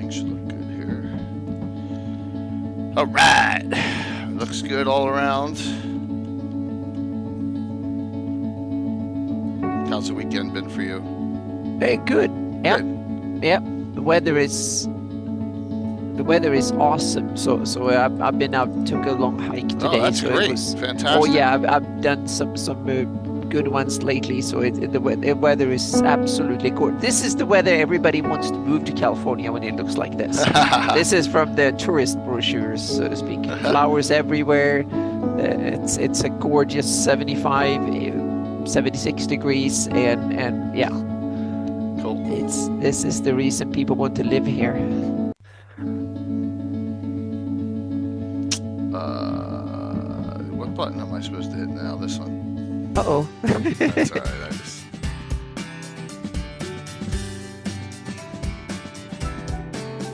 everything should look good here. All right. Looks good all around. How's the weekend been for you? Very good. Yeah. Good. Yeah. The weather is awesome. So I've been out, took a long hike today. Oh, that's so great. It was, Fantastic. Oh yeah, I've done some good ones lately. So the weather is absolutely good. This is the weather everybody wants to move to California when it looks like this. This is from the tourist brochures, so to speak. Flowers everywhere. It's a gorgeous 76 degrees, and yeah. Cool. This is the reason people want to live here. What button am I supposed to hit now? This one. Uh-oh. That's all right.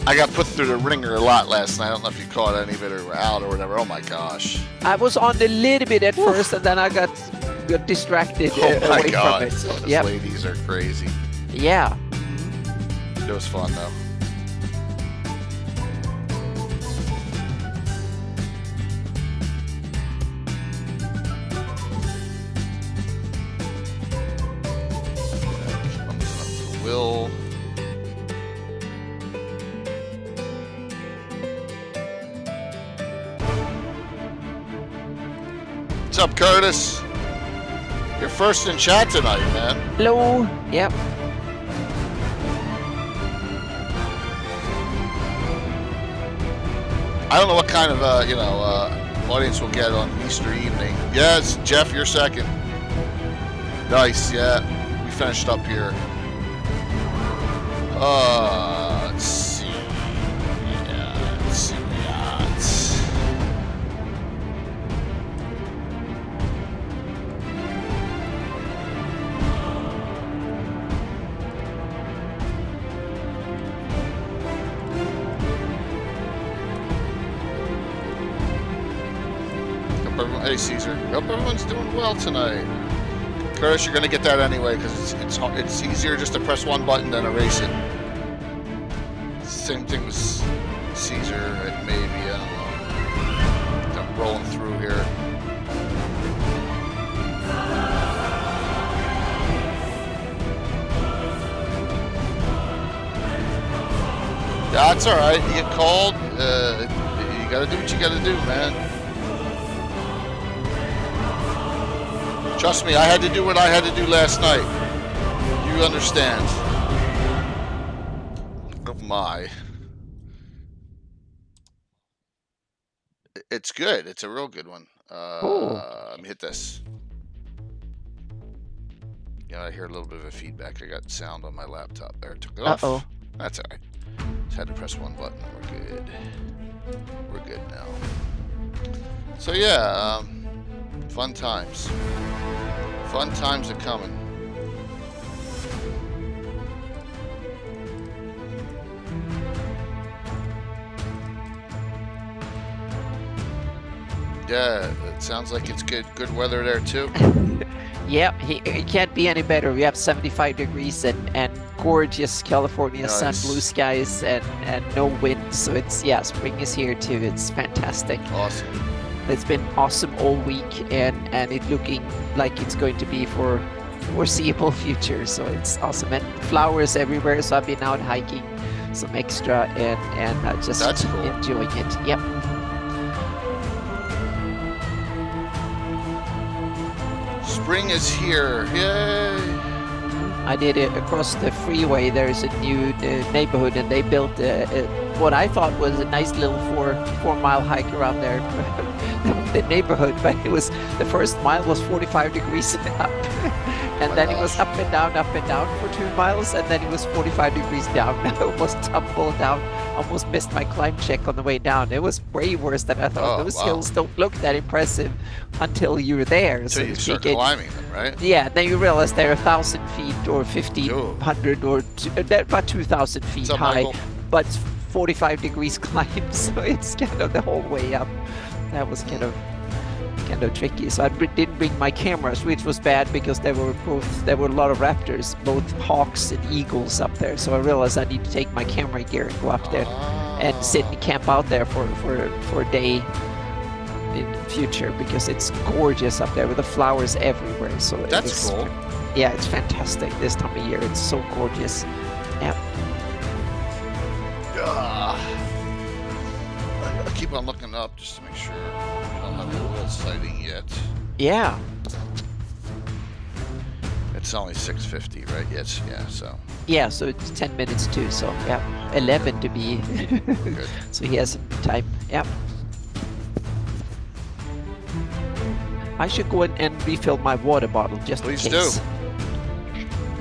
I got put through the ringer a lot last night. I don't know if you caught any of it or were out or whatever. Oh my gosh. I was on a little bit at first, and then I got distracted Oh my away God. from it. So, Those yep. ladies are crazy. Yeah. It was fun though. Will. What's up, Curtis? You're first in chat tonight, man. Hello. Yep. I don't know what kind of audience we'll get on Easter evening. Yes, Jeff, you're second. Nice, yeah. We finished up here. Let's see. Yeah, let's see what we got. Hey, Caesar. Hope everyone's doing well tonight. Curtis, you're gonna get that anyway because it's easier just to press one button than erase it. Same thing with Caesar. Maybe I don't know. I'm rolling through here. That's all right. You get called. You gotta do what you gotta do, man. Trust me, I had to do what I had to do last night. You understand. Oh my. It's good. It's a real good one. Let me hit this. Yeah, I hear a little bit of a feedback. I got sound on my laptop there. Took it off. Uh-oh. That's all right. Just had to press one button. We're good. We're good now. So yeah, fun times. Fun times are coming. Yeah, it sounds like it's good weather there too. Yep, it can't be any better. We have 75 degrees and gorgeous California Nice. sun, blue skies, and no wind. So yeah, spring is here too. It's fantastic. Awesome. It's been awesome all week, and it looking like it's going to be for foreseeable future. So it's awesome, and flowers everywhere. So I've been out hiking some extra and just That's cool. enjoying it. Yep. Spring is here. Yay! I did it across the freeway. There's a new neighborhood, and they built what I thought was a nice little four-mile hike around there, the neighborhood. But it was, the first mile was 45 degrees up, and then it was up and down for 2 miles, and then it was 45 degrees down. I almost tumbled down, almost missed my climb check on the way down. It was way worse than I thought. Those hills don't look that impressive until you're there. Until you start climbing them, right? Yeah, then you realize they're 1,000 feet or 1,500 or about 2,000 feet high, but 45 degrees climb, so it's kind of the whole way up. That was kind of kind of tricky. So I didn't bring my cameras, which was bad because there were a lot of raptors, both hawks and eagles up there. So I realized I need to take my camera gear and go up there and sit and camp out there for a day in the future, because it's gorgeous up there with the flowers everywhere. So That's cool. Yeah, it's fantastic this time of year. It's so gorgeous. Yeah. I keep on looking up just to make sure we don't have a real sighting yet. Yeah. It's only 6:50, right? Yes, yeah, so. Yeah, so it's 10 minutes too. So yeah, 11 to be. Good. So he has some time. Yeah. I should go in and refill my water bottle just Please in case. do.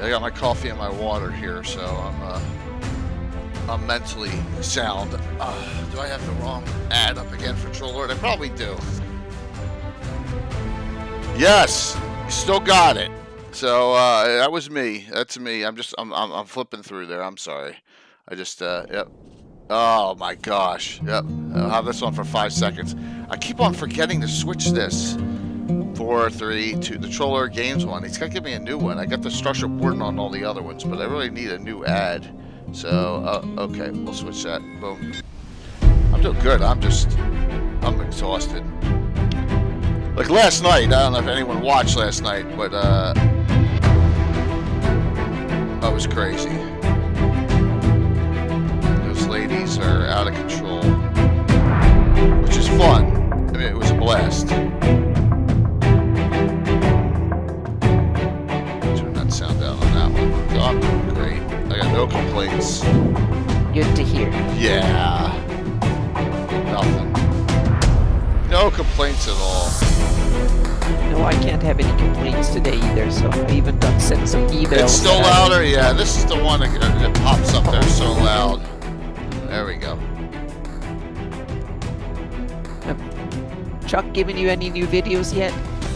I got my coffee and my water here, so I'm mentally sound. Do I have the wrong ad up again for Troll Lord? I probably do. Yes, you still got it. So that was me. That's me. I'm flipping through there. I'm sorry. I just yep. Oh my gosh. Yep. I'll have this on for 5 seconds. I keep on forgetting to switch this. 4, 3, 2. The Troll Lord Games one. He's got to give me a new one. I got the structure board on all the other ones, but I really need a new ad. So okay, we'll switch that. Boom. I'm doing good. I'm exhausted. Like last night. I don't know if anyone watched last night, but that was crazy. Those ladies are out of control, which is fun. I mean, it was a blast. Turn that sound down on that one. So I'm doing great. I got no complaints. Good to hear. Yeah. Nothing. No complaints at all. No, I can't have any complaints today either, so I even done sent some emails. It's still louder? Yeah, this is the one that pops up there so loud. There we go. Chuck giving you any new videos yet?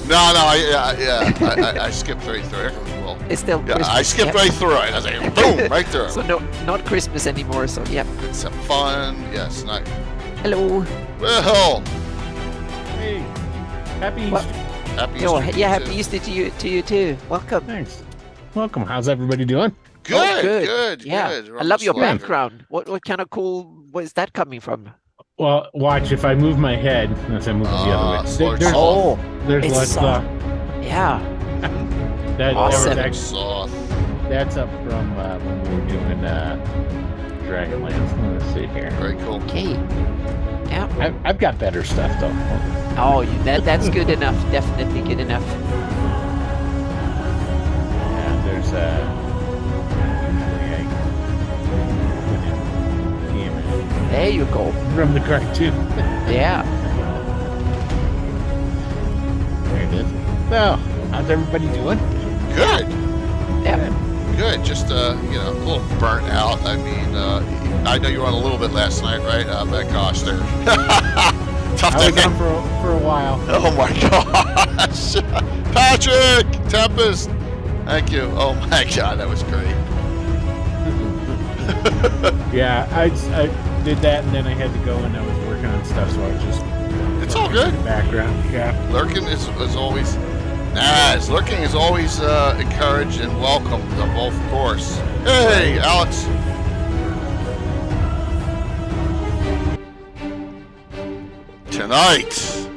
No, I skipped right through it. Here comes Will. It's still Yeah, Christmas. I skipped right through it. I was like, boom, right through. So no, not Christmas anymore, so yeah. It's some fun. Yes, not. Hello. Will. Hey, happy What? Easter. Happy Oh, Easter. yeah, to happy you. Easter to you too. Welcome. Thanks. Welcome. How's everybody doing? Good, good. good, Yeah, good. I love your Slugger. background. What kind of cool? Where's that coming from? Well, watch if I move my head as I move it the other way. Slurred There's, salt. there's it's less. soft. Yeah. That Awesome. was actually, Soft. that's up from when we were doing Dragonlance. Let's see here. Very cool. Okay. Yeah. I've got better stuff though. Oh, that's good enough. Definitely good enough. Yeah, there's usually I There you go. from the cartoon. Yeah. There it is. So, how's everybody doing? Good. Yeah. Good. Just a little burnt out. I mean, I know you were on a little bit last night, right? But gosh, they're tough I to was on for a while. Oh my gosh, Patrick Tempest. Thank you. Oh my God, that was great. Yeah, I did that, and then I had to go, and I was working on stuff, so I was just. It's all good. in the background. Yeah. Lurking is always nice. Lurking is always encouraged and welcomed, of course. Hey, Alex. Tonight,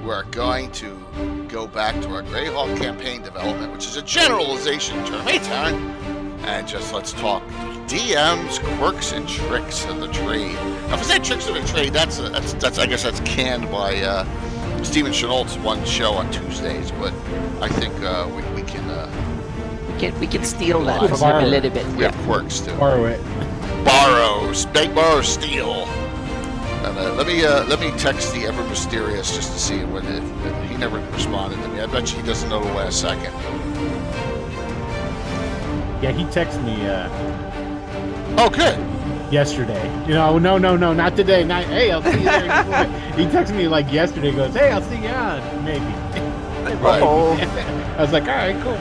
we're going to go back to our Greyhawk campaign development, which is a generalization term. Hey, Taryn. And just let's talk DMs, quirks, and tricks of the trade. Now, if I say tricks of the trade, that's I guess that's canned by Steven Chenault's one show on Tuesdays. But I think we can We can steal that Well, from borrow him a it. little bit. we have quirks too. Borrow it. Borrow, steal. And let me text the ever mysterious just to see when he never responded to me. I bet you he doesn't know the last second. Yeah, he texted me Oh, good. yesterday. No, not today. Hey, I'll see you there. He texted me like yesterday. Goes, hey, I'll see you on maybe. Right. Oh, I was like, all right, cool.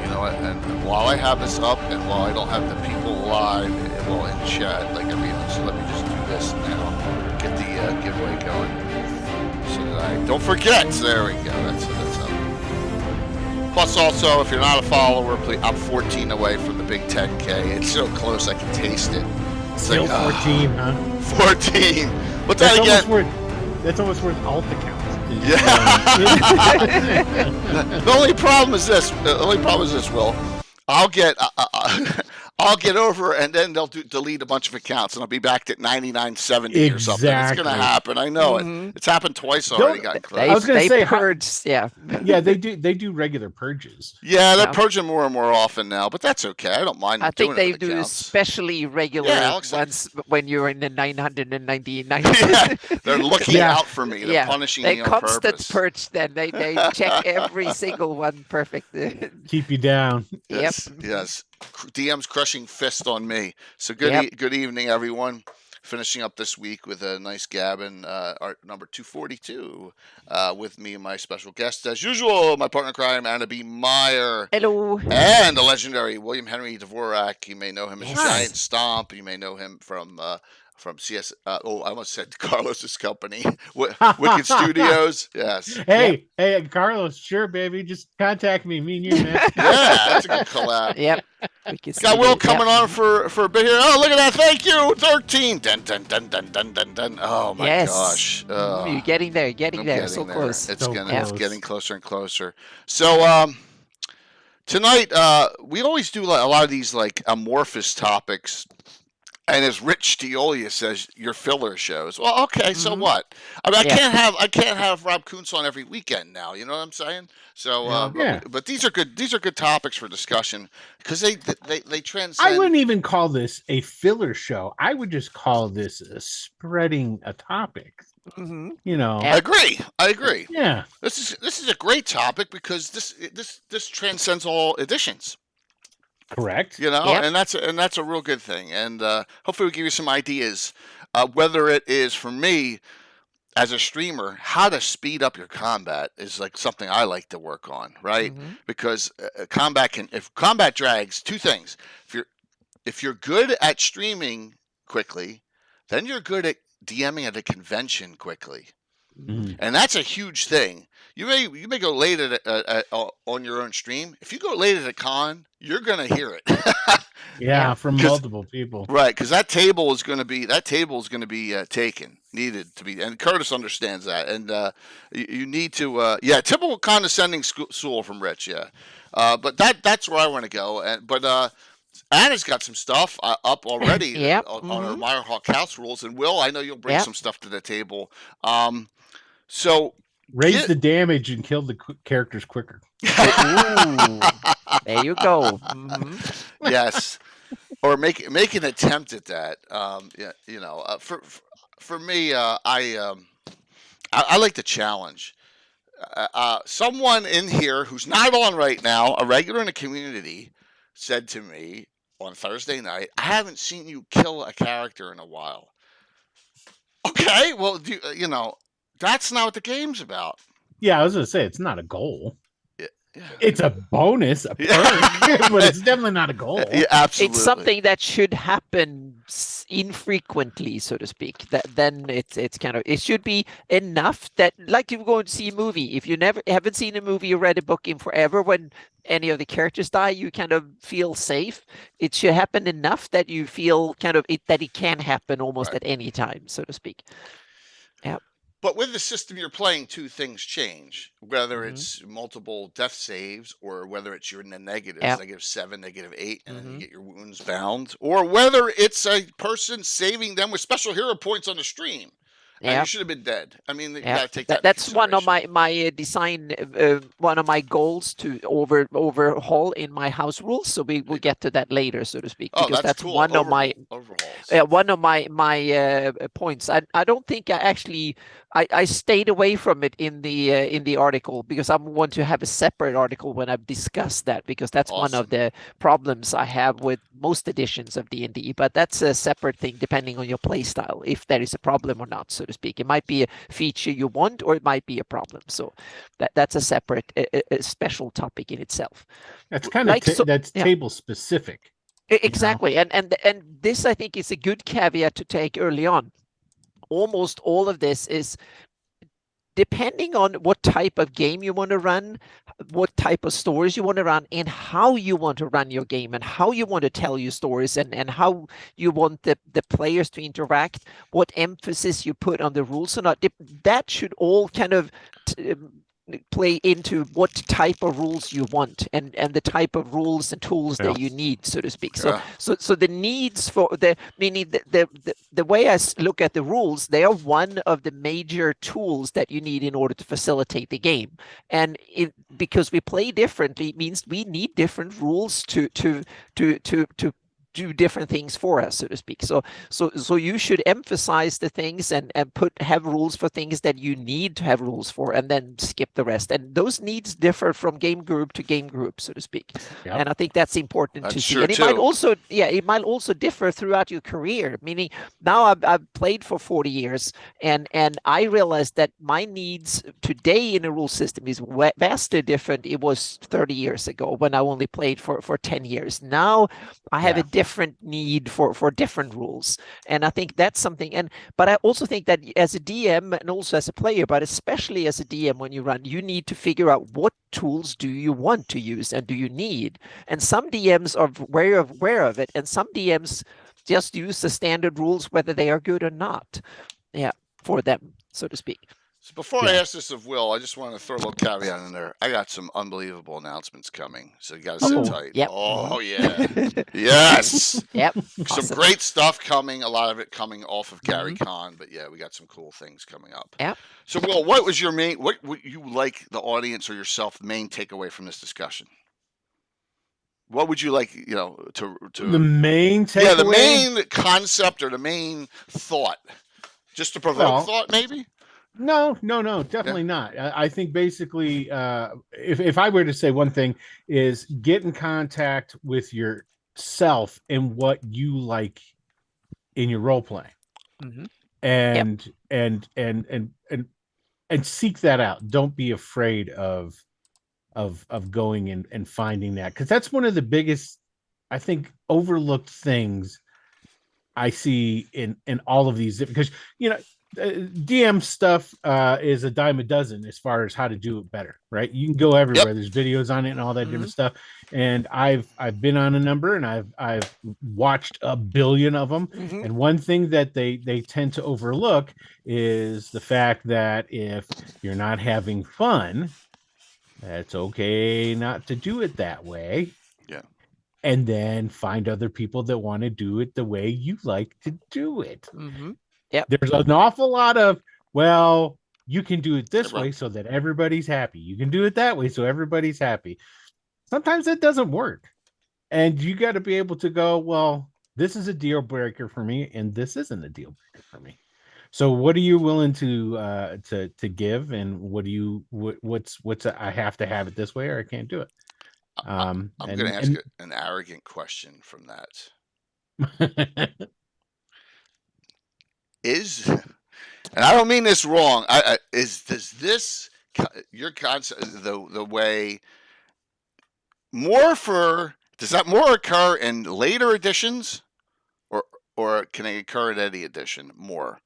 You know what? And while I have this up, and while I don't have the people live, well in chat. Like, I mean, so let me just do this now. Get the giveaway going so that I don't forget. There we go. That's up. Plus, also, if you're not a follower, please, I'm 14 away from the big 10K. It's so close, I can taste it. It's Still like, 14, huh? 14. But then That's again, that's almost worth alt accounts. yeah. The only problem is this. Will. I'll get over, and then they'll delete a bunch of accounts, and I'll be back at 9970 or something. It's going to happen. I know it. It's happened twice already. Gotten close. I was going to say purge. Yeah. Yeah, they do regular purges. Yeah, they're purging more and more often now, but that's okay. I don't mind. I think doing they do accounts. especially regular ones when you're in the 999. Yeah, they're looking out for me. They're punishing me on constant purpose. Purge. Then they check every single one perfect. Keep you down. Yes. DM's crushing fist on me. So good evening, everyone. Finishing up this week with a nice Gabbin, art number 242. With me and my special guest, as usual, my partner in crime, Anna B. Meyer. Hello. And the legendary William Henry Dvorak. You may know him as Giant Stomp. You may know him from CS. I almost said Carlos's company, Wicked Studios. Yes. Hey, Carlos. Sure, baby. Just contact me. Me and you, man. Yeah, that's a good collab. Yep. Got Will coming on for a bit here. Oh, look at that! Thank you. 13. Dun dun dun dun dun dun dun. Oh my gosh. You're getting there. So there. close. It's getting closer and closer. So tonight we always do a lot of these like amorphous topics. And as Rich Steolia says, your filler shows. Well, okay, so what? I mean, I can't have Rob Kuntz on every weekend now. You know what I'm saying? So, but these are good. These are good topics for discussion because they transcend. I wouldn't even call this a filler show. I would just call this spreading a topic. Mm-hmm. You know, I agree. Yeah, this is a great topic because this transcends all editions. Correct. You know, and that's a real good thing. And hopefully we give you some ideas, whether it is for me as a streamer, how to speed up your combat is like something I like to work on, right? Because if combat drags, two things. If you're good at streaming quickly, then you're good at DMing at a convention quickly. And that's a huge thing. You may go late on your own stream. If you go late at a con, you're gonna hear it. From multiple people. Right, because that table is gonna be taken, needed to be, and Curtis understands that. And you need to, typical condescending soul from Rich, but that's where I want to go. But Anna's got some stuff up already on our Meyerhawk house rules, and Will, I know you'll bring some stuff to the table. So raise the damage and kill the characters quicker. Ooh, there you go. Yes, or make an attempt at that. For me, I like the challenge. Someone in here who's not on right now, a regular in the community, said to me on Thursday night, "I haven't seen you kill a character in a while." Okay, well, that's not what the game's about. Yeah, I was going to say, it's not a goal. Yeah. It's a bonus, a perk, but it's definitely not a goal. Yeah, absolutely. It's something that should happen infrequently, so to speak. Then it's kind of, it should be enough that, like you go and see a movie. If you haven't seen a movie or read a book in forever, when any of the characters die, you kind of feel safe. It should happen enough that you feel kind of that it can happen almost at any time, so to speak. Yeah. But with the system you're playing, two things change. Whether it's multiple death saves, or whether it's you're in the negatives, -7, -8, and then you get your wounds bound, or whether it's a person saving them with special hero points on the stream. And you should have been dead. I mean, you gotta take that. That's one of my design. One of my goals to overhaul in my house rules. So we will get to that later, so to speak. Because that's cool. One of my points. I don't think I stayed away from it in the article because I want to have a separate article when I discuss that, because that's one of the problems I have with most editions of D&D. But that's a separate thing depending on your play style, if there is a problem or not, so to speak. It might be a feature you want, or it might be a problem. So that's a separate, a special topic in itself. That's kind of that's table specific. Exactly. And this, I think, is a good caveat to take early on. Almost all of this is depending on what type of game you want to run, what type of stories you want to run, and how you want to run your game, and how you want to tell your stories, and how you want the players to interact, what emphasis you put on the rules or not. That should all kind of play into what type of rules you want, and the type of rules and tools that you need, so to speak. So the needs for the meaning the way I look at the rules, they are one of the major tools that you need in order to facilitate the game. And because we play differently, it means we need different rules to do different things for us, so to speak. So you should emphasize the things and have rules for things that you need to have rules for, and then skip the rest. And those needs differ from game group to game group, so to speak. Yep. And I think that's important to see. And it might also differ throughout your career. Meaning, now I've played for 40 years, and I realized that my needs today in a rule system is vastly different. It was 30 years ago when I only played for 10 years. Now I have a different need for different rules, and I think that's something. But I also think that as a DM and also as a player, but especially as a DM, when you run, you need to figure out what tools do you want to use and do you need. And some DMs are aware of it, and some DMs just use the standard rules whether they are good or not, for them, so to speak. So before I ask this of Will, I just want to throw a little caveat in there. I got some unbelievable announcements coming, so you got to sit tight. Yep. Oh, yeah. Yes. Yep. Some great stuff coming, a lot of it coming off of Gary Con, but yeah, we got some cool things coming up. Yep. So, Will, what was your what would you like the audience or yourself main takeaway from this discussion? What would you like, to the main takeaway? Yeah, the main concept or the main thought, just to provoke thought, maybe. No, definitely not. I think basically, if I were to say one thing, is get in contact with yourself and what you like in your role playing, and seek that out. Don't be afraid of going and finding that, because that's one of the biggest, I think, overlooked things I see in all of these, because DM stuff is a dime a dozen as far as how to do it better, right? You can go everywhere. There's videos on it and all that different stuff. And I've been on a number, and I've watched a billion of them. And one thing that they tend to overlook is the fact that if you're not having fun, that's okay not to do it that way. Yeah. And then find other people that want to do it the way you like to do it. Yep. There's an awful lot of, well, you can do it this way so that everybody's happy. You can do it that way so everybody's happy. Sometimes it doesn't work. And you got to be able to go, well, this is a deal breaker for me, and this isn't a deal breaker for me. So what are you willing to give, and what's I have to have it this way, or I can't do it? I'm going to ask an arrogant question from that. And I don't mean this wrong. Does this your concept the way does that more occur in later editions, or can it occur in any edition more?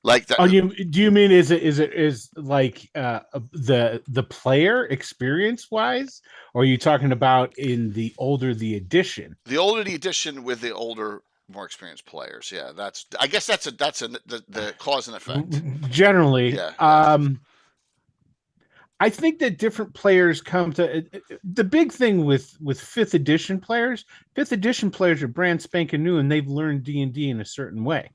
Like that. Do you mean is like the player experience wise, or are you talking about in the older the edition? The older the edition with the older, more experienced players. Yeah, I guess that's the cause and effect. Generally, I think that different players come to the big thing with 5th edition players. 5th edition players are brand spanking new, and they've learned D&D in a certain way.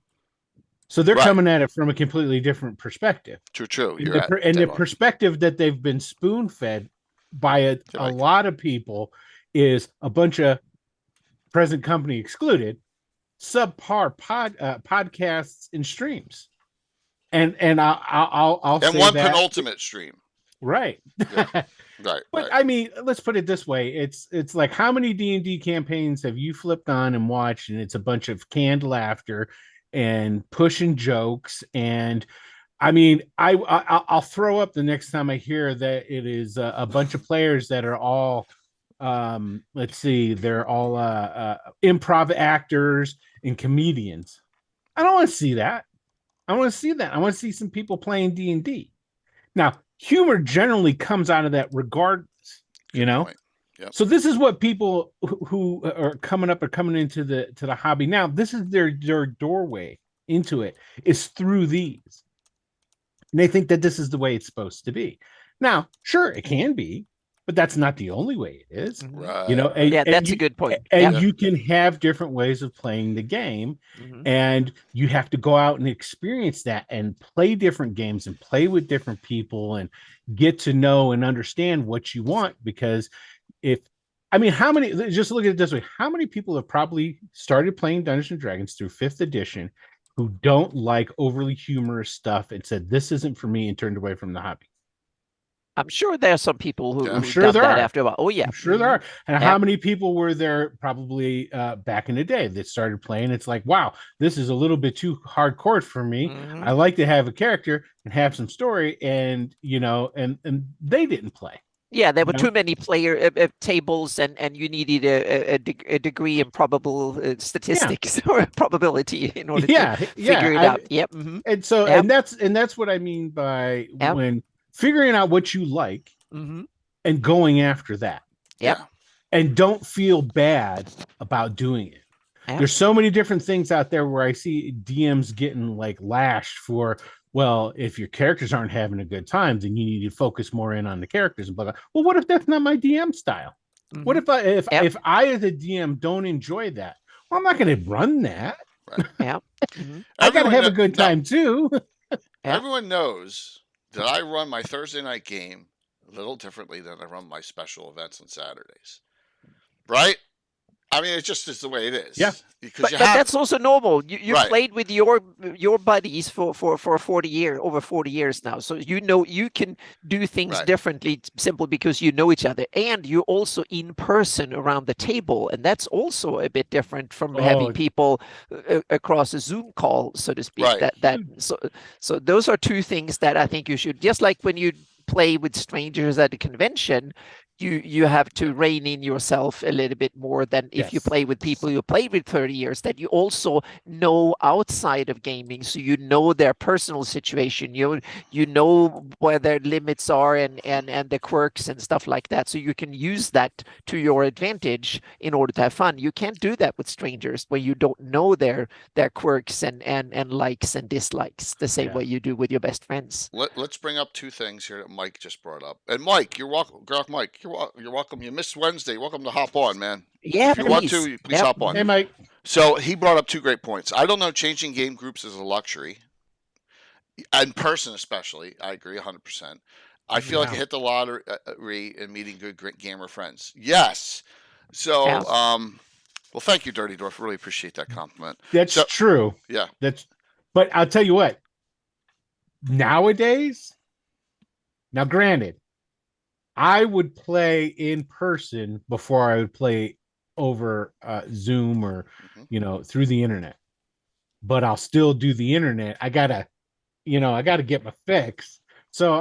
So they're coming at it from a completely different perspective. True. And the perspective that they've been spoon-fed by a lot of people is a bunch of, present company excluded, subpar podcasts and streams. And I'll say one that, penultimate stream. Right. Yeah. Right. But I mean, let's put it this way. It's like, how many D&D campaigns have you flipped on and watched, and it's a bunch of canned laughter and pushing jokes? And I mean, I'll throw up the next time I hear that it is a bunch of players that are all Let's see, they're all improv actors and comedians. I don't want to see that. I want to see that. I want to see some people playing D&D. Now, humor generally comes out of that regardless, you know. Yep. So this is what people who are coming up or coming into the hobby now. This is their doorway into it, is through these, and they think that this is the way it's supposed to be. Now, sure, it can be, but that's not the only way it is. Right. You know, that's a good point. And you can have different ways of playing the game, and you have to go out and experience that and play different games and play with different people and get to know and understand what you want. Because how many, just look at it this way, how many people have probably started playing Dungeons and Dragons through 5th edition who don't like overly humorous stuff and said, this isn't for me, and turned away from the hobby? I'm sure there are some people who I'm who've sure done there that are. after a while. Oh yeah, I'm sure there are. And how many people were there probably back in the day that started playing? It's like, wow, this is a little bit too hardcore for me. I like to have a character and have some story, and and they didn't play. Yeah, there were too many player tables, and you needed a degree in probable statistics or probability in order to figure it out. Yep. And so, and that's what I mean by when figuring out what you like and going after that. Yep. And don't feel bad about doing it. There's so many different things out there where I see DMs getting like lashed for, well, if your characters aren't having a good time, then you need to focus more in on the characters and blah, blah. Well, what if that's not my DM style? What if I as a DM don't enjoy that? Well, I'm not going to run that. Right. Yeah. I got to have a good time too. Everyone knows that I run my Thursday night game a little differently than I run my special events on Saturdays. Right? I mean, it just is the way it is. Yeah. Because but that's also normal. You right. played with your buddies for 40 years, over 40 years now. So you can do things differently simply because you know each other, and you're also in person around the table, and that's also a bit different from having people across a Zoom call, so to speak. Right. So those are two things that I think you should, just like when you play with strangers at a convention, you have to rein in yourself a little bit more than if you play with people you played with 30 years that you also know outside of gaming, so you know their personal situation, you know where their limits are and the quirks and stuff like that, so you can use that to your advantage in order to have fun. You can't do that with strangers where you don't know their quirks and likes and dislikes the same way you do with your best friends. Let's bring up two things here that Mike just brought up. And Mike, you're welcome. Mike, you're welcome. You missed Wednesday. You're welcome to hop on, man. Yeah, if you want to, please hop on. Hey, Mike. So he brought up two great points. I don't know, changing game groups is a luxury. In person, especially, I agree 100%. I feel like I hit the lottery in meeting good gamer friends. Yes. So, well, thank you, Dirty Dwarf. Really appreciate that compliment. That's true. Yeah. But I'll tell you what. Nowadays, now granted, I would play in person before I would play over Zoom or through the internet. But I'll still do the internet. I gotta get my fix. So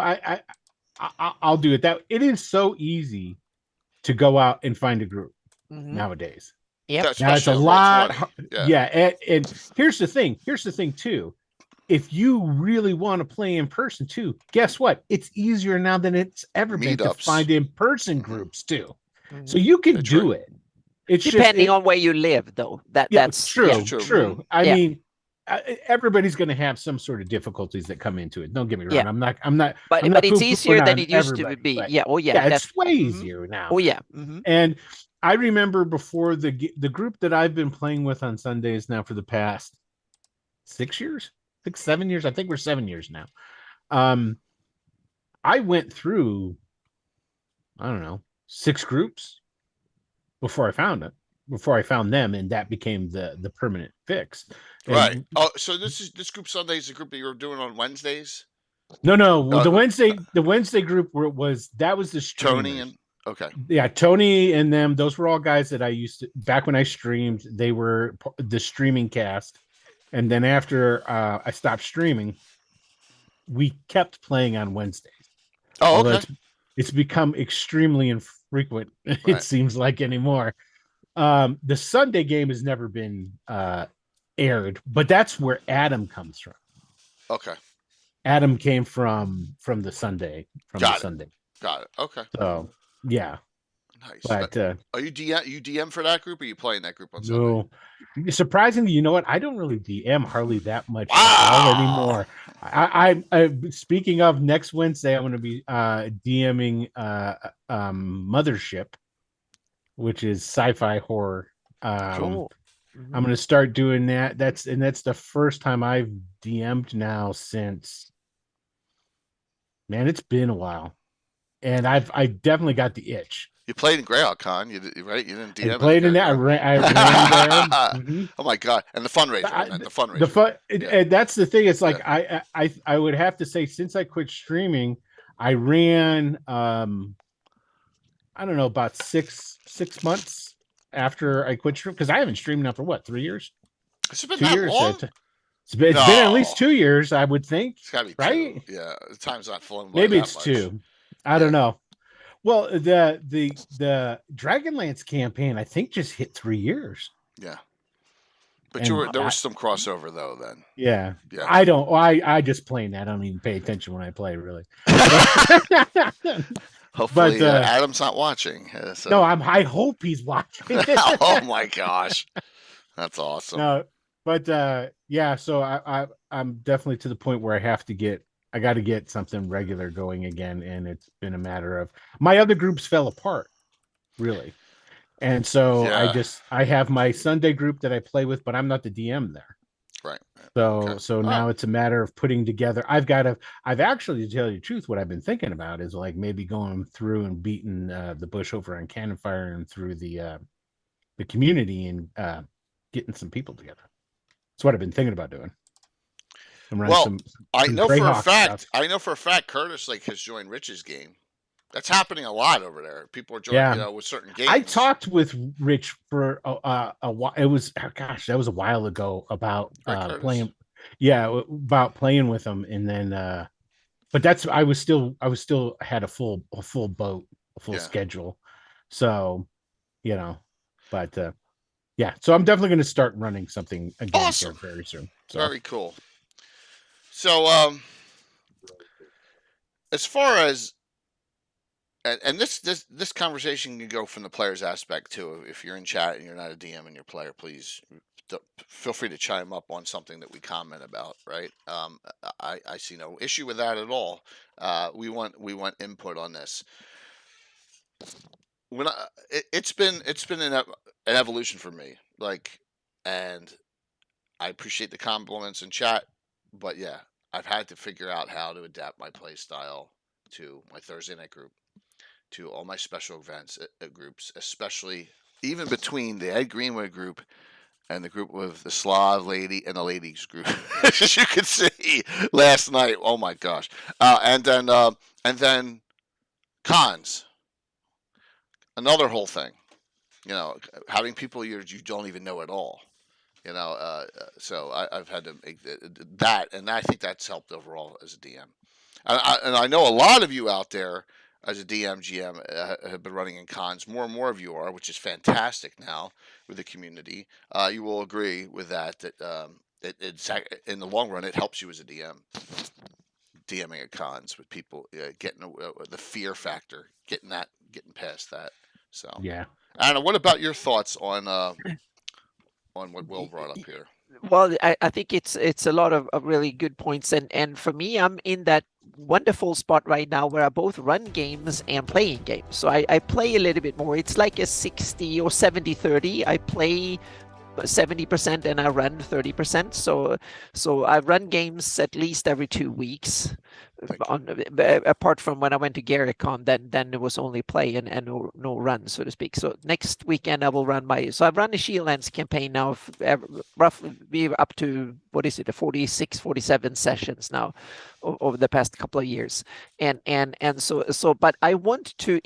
I'll do it. That it is so easy to go out and find a group nowadays. Yeah, now it's a lot. And here's the thing. Here's the thing too. If you really want to play in person too, guess what? It's easier now than it's ever been to find in-person groups too. So you can do it. It's depending on where you live, though. That's true. True. I mean, everybody's going to have some sort of difficulties that come into it. Don't get me wrong. I'm not. But it's easier than it used to be. It's way easier now. Oh yeah. And I remember before the group that I've been playing with on Sundays now for the past 6 years. 7 years. I think we're 7 years now. I went through, I don't know, 6 groups before I found them, and that became the permanent fix. Right. Oh, so this group Sunday is the group that you were doing on Wednesdays? No. The Wednesday group was the streamers. Tony and Tony and them. Those were all guys that I used to back when I streamed. They were the streaming cast. And then after I stopped streaming, we kept playing on Wednesdays. Oh, okay. it's become extremely infrequent. It Right. seems like anymore. The Sunday game has never been aired, but that's where Adam comes from. Okay. Adam came from the Sunday Got it. Got it. Okay. So yeah, Nice. but Are you DM for that group? Or are you playing that group on Sunday? no. Surprisingly, you know what? I don't really DM hardly that much at all Wow. anymore. I speaking of next Wednesday, I'm going to be DMing Mothership, which is sci-fi horror. Cool. I'm going to start doing that. That's the first time I've DM'd now since, man, it's been a while, and I definitely got the itch. You played in Greyhawk Con, right? You didn't DM. I played in that. I ran there. Mm-hmm. Oh my god! And the fundraiser, the fundraiser. The fun, Yeah. and that's the thing. It's like Yeah. I would have to say, since I quit streaming, I ran I don't know, about six months after I quit streaming, because I haven't streamed now for what, 3 years? Has it been 2 that years. long? It's been at least No. 2 years, I would think. It's gotta be right? 2. Yeah, the time's not flown by. Maybe that it's much. 2. I don't know. Well, the Dragonlance campaign, I think, just hit 3 years. Yeah. But And there was some crossover though then. Yeah. Yeah. I just play that. I don't even pay attention when I play, really. Hopefully But, Adam's not watching. So. No, I hope he's watching. Oh my gosh. That's awesome. No, but yeah, so I'm definitely to the point where I got to get something regular going again, and it's been a matter of my other groups fell apart, really. And so Yeah. I have my Sunday group that I play with, but I'm not the DM there. Right. So now it's a matter of putting together. I've actually, to tell you the truth, what I've been thinking about is like maybe going through and beating the bush over on Cannon Fire and through the community and getting some people together. That's what I've been thinking about doing. Well, I know for a fact. Stuff. I know for a fact Curtis has joined Rich's game. That's happening a lot over there. People are joining, with certain games. I talked with Rich for a while. It was that was a while ago about playing. Yeah, about playing with him, and then but I was still had a full boat, a full schedule. So, but yeah. So I'm definitely going to start running something again here very soon. So. Very cool. So as far as and this conversation can go from the player's aspect too. If you're in chat and you're not a DM and you're a player, please feel free to chime up on something that we comment about. Right? I see no issue with that at all. We want input on this. When it's been an evolution for me. And I appreciate the compliments in chat, but yeah, I've had to figure out how to adapt my play style to my Thursday night group, to all my special events groups, especially even between the Ed Greenwood group and the group with the Slav lady and the ladies group, as you could see last night. Oh my gosh! And then cons, another whole thing. Having people you don't even know at all. So I've had to make that, and I think that's helped overall as a DM. And I know a lot of you out there as a DM, GM have been running in cons. More and more of you are, which is fantastic now with the community. You will agree with that it's in the long run it helps you as a DM. DMing at cons with people, getting the fear factor, getting past that. So yeah. Anna, what about your thoughts on what Will brought up here? Well, I think it's a lot of really good points, and for me, I'm in that wonderful spot right now where I both run games and play in games. So I play a little bit more. It's like a 60 or 70-30. I play 70% and I run 30%. So I run games at least every 2 weeks. Apart from when I went to GaryCon, then it was only play and no run, so to speak. So next weekend I will run I've run a Shieldlands campaign now, roughly up to, what is it, 46, 47 sessions now over the past couple of years. And so, but I want to,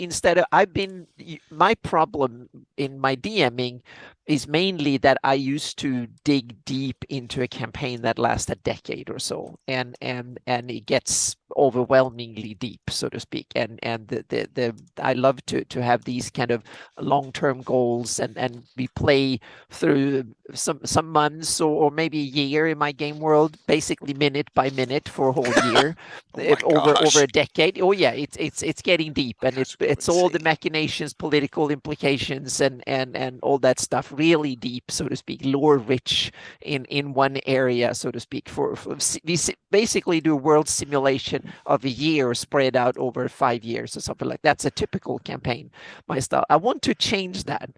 my problem in my DMing is mainly that I used to dig deep into a campaign that lasts a decade or so, and it gets overwhelmingly deep, so to speak. And the I love to have these kind of long-term goals, and we play through some months or maybe a year in my game world, basically minute by minute for a whole year. Oh my over gosh. a decade. Oh yeah, it's getting deep, and That's it's all the insane. machinations, political implications, and all that stuff, really deep, so to speak, lore rich in one area, so to speak. We basically do a world simulation of a year spread out over 5 years or something like that. That's a typical campaign, my style. I want to change that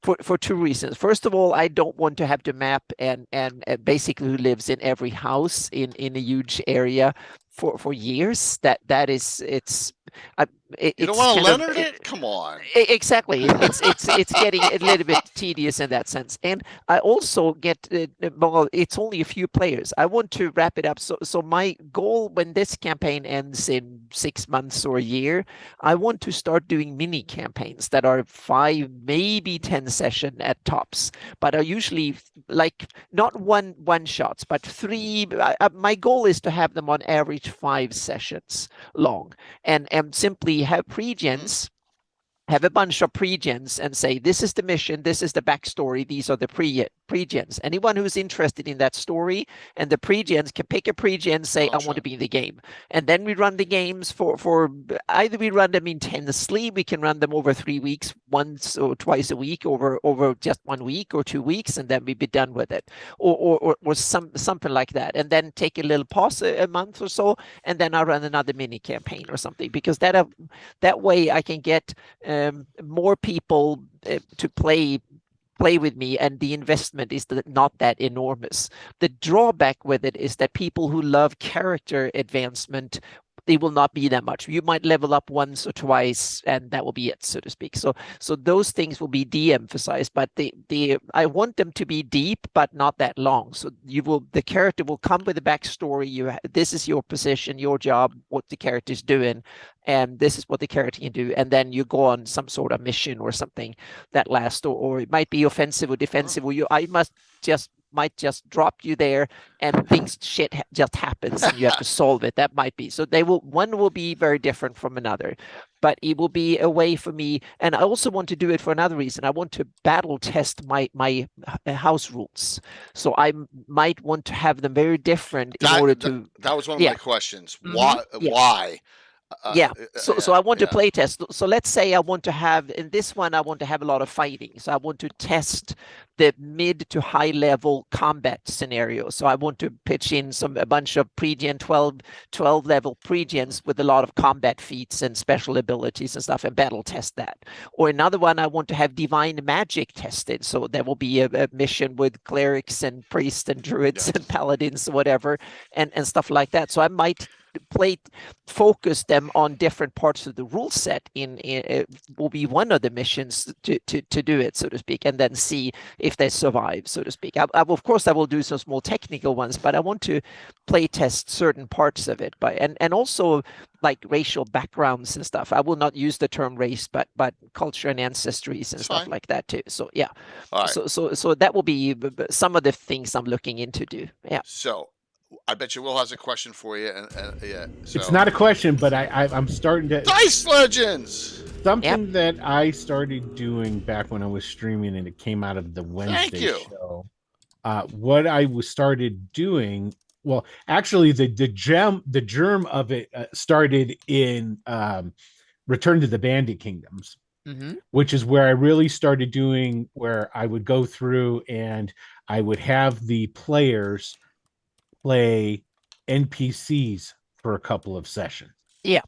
for two reasons. First of all, I don't want to have to map and basically who lives in every house in a huge area for years. That is it's You don't it's want to kind of Leonard it? Come on. exactly. It's getting a little bit tedious in that sense. And I also get well, it's only a few players. I want to wrap it up. So my goal when this campaign ends in 6 months or a year, I want to start doing mini campaigns that are 5, maybe 10 session at tops, but are usually like not one shots, but 3. My goal is to have them on average 5 sessions long, and simply have pre-gens, have a bunch of pre-gens and say, this is the mission, this is the backstory, these are the pre-gens. Anyone who's interested in that story and the pre-gens can pick a pre-gen, say, I want to be in the game. And then we run the games for either we run them intensely, we can run them over 3 weeks, once or twice a week, over just 1 week or 2 weeks, and then we'd be done with it. Or something like that. And then take a little pause, a month or so, and then I run another mini campaign or something, because that way I can get more people to play with me, and the investment is not that enormous. The drawback with it is that people who love character advancement, they will not be that much. You might level up once or twice, and that will be it, so to speak. So those things will be de-emphasized, but I want them to be deep, but not that long. So the character will come with a backstory. This is your position, your job, what the character's doing, and this is what the character can do. And then you go on some sort of mission or something that lasts, or it might be offensive or defensive, or might just drop you there, and shit just happens and you have to solve it. That might be. So one will be very different from another, but it will be a way for me. And I also want to do it for another reason. I want to battle test my house rules. So I might want to have them very different in order to. That was one of my questions. Why? Yeah. Why? So I want to play test. So let's say I want to have, in this one, I want to have a lot of fighting. So I want to test the mid to high level combat scenario. So I want to pitch in a bunch of pre-gen 12 level pre-gens with a lot of combat feats and special abilities and stuff, and battle test that. Or another one, I want to have divine magic tested. So there will be a mission with clerics and priests and druids and paladins, whatever, and stuff like that. So I might focus them on different parts of the rule set. Will be one of the missions to do it, so to speak, and then see if they survive, so to speak. Of course I will do some small technical ones, but I want to play test certain parts of it, and also like racial backgrounds and stuff. I will not use the term race, but culture and ancestries and stuff like that too. So yeah. Right. So that will be some of the things I'm looking into do. Yeah. So I bet you Will has a question for you, and yeah. So. It's not a question, but I'm starting to Dice Legends. Something that I started doing back when I was streaming, and it came out of the Wednesday show. What I started doing, well, actually, the germ of it started in Return to the Bandit Kingdoms, which is where I really started doing, where I would go through and I would have the players play NPCs for a couple of sessions. Yeah.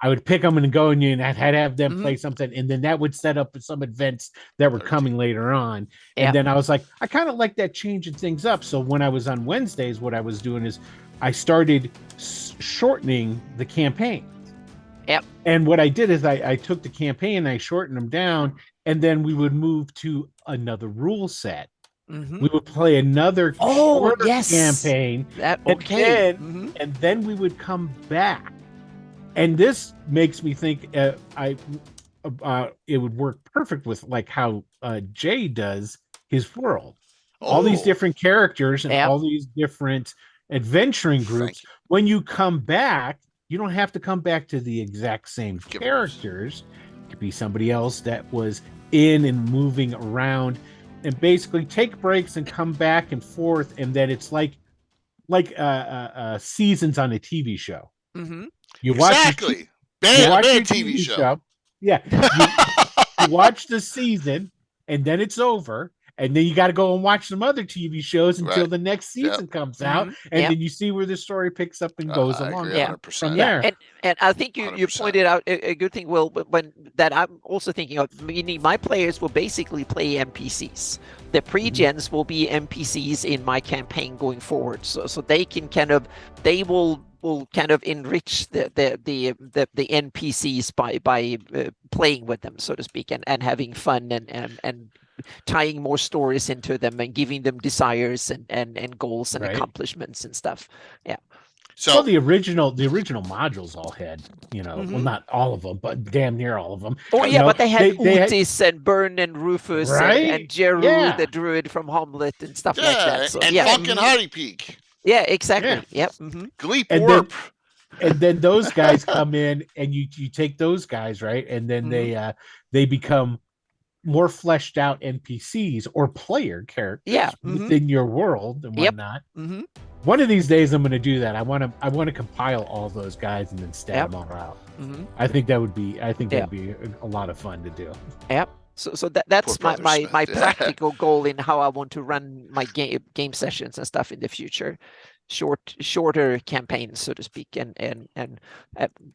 I would pick them and go in, and I'd have them play something, and then that would set up some events that were coming later on. And then I was like, I kind of like that changing things up. So when I was on Wednesdays, what I was doing is I started shortening the campaign. Yep. And what I did is I took the campaign, I shortened them down, and then we would move to another rule set. We would play another campaign, and then we would come back. And this makes me think it would work perfect with like how Jay does his world. All these different characters and all these different adventuring groups. When you come back, You don't have to come back to the exact same characters. It could be somebody else that was in and moving around, and basically take breaks and come back and forth, and then it's like seasons on a TV show. Mm-hmm. You watch Exactly. you watch Bad your TV show. Yeah, you watch the season, and then it's over, and then you got to go and watch some other TV shows until Right. the next season comes out, Mhm. and Yep. then you see where the story picks up and goes I along agree Yeah. 100%. from Yeah, there. and I think you 100%. pointed out a good thing, Will, when that I'm also thinking of, meaning my players will basically play NPCs. The pre-gens will be NPCs in my campaign going forward, so they can kind of, they will kind of enrich the NPCs by playing with them, so to speak, and having fun and tying more stories into them and giving them desires and goals and Right. accomplishments and stuff. Yeah. So Well, the original modules all had, well, Mhm. not all of them, but damn near all of them. Oh You yeah, know, but they had they had- Otis and Byrne and Rufus and Right? Jeru, Yeah. the druid from Hamlet and stuff yeah, like that. So and yeah, fucking mhm. Hardy Peak. Yeah, exactly. Yeah. Yep. Mm-hmm. Gleep And Warp. and then those guys come in, and you take those guys, right, and then they become more fleshed out NPCs or player characters Yeah. Mhm. within your world and Yep. whatnot. Mm-hmm. One of these days, I'm going to do that. I want to compile all those guys and then stat Yep. them all out. Mm-hmm. I think that would be a lot of fun to do. Yep. So that's Poor my Brother Smith, my yeah. practical goal in how I want to run my game sessions and stuff in the future. Shorter campaigns, so to speak, and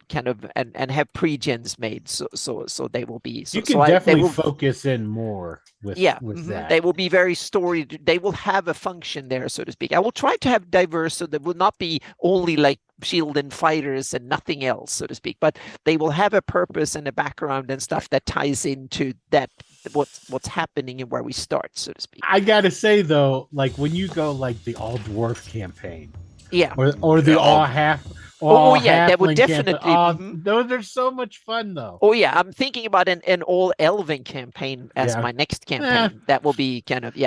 kind of and have pre-gens made, so they will be. So, You can so definitely they will, focus in more with mhm. that. They will be very story. They will have a function there, so to speak. I will try to have diverse, so there will not be only like shield and fighters and nothing else, so to speak. But they will have a purpose and a background and stuff that ties into that what's happening and where we start, so to speak. I gotta say though, like when you go like the all dwarf campaign, Yeah. or the Yeah, all half. Oh yeah, that would halfling definitely. campaign. Those are so much fun though. Oh yeah, I'm thinking about an all elven campaign as Yeah. my next campaign. That will be kind of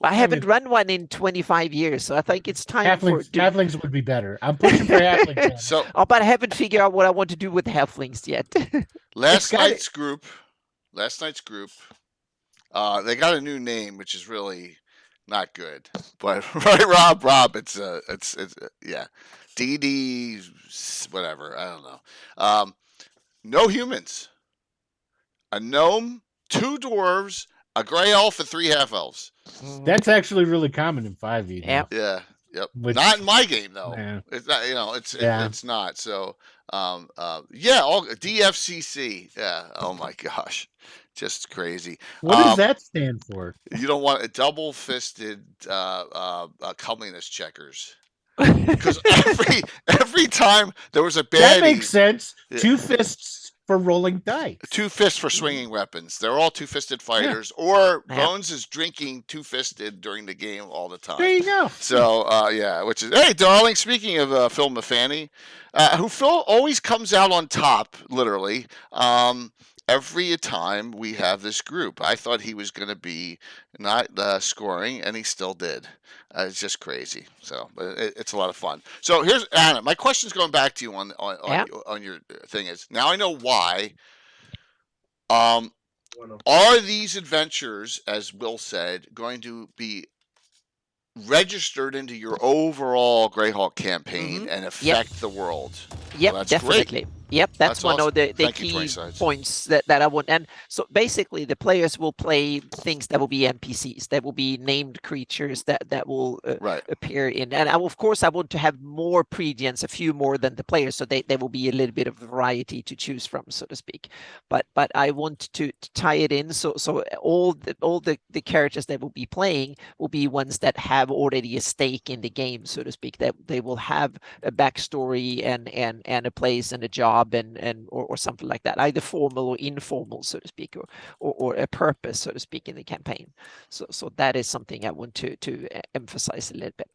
I haven't run one in 25 years, so I think it's time halflings would be better. I'm pushing for halflings. So but I haven't figured out what I want to do with halflings yet. last night's group, they got a new name, which is really not good. But right, Rob, it's yeah, DD, whatever. I don't know. No humans, a gnome, 2 dwarves, a gray elf, and 3 half elves. That's actually really common in 5e. Yep. Yeah. Yep. Which- Not in my game though. Yeah. It's not. It's not. So, yeah. All DFCC. Yeah. Oh my gosh, just crazy. What does that stand for? You don't want a double-fisted comeliness checkers. Because every time there was a baddie, That makes sense. Yeah. 2 fists for rolling dice. 2 fists for swinging weapons. They're all 2-fisted fighters. Or Bones is drinking 2-fisted during the game all the time. There you go. So yeah, which is hey, darling. Speaking of Phil Mafani, who always comes out on top, literally. Every time we have this group, I thought he was going to be not scoring, and he still did. It's just crazy. So, but it's a lot of fun. So here's Anna. My question's going back to you on your thing is now I know why. Are these adventures, as Will said, going to be registered into your overall Greyhawk campaign and affect the world? Yep, Well, that's definitely. great. Yep, that's one awesome. of the Thank you, key 20 sides. points that I want. And so basically, the players will play things that will be NPCs, that will be named creatures that will Right. appear in. And of course, I want to have more pre-gens, a few more than the players, so there will be a little bit of variety to choose from, so to speak. But I want to tie it in so all the characters that will be playing will be ones that have already a stake in the game, so to speak. That they will have a backstory and a place and a job or something like that, either formal or informal, so to speak, or a purpose, so to speak, in the campaign. So that is something I want to emphasize a little bit.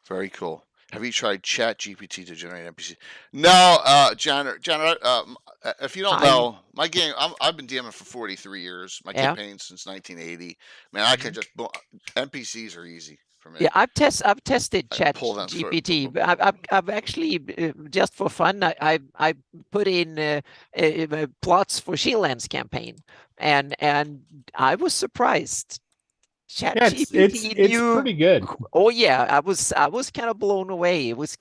Very cool. Have you tried Chat GPT to generate NPC? No, John, if you don't know, my game, I've been DMing for 43 years. My campaign since 1980. Man, I can just NPCs are easy. for me. Yeah, I've tested I Chat pull them through. GPT. I've actually just for fun I put in plots for Shieldland's campaign, and I was surprised. Chat Yeah, GPT it's knew. pretty good. Oh yeah, I was kind of blown away. It was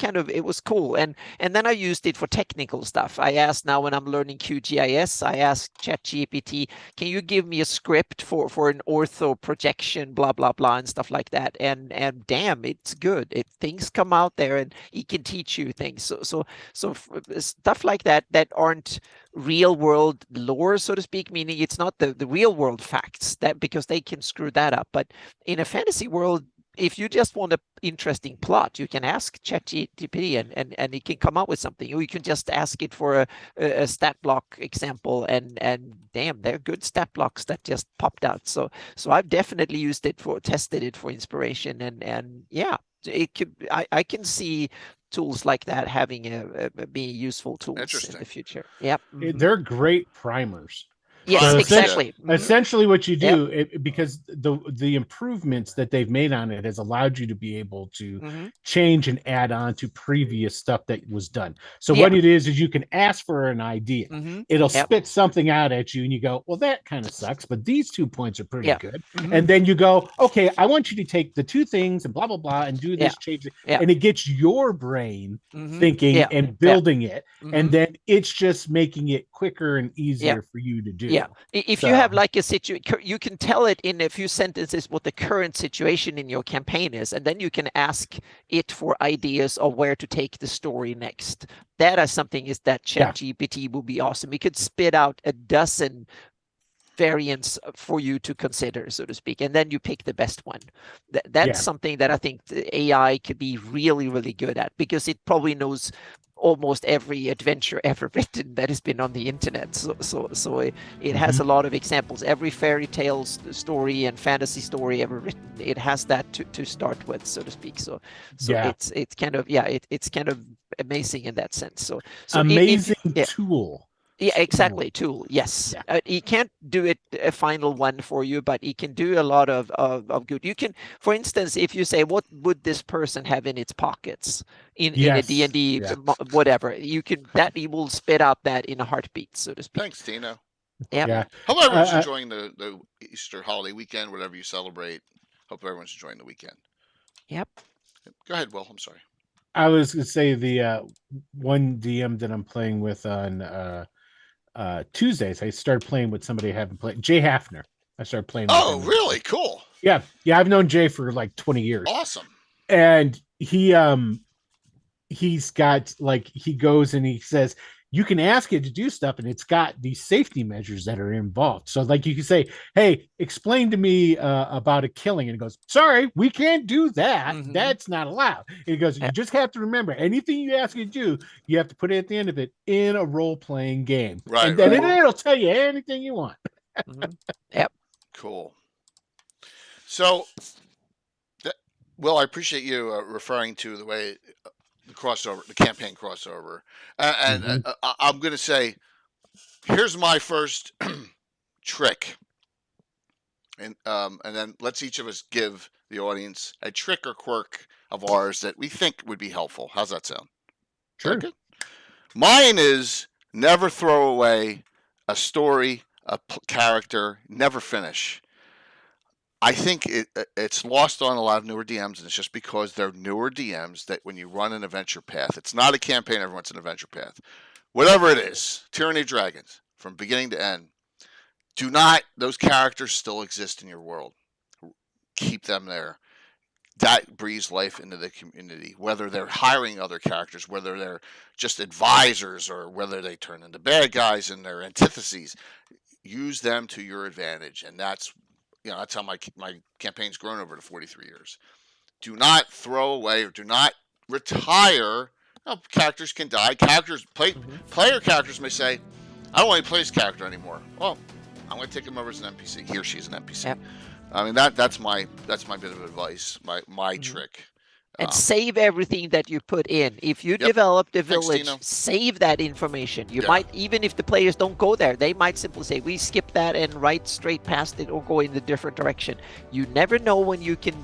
cool, and then I used it for technical stuff. I asked now when I'm learning QGIS, I asked ChatGPT, can you give me a script for an ortho projection, blah blah blah, and stuff like that. And damn, it's good. Things come out there, and it can teach you things. So stuff like that aren't real world lore, so to speak, meaning it's not the real world facts, that because they can screw that up. But in a fantasy world, if you just want an interesting plot, you can ask ChatGPT and it can come up with something. Or you can just ask it for a stat block example, and damn, they're good stat blocks that just popped out. So I've definitely used it tested it for inspiration, and yeah, it could. I can see tools like that having being useful tools in the future. Yep. They're great primers. Yes, So exactly. Essentially, what you do, because the improvements that they've made on it has allowed you to be able to change and add on to previous stuff that was done. So what it is you can ask for an idea. It'll spit something out at you, and you go, "Well, that kind of sucks, but these 2 points are pretty good." And then you go, "Okay, I want you to take the 2 things and blah blah blah and do this change," and it gets your brain thinking and building it, and then it's just making it quicker and easier for you to do. Yeah, if you have like a situation, you can tell it in a few sentences what the current situation in your campaign is, and then you can ask it for ideas of where to take the story next. That is something is that ChatGPT will be awesome. It could spit out a dozen variants for you to consider, so to speak, and then you pick the best one. That's something that I think the AI could be really, really good at, because it probably knows almost every adventure ever written that has been on the internet. So it has a lot of examples. Every fairy tale story and fantasy story ever written, it has that to start with, so to speak. So it's kind of it's kind of amazing in that sense. So amazing tool. Yeah, exactly. Tool. Yes. He can't do it a final one for you, but he can do a lot of good. You can, for instance, if you say, what would this person have in its pockets in a D&D, whatever, you can, that he will spit out that in a heartbeat, so to speak. Thanks, Tino. Yeah. Hope everyone's enjoying the Easter holiday weekend, whatever you celebrate. Hope everyone's enjoying the weekend. Yep. Go ahead, Will. I'm sorry. I was going to say the one DM that I'm playing with on Tuesdays, I started playing with somebody I haven't played, Jay Hafner. I started playing with him. Really? Cool. Yeah, I've known Jay for like 20 years. Awesome. And he's got, like, he goes and he says you can ask it to do stuff, and it's got these safety measures that are involved. So like you can say, hey, explain to me about a killing, and it goes, sorry, we can't do that. That's not allowed. And he goes, you just have to remember, anything you ask it to do, you have to put it at the end of it in a role-playing game. Right. And then it'll tell you anything you want. Yep. Cool. So, Will, I appreciate you referring to the way the crossover, the campaign crossover, and I'm going to say, here's my first trick, and then let's each of us give the audience a trick or quirk of ours that we think would be helpful. How's that sound? Sure. Good? Mine is never throw away a story, a character, never finish. I think it's lost on a lot of newer DMs, and it's just because they're newer DMs that when you run an adventure path, it's not a campaign, everyone's an adventure path. Whatever it is, Tyranny of Dragons, from beginning to end, those characters still exist in your world. Keep them there. That breathes life into the community, whether they're hiring other characters, whether they're just advisors, or whether they turn into bad guys and their antitheses. Use them to your advantage, and that's how my campaign's grown over the 43 years. Do not throw away or do not retire. Characters can die. Player characters may say, I don't want to play this character anymore. Well, I'm going to take him over as an NPC. He or she is an NPC. Yep. I mean, that's my bit of advice, my trick. And save everything that you put in. If you develop the village, save that information. You might, even if the players don't go there, they might simply say, we skip that and write straight past it or go in a different direction. You never know when you can,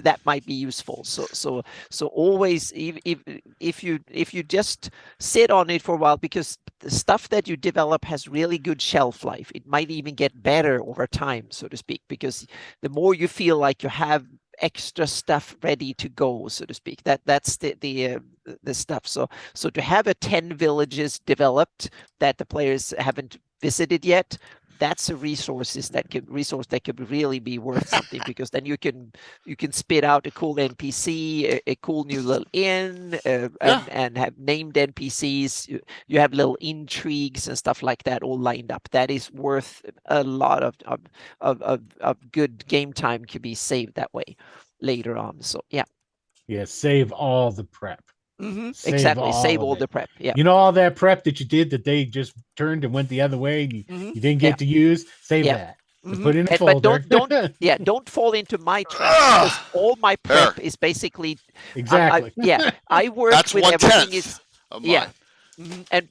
that might be useful. So always, if you just sit on it for a while, because the stuff that you develop has really good shelf life. It might even get better over time, so to speak, because the more you feel like you have extra stuff ready to go, so to speak, that's the stuff. So to have 10 villages developed that the players haven't visited yet, that's a resource that could really be worth something, because then you can spit out a cool NPC, a cool new little inn, and have named NPCs. You have little intrigues and stuff like that all lined up. That is worth a lot of good game time, could be saved that way later on. So save all the prep. Exactly, save all the prep. You know, all that prep that you did that they just turned and went the other way and you didn't get to use, save that. Put in a folder. But don't fall into my trap, because all my prep is basically exactly. I work That's with everything of mine.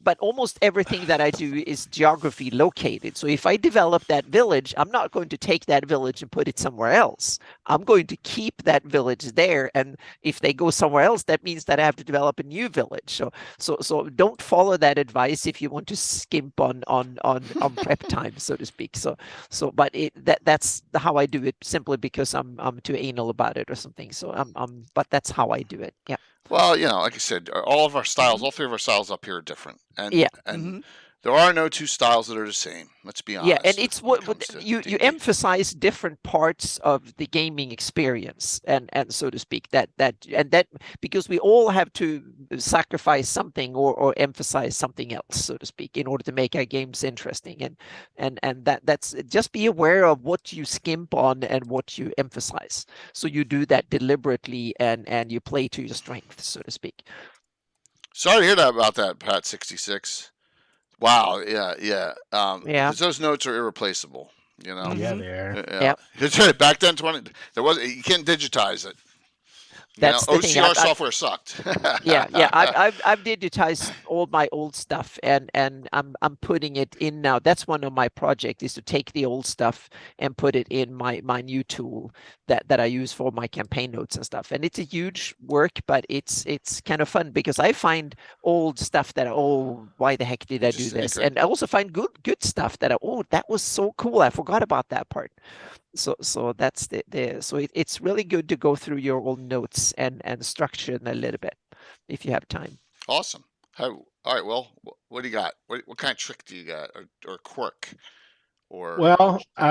But almost everything that I do is geography located. So if I develop that village, I'm not going to take that village and put it somewhere else. I'm going to keep that village there. And if they go somewhere else, that means that I have to develop a new village. So don't follow that advice if you want to skimp on prep time, so to speak. But that's how I do it, simply because I'm too anal about it or something. But that's how I do it. Yeah. Well, like I said, all of our styles, all three of our styles up here are different, and there are no two styles that are the same. Let's be honest. Yeah, and it's what you emphasize different parts of the gaming experience, and so to speak, that because we all have to sacrifice something or emphasize something else, so to speak, in order to make our games interesting, and that's just be aware of what you skimp on and what you emphasize. So you do that deliberately, and you play to your strengths, so to speak. Sorry to hear that about that, Pat 66. Wow, yeah. Because those notes are irreplaceable, Yeah, they are. Yeah. Back then, you can't digitize it. That's the OCR software sucked. I've digitized all my old stuff, and I'm putting it in now. That's one of my projects, is to take the old stuff and put it in my new tool that I use for my campaign notes and stuff. And it's a huge work, but it's kind of fun, because I find old stuff that why the heck did I do this? And I also find good stuff that that was so cool, I forgot about that part. So that's it's really good to go through your old notes and structure them a little bit if you have time. Awesome. All right. Well, what do you got? What kind of trick do you got, or quirk?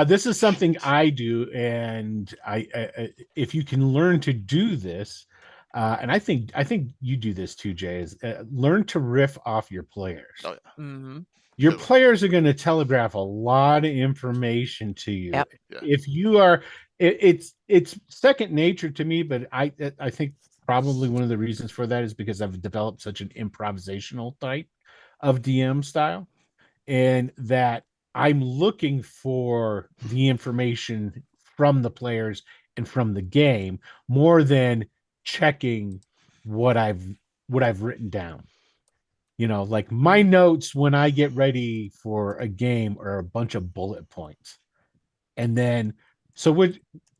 This is something I do, and I if you can learn to do this, and I think you do this too, Jay, is learn to riff off your players. Oh yeah. Mm-hmm. Your players are going to telegraph a lot of information to you. Yep. Yeah. If you are, it's second nature to me, but I think probably one of the reasons for that is because I've developed such an improvisational type of DM style, and that I'm looking for the information from the players and from the game more than checking what I've written down. Like my notes when I get ready for a game are a bunch of bullet points. And then, so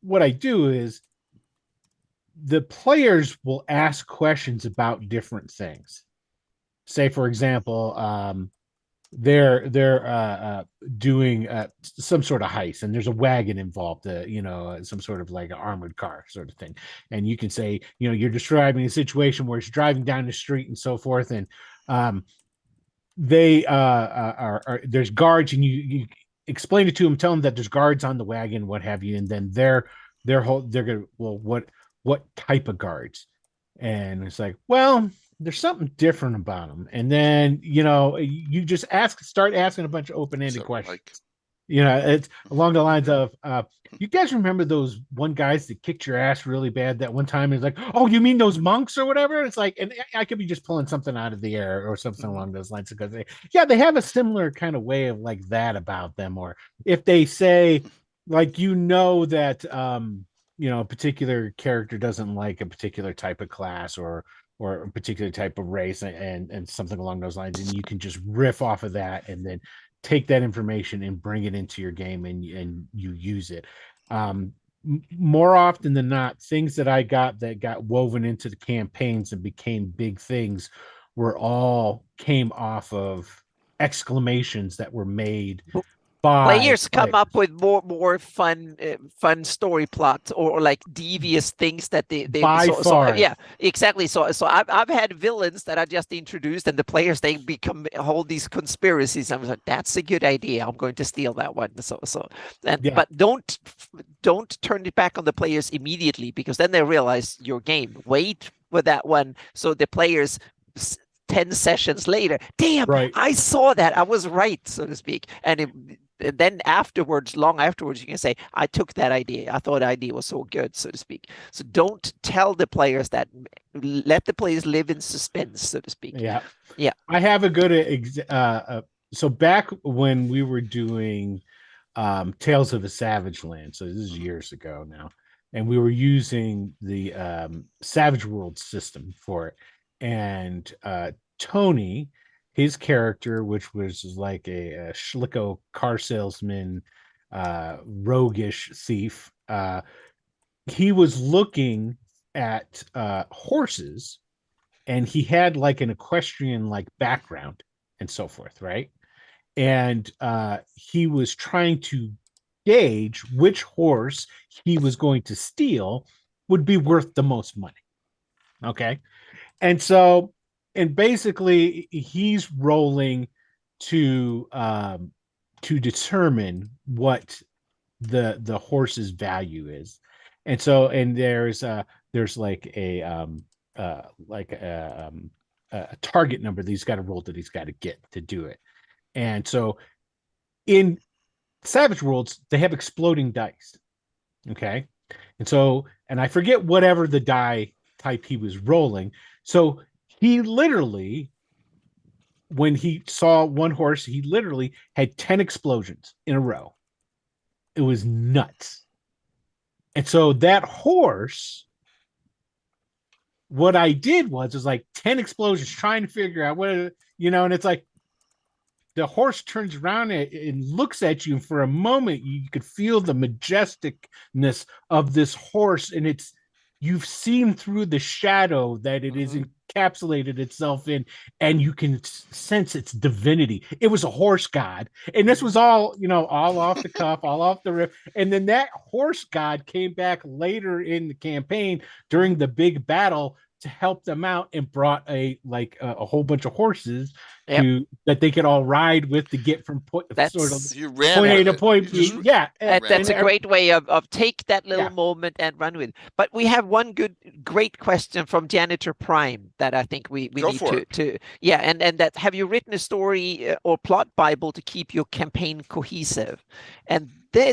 what I do is the players will ask questions about different things. Say, for example, they're doing some sort of heist, and there's a wagon involved, some sort of like an armored car sort of thing. And you can say, you're describing a situation where it's driving down the street and so forth, and they are there's guards, and you explain it to them, tell them that there's guards on the wagon, what have you, and then they're gonna, well, what type of guards? And it's like, well, there's something different about them. And then you just start asking a bunch of open-ended questions. It's along the lines of, you guys remember those one guys that kicked your ass really bad that one time? It's like, oh, you mean those monks or whatever? It's like, and I could be just pulling something out of the air or something along those lines, because they have a similar kind of way of like that about them. Or if they say, like, that a particular character doesn't like a particular type of class or a particular type of race and something along those lines, and you can just riff off of that and then take that information and bring it into your game and you use it. More often than not, things that I got that got woven into the campaigns and became big things were all came off of exclamations that were made by Players come up with more fun story plots or like devious things that they by far. yeah, exactly. So I've had villains that I just introduced, and the players they become hold these conspiracies. I was like, that's a good idea. I'm going to steal that one. But don't turn it back on the players immediately, because then they realize your game. Wait with that one, so the players 10 sessions later, damn, right. I saw that, I was right, so to speak. And then afterwards, long afterwards, you can say, I took that idea, I thought the idea was so good, so to speak. So don't tell the players that, let the players live in suspense, so to speak. Yeah. Yeah. I have a good so back when we were doing Tales of a Savage Land, so this is years ago now, and we were using the Savage World system for it. And Tony, his character, which was like a schlicko car salesman, roguish thief, he was looking at horses, and he had like an equestrian like background and so forth, right? And he was trying to gauge which horse he was going to steal would be worth the most money. Okay. And so, and basically he's rolling to determine what the horse's value is. And so, and there's like a target number that he's got to roll, that he's got to get to do it. And so in Savage Worlds, they have exploding dice. Okay. And so, and I forget whatever the die type he was rolling. So he literally, when he saw one horse, he literally had 10 explosions in a row. It was nuts. And so that horse, what I did was like 10 explosions, trying to figure out what, and it's like the horse turns around and looks at you, and for a moment you could feel the majesticness of this horse, and you've seen through the shadow that it is encapsulated itself in, and you can sense its divinity. It was a horse god, and this was all all off the cuff, all off the rip. And then that horse god came back later in the campaign during the big battle to help them out, and brought a whole bunch of horses that they could all ride with to get from point A to point B. Yeah, that's a great way of take that little moment and run with. But we have one great question from Janitor Prime that I think we need to and that, have you written a story or plot bible to keep your campaign cohesive? And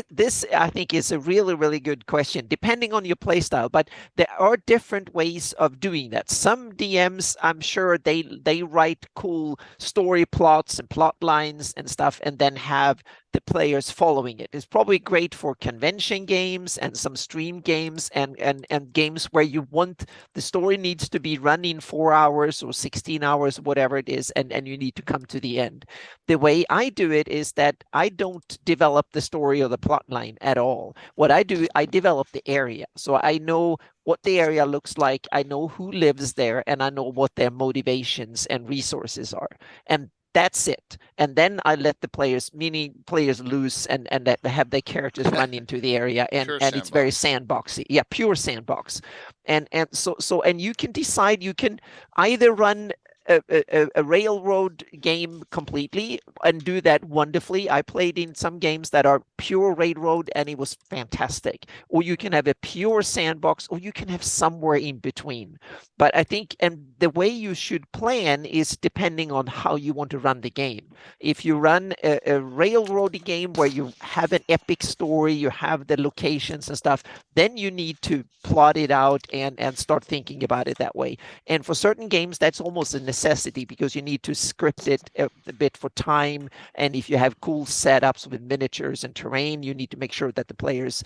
this I think is a really, really good question, depending on your playstyle. But there are different ways of doing that. Some DMs, I'm sure they write cool story plots and plot lines and stuff, and then have the players following it. It's probably great for convention games and some stream games and games where you want the story needs to be running 4 hours or 16 hours, whatever it is, and you need to come to the end. The way I do it is that I don't develop the story or the plot line at all. What I do, I develop the area. So I know what the area looks like, I know who lives there, and I know what their motivations and resources are. And that's it. And then I let the players, meaning players, loose and have their characters run into the area, and it's very sandboxy. Yeah, pure sandbox. And you can decide, you can either run a railroad game completely and do that wonderfully. I played in some games that are pure railroad, and it was fantastic. Or you can have a pure sandbox, or you can have somewhere in between. But I think, and the way you should plan is depending on how you want to run the game. If you run a railroad game where you have an epic story, you have the locations and stuff, then you need to plot it out and start thinking about it that way. And for certain games, that's almost a necessity because you need to script it a bit for time. And if you have cool setups with miniatures and terrain, you need to make sure that the players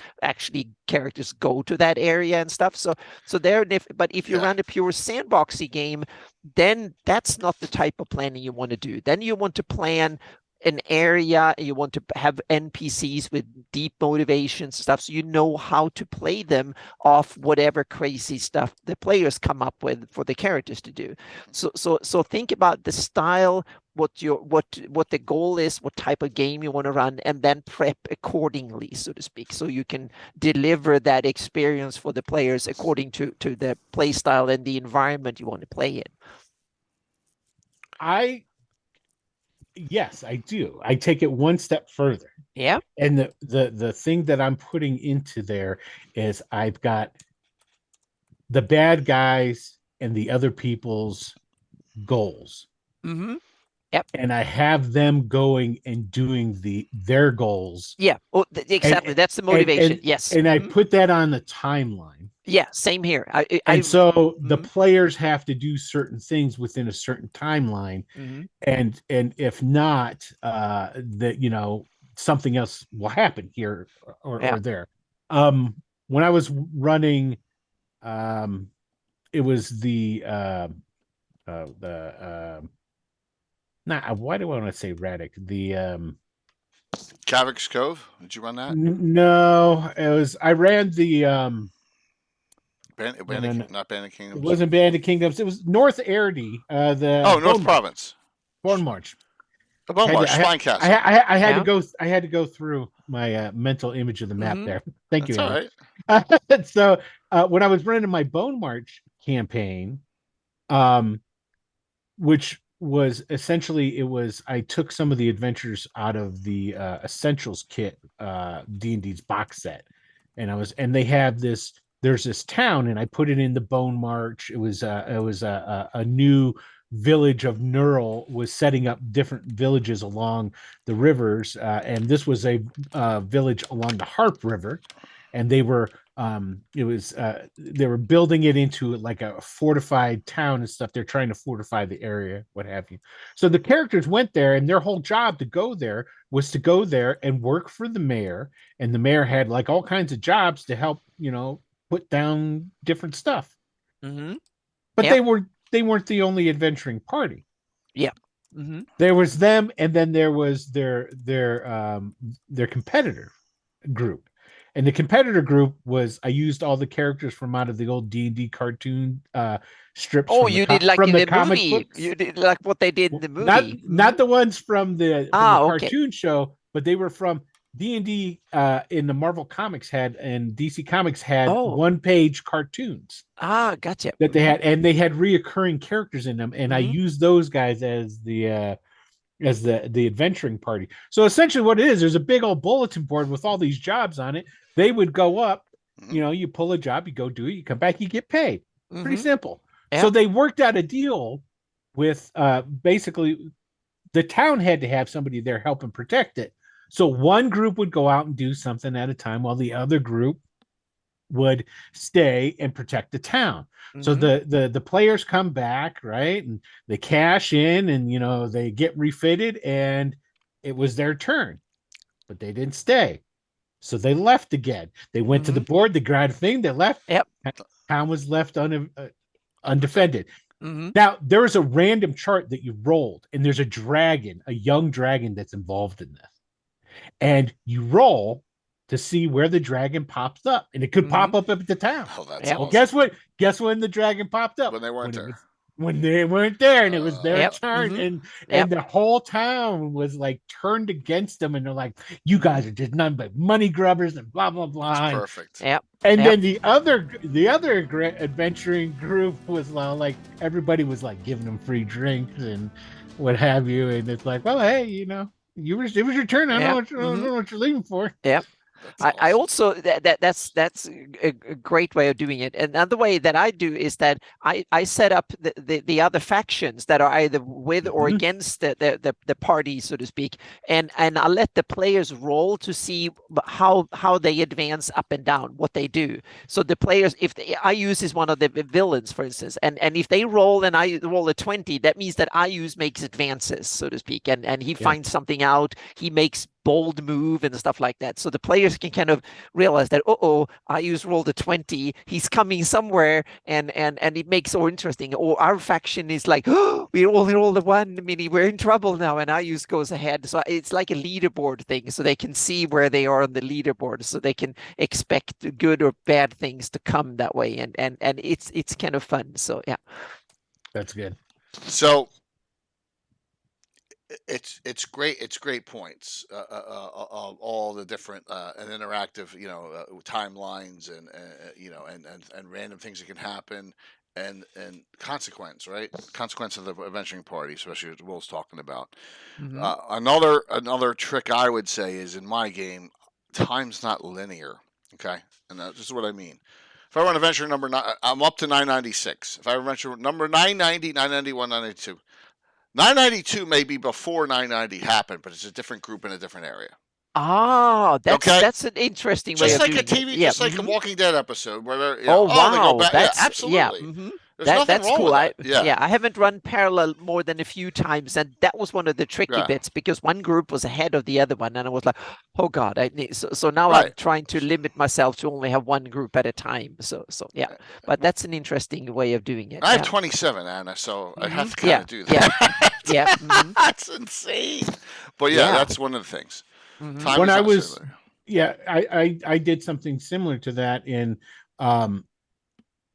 characters go to that area and stuff. So there, but if you run a pure sandboxy game, then that's not the type of planning you want to do. Then you want to plan an area, and you want to have NPCs with deep motivations and stuff, so you know how to play them off whatever crazy stuff the players come up with for the characters to do. So think about the style, what the goal is, what type of game you want to run, and then prep accordingly, so to speak, so you can deliver that experience for the players according to the play style and the environment you want to play in. Yes, I do. I take it one step further. Yeah. And the thing that I'm putting into there is I've got the bad guys and the other people's goals. Mm-hmm. Yep. And I have them going and doing their goals. Yeah. Oh, exactly. That's the motivation. Yes. And I put that on the timeline. Yeah, same here. So the players have to do certain things within a certain timeline, and if not, that something else will happen here or there. When I was running, it was why do I want to say Radix? The Cavick's Cove. Did you run that? No, I ran the not Bandit Kingdoms. It wasn't Bandit Kingdoms. It was North Erdey. North Province. Bone March. The Bone March. Spinecast. I had to go. I had to go through my mental image of the map there. Thank you. All right. So when I was running my Bone March campaign, which was essentially I took some of the adventures out of the Essentials kit, D&D's box set, and they have this. There's this town, and I put it in the Bone March. It was a new village of Neural was setting up different villages along the rivers, and this was a village along the Harp River, and they were building it into like a fortified town and stuff. They're trying to fortify the area, what have you. So the characters went there, and their whole job to go there was to go there and work for the mayor, and the mayor had like all kinds of jobs to help put down different stuff. But they weren't the only adventuring party. Yeah. There was them, and then there was their competitor group. And the competitor group was, I used all the characters from out of the old D&D cartoon strips. Oh, you did like in the movie. Books. You did like what they did in the movie. Not the ones from the cartoon show, but they were from D&D in the Marvel Comics and DC Comics had one-page cartoons. Gotcha. That they had, and they had reoccurring characters in them, and I used those guys as the adventuring party. So essentially what it is, there's a big old bulletin board with all these jobs on it. They would go up, you pull a job, you go do it, you come back, you get paid. Pretty simple. Yeah. So they worked out a deal with basically the town had to have somebody there helping protect it. So one group would go out and do something at a time while the other group would stay and protect the town. So the players come back, right? And they cash in, and they get refitted, and it was their turn. But they didn't stay. So they left again. They went to the board, they grabbed a thing, they left. Yep. Town was left undefended. Now there is a random chart that you rolled, and there's a young dragon that's involved in this. And you roll to see where the dragon pops up, and it could pop up at the town. Oh, that's awesome. Well, guess what? Guess when the dragon popped up? When they weren't there. When they weren't there, and it was their turn, and the whole town was like turned against them, and they're like, "You guys are just nothing but money grubbers," and blah blah blah. That's perfect. Yep. And then the other adventuring group was like everybody was like giving them free drinks and what have you, and it's like, well, hey, it was your turn. I don't know what you're leaving for. Yep. I also that's a great way of doing it. Another way that I do is that I set up the other factions that are either with or against the party, so to speak, and I let the players roll to see how they advance up and down, what they do. So the players, if I use is one of the villains, for instance, and if they roll and I roll a 20, that means that I use makes advances, so to speak, and he finds something out, he makes bold move and stuff like that. So the players can kind of realize that, I use rolled a 20, he's coming somewhere, and it makes it so interesting. Or our faction is like, we only rolled a 1, meaning we're in trouble now, and our use goes ahead. So it's like a leaderboard thing, so they can see where they are on the leaderboard, so they can expect good or bad things to come that way, and it's kind of fun. So yeah, that's good. So it's great. It's great points of all the different and interactive, timelines and and random things that can happen and consequence, right? Consequence of the adventuring party, especially as Will's talking about. Another trick I would say is in my game, time's not linear. Okay, and this is what I mean. If I run adventure number 9, I'm up to 996. If I adventure number 990, 991, 992. 992 may be before 990 happened, but it's a different group in a different area. Oh, that's an interesting way of doing it. Just like a Walking Dead episode where wow, they go back. That's absolutely. That's cool. I haven't run parallel more than a few times, and that was one of the tricky bits because one group was ahead of the other one, and I was like, oh god, so now I'm trying to limit myself to only have one group at a time. So yeah, but that's an interesting way of doing it. I have 27, Anna, so I have to kind of do that. Yeah, that's insane. But that's one of the things. When I was, I did something similar to that in the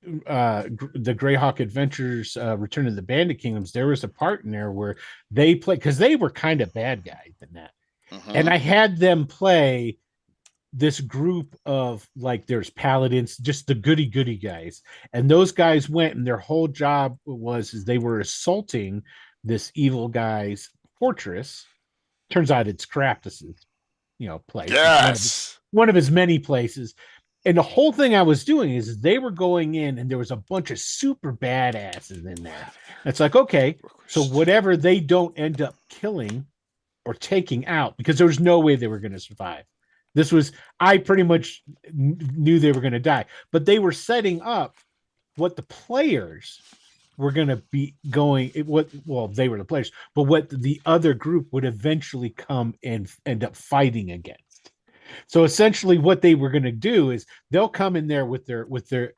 Greyhawk Adventures, Return of the Bandit Kingdoms. There was a part in there where they played, because they were kind of bad guys in that, and I had them play this group of, like, there's paladins, just the goody guys, and those guys went, and their whole job was they were assaulting this evil guy's fortress. Turns out it's Craftus's place. Yes, one of his many places. And the whole thing I was doing is they were going in, and there was a bunch of super badasses in there. It's like, okay, so whatever they don't end up killing or taking out, because there was no way they were going to survive. I pretty much knew they were going to die, but they were setting up what the players were going to be going. They were the players, but what the other group would eventually come and end up fighting against. So essentially what they were going to do is they'll come in there with the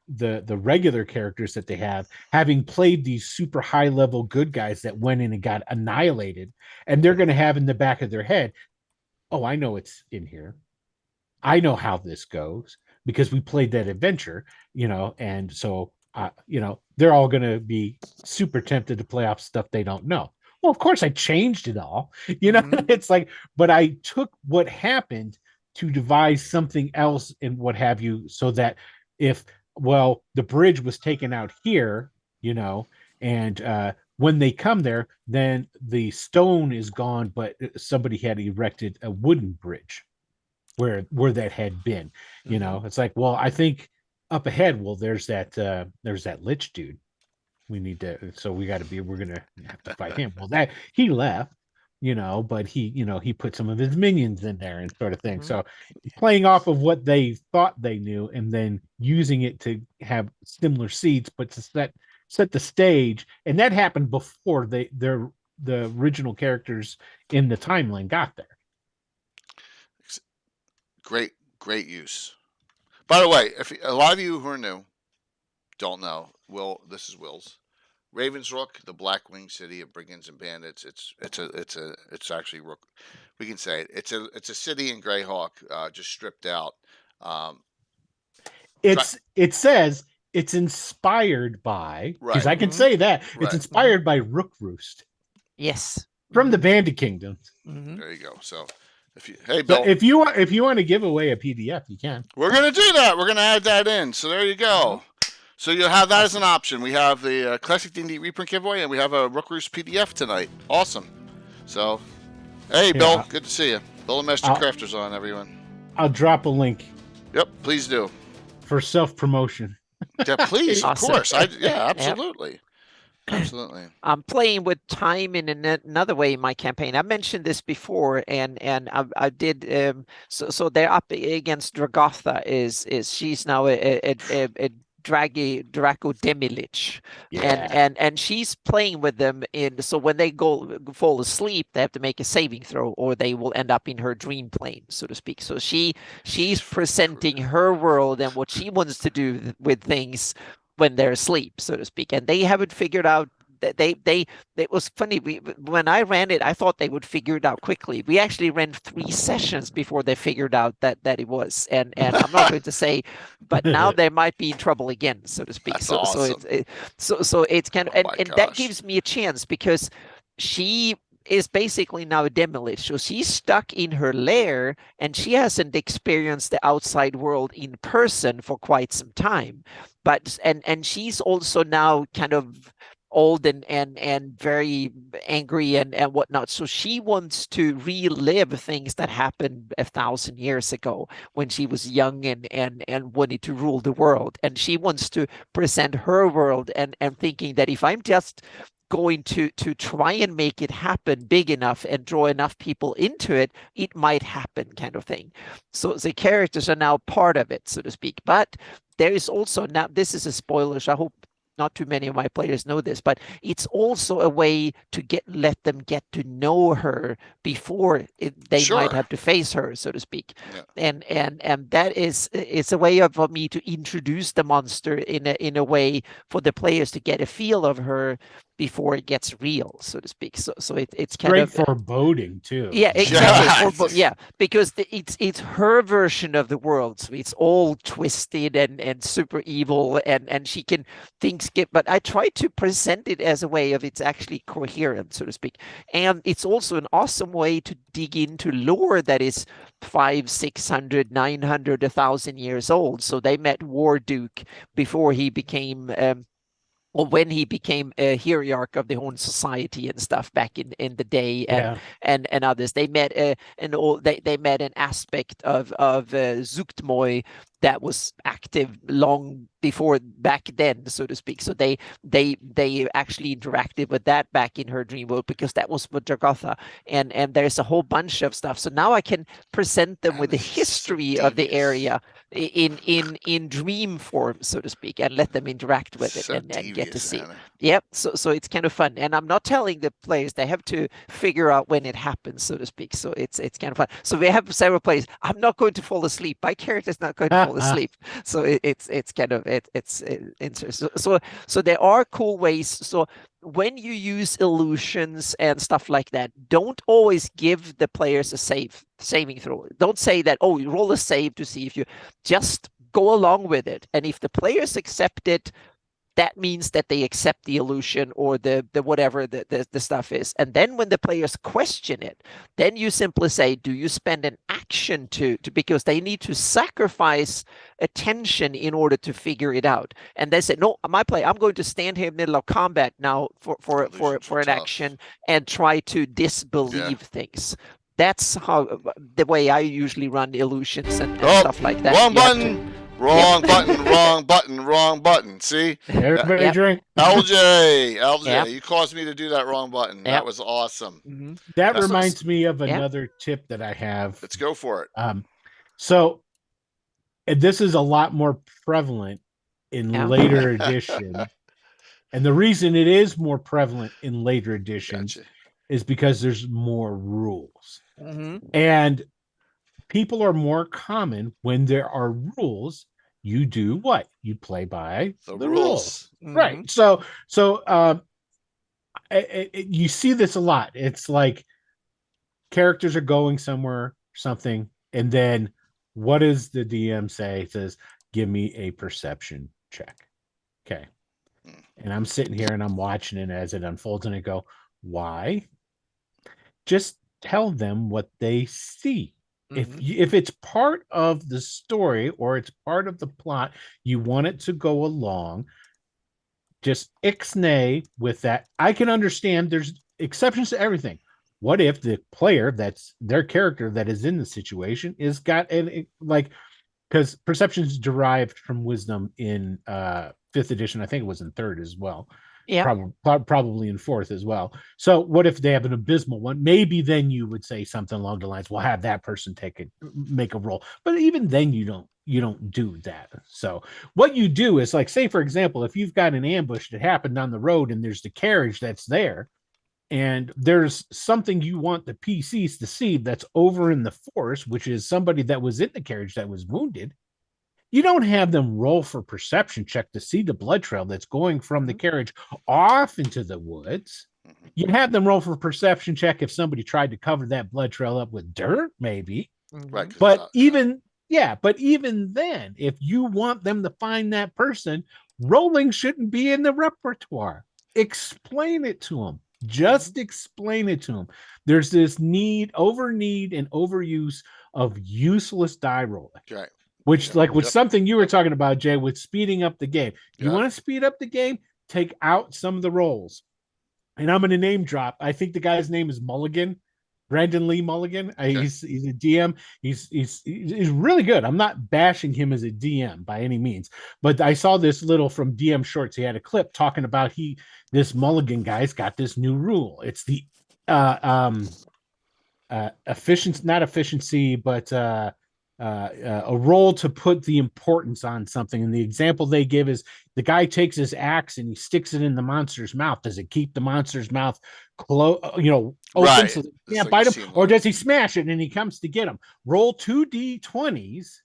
regular characters that they have, having played these super high level good guys that went in and got annihilated. And they're going to have in the back of their head, oh, I know it's in here. I know how this goes because we played that adventure, and so, they're all going to be super tempted to play off stuff they don't know. Well, of course I changed it all, It's like, but I took what happened to devise something else and what have you, so that if, the bridge was taken out here, and when they come there, then the stone is gone, but somebody had erected a wooden bridge where that had been, It's like, I think up ahead, there's that lich dude. We're going to have to fight him. Well, that he left, but he put some of his minions in there and sort of thing. So playing off of what they thought they knew and then using it to have similar seeds, but to set the stage. And that happened before the original characters in the timeline got there. Great use. By the way, if a lot of you who are new don't know, this is Will's. Ravensrook, the Black Wing City of Brigands and Bandits. It's actually Rook. We can say it. It's a city in Greyhawk, just stripped out. It says it's inspired by, because I can say that it's inspired by Rook Roost. Yes, from the Bandit Kingdom. There you go. So Bill, if you want to give away a PDF, you can. We're gonna do that. We're gonna add that in. So there you go. So you'll have that as an option. We have the Classic D&D reprint giveaway, and we have a Rook Roost PDF tonight. Awesome. So, hey, Bill, good to see you. Bill and Master Crafter's on, everyone. I'll drop a link Yep, please do. for self-promotion. Yeah, please, of Awesome. course. Yeah, Yep. absolutely. Absolutely. I'm playing with time in another way in my campaign. I mentioned this before, and I did. So they're up against Dragotha. Is she's now a Draco Demilich, and she's playing with them in. So when they fall asleep, they have to make a saving throw, or they will end up in her dream plane, so to speak. So she's presenting her world and what she wants to do with things when they're asleep, so to speak, and they haven't figured out that it was funny. When I ran it, I thought they would figure it out quickly. We actually ran 3 sessions before they figured out that it was, and I'm not going to say, but now they might be in trouble again, so to speak. That's awesome. So it's kind of, and that gosh. gives me a chance because she is basically now a Demilich. So she's stuck in her lair and she hasn't experienced the outside world in person for quite some time. But and she's also now kind of old and very angry and whatnot. So she wants to relive things that happened 1,000 years ago when she was young and wanted to rule the world. And she wants to present her world and thinking that if I'm just going to try and make it happen big enough and draw enough people into it, it might happen, kind of thing. So the characters are now part of it, so to speak. But there is also, now this is a spoiler, so I hope not too many of my players know this, but it's also a way to let them get to know her before they might have to face her, so to speak. Yeah. And that is, it's a way for me to introduce the monster in a way for the players to get a feel of her before it gets real, so to speak. So it's kind great of foreboding too. Yeah, exactly. Yeah, because it's her version of the world, so it's all twisted and super evil, and she can things get. But I try to present it as a way of it's actually coherent, so to speak, and it's also an awesome way to dig into lore that is 500, 600, 900, 1,000 years old. So they met Warduke before he became. Or when he became a hierarch of the Horn Society and stuff back in the day, and others, they met they met an aspect of Zuktmoy that was active long before back then, so to speak. So they actually interacted with that back in her dream world because that was with Dragotha, and there's a whole bunch of stuff. So now I can present them with the history of the area in dream form, so to speak, and let them interact with it and get to see. Yep. So it's kind of fun, and I'm not telling the players; they have to figure out when it happens, so to speak. So it's kind of fun. So we have several players. I'm not going to fall asleep. My character's not going to fall asleep. So it's kind of it's interesting. So there are cool ways. So when you use illusions and stuff like that, don't always give the players a saving throw. Don't say that, oh, you roll a save to see if you just go along with it. And if the players accept it, that means that they accept the illusion or the whatever the stuff is. And then when the players question it, then you simply say, do you spend an action to because they need to sacrifice attention in order to figure it out. And they say, no, I'm going to stand here in the middle of combat now for an action and try to disbelieve things. That's how the way I usually run illusions and stuff like that. Wrong button. Wrong button, wrong button, wrong button. See? Everybody drink. LJ, you caused me to do that wrong button. That was awesome. Mm-hmm. That reminds me of another tip that I have. Let's go for it. So this is a lot more prevalent in later editions. And the reason it is more prevalent in later editions is because there's more rules. Mm-hmm. And people are more common when there are rules. You do what? You play by the rules. Mm-hmm. Right. So you see this a lot. It's like characters are going somewhere, something, and then what does the DM say? It says, give me a perception check. Okay. And I'm sitting here and I'm watching it as it unfolds, and I go, why? Just tell them what they see. Mm-hmm. If it's part of the story or it's part of the plot, you want it to go along, just ixnay with that. I can understand there's exceptions to everything, What if the player that's their character that is in the situation is got an like, because perception is derived from wisdom in fifth edition. I think it was in third as well. Yeah. Probably in fourth as well. So what if they have an abysmal one? Maybe then you would say something along the lines, "We'll have that person make a roll." But even then, you don't do that. So what you do is, like, say for example, if you've got an ambush that happened on the road and there's the carriage that's there, and there's something you want the PCs to see that's over in the forest, which is somebody that was in the carriage that was wounded. You don't have them roll for perception check to see the blood trail that's going from the carriage off into the woods. You have them roll for perception check if somebody tried to cover that blood trail up with dirt, maybe. Right. But even then, if you want them to find that person, rolling shouldn't be in the repertoire. Explain it to them. Just explain it to them. There's this need and overuse of useless die rolling. Right. Which, like, with something you were talking about, Jay, with speeding up the game. You want to speed up the game? Take out some of the rolls. And I'm going to name drop. I think the guy's name is Mulligan, Brandon Lee Mulligan. He's a DM. He's really good. I'm not bashing him as a DM by any means, but I saw this little from DM Shorts. He had a clip talking about this Mulligan guy's got this new rule. It's the efficiency, but a roll to put the importance on something. And the example they give is the guy takes his axe and he sticks it in the monster's mouth. Does it keep the monster's mouth open so they can't bite him? Or does he smash it and he comes to get him? Roll 2d20s,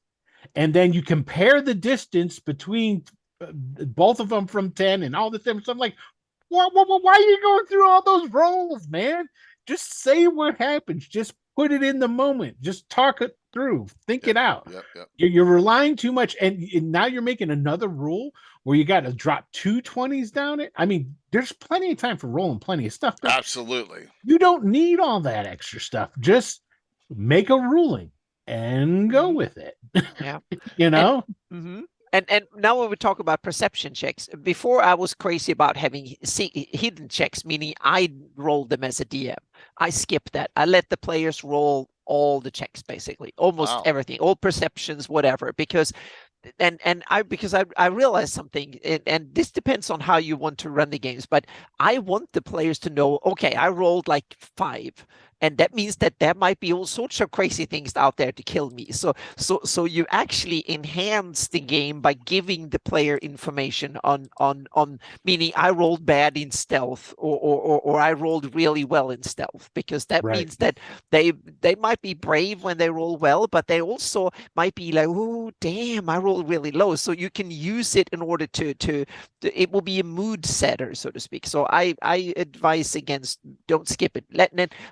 and then you compare the distance between both of them from 10 and all this different stuff. Like, why are you going through all those rolls, man? Just say what happens. Just put it in the moment. Just talk it through. Think it out. You're relying too much, and now you're making another rule where you got to drop 2 20s down it. I mean, there's plenty of time for rolling plenty of stuff. Absolutely. You don't need all that extra stuff. Just make a ruling and go with it. Yeah. And, And now when we talk about perception checks, before I was crazy about having hidden checks, meaning I rolled them as a DM. I skipped that. I let the players roll all the checks, basically, almost everything, all perceptions, whatever, because I realized something, and this depends on how you want to run the games, but I want the players to know, okay, I rolled like 5. And that means that there might be all sorts of crazy things out there to kill me. So you actually enhance the game by giving the player information on meaning I rolled bad in stealth or I rolled really well in stealth, because that means that they might be brave when they roll well, but they also might be like, oh damn, I rolled really low. So you can use it in order to it will be a mood setter, so to speak. So I advise against, don't skip it.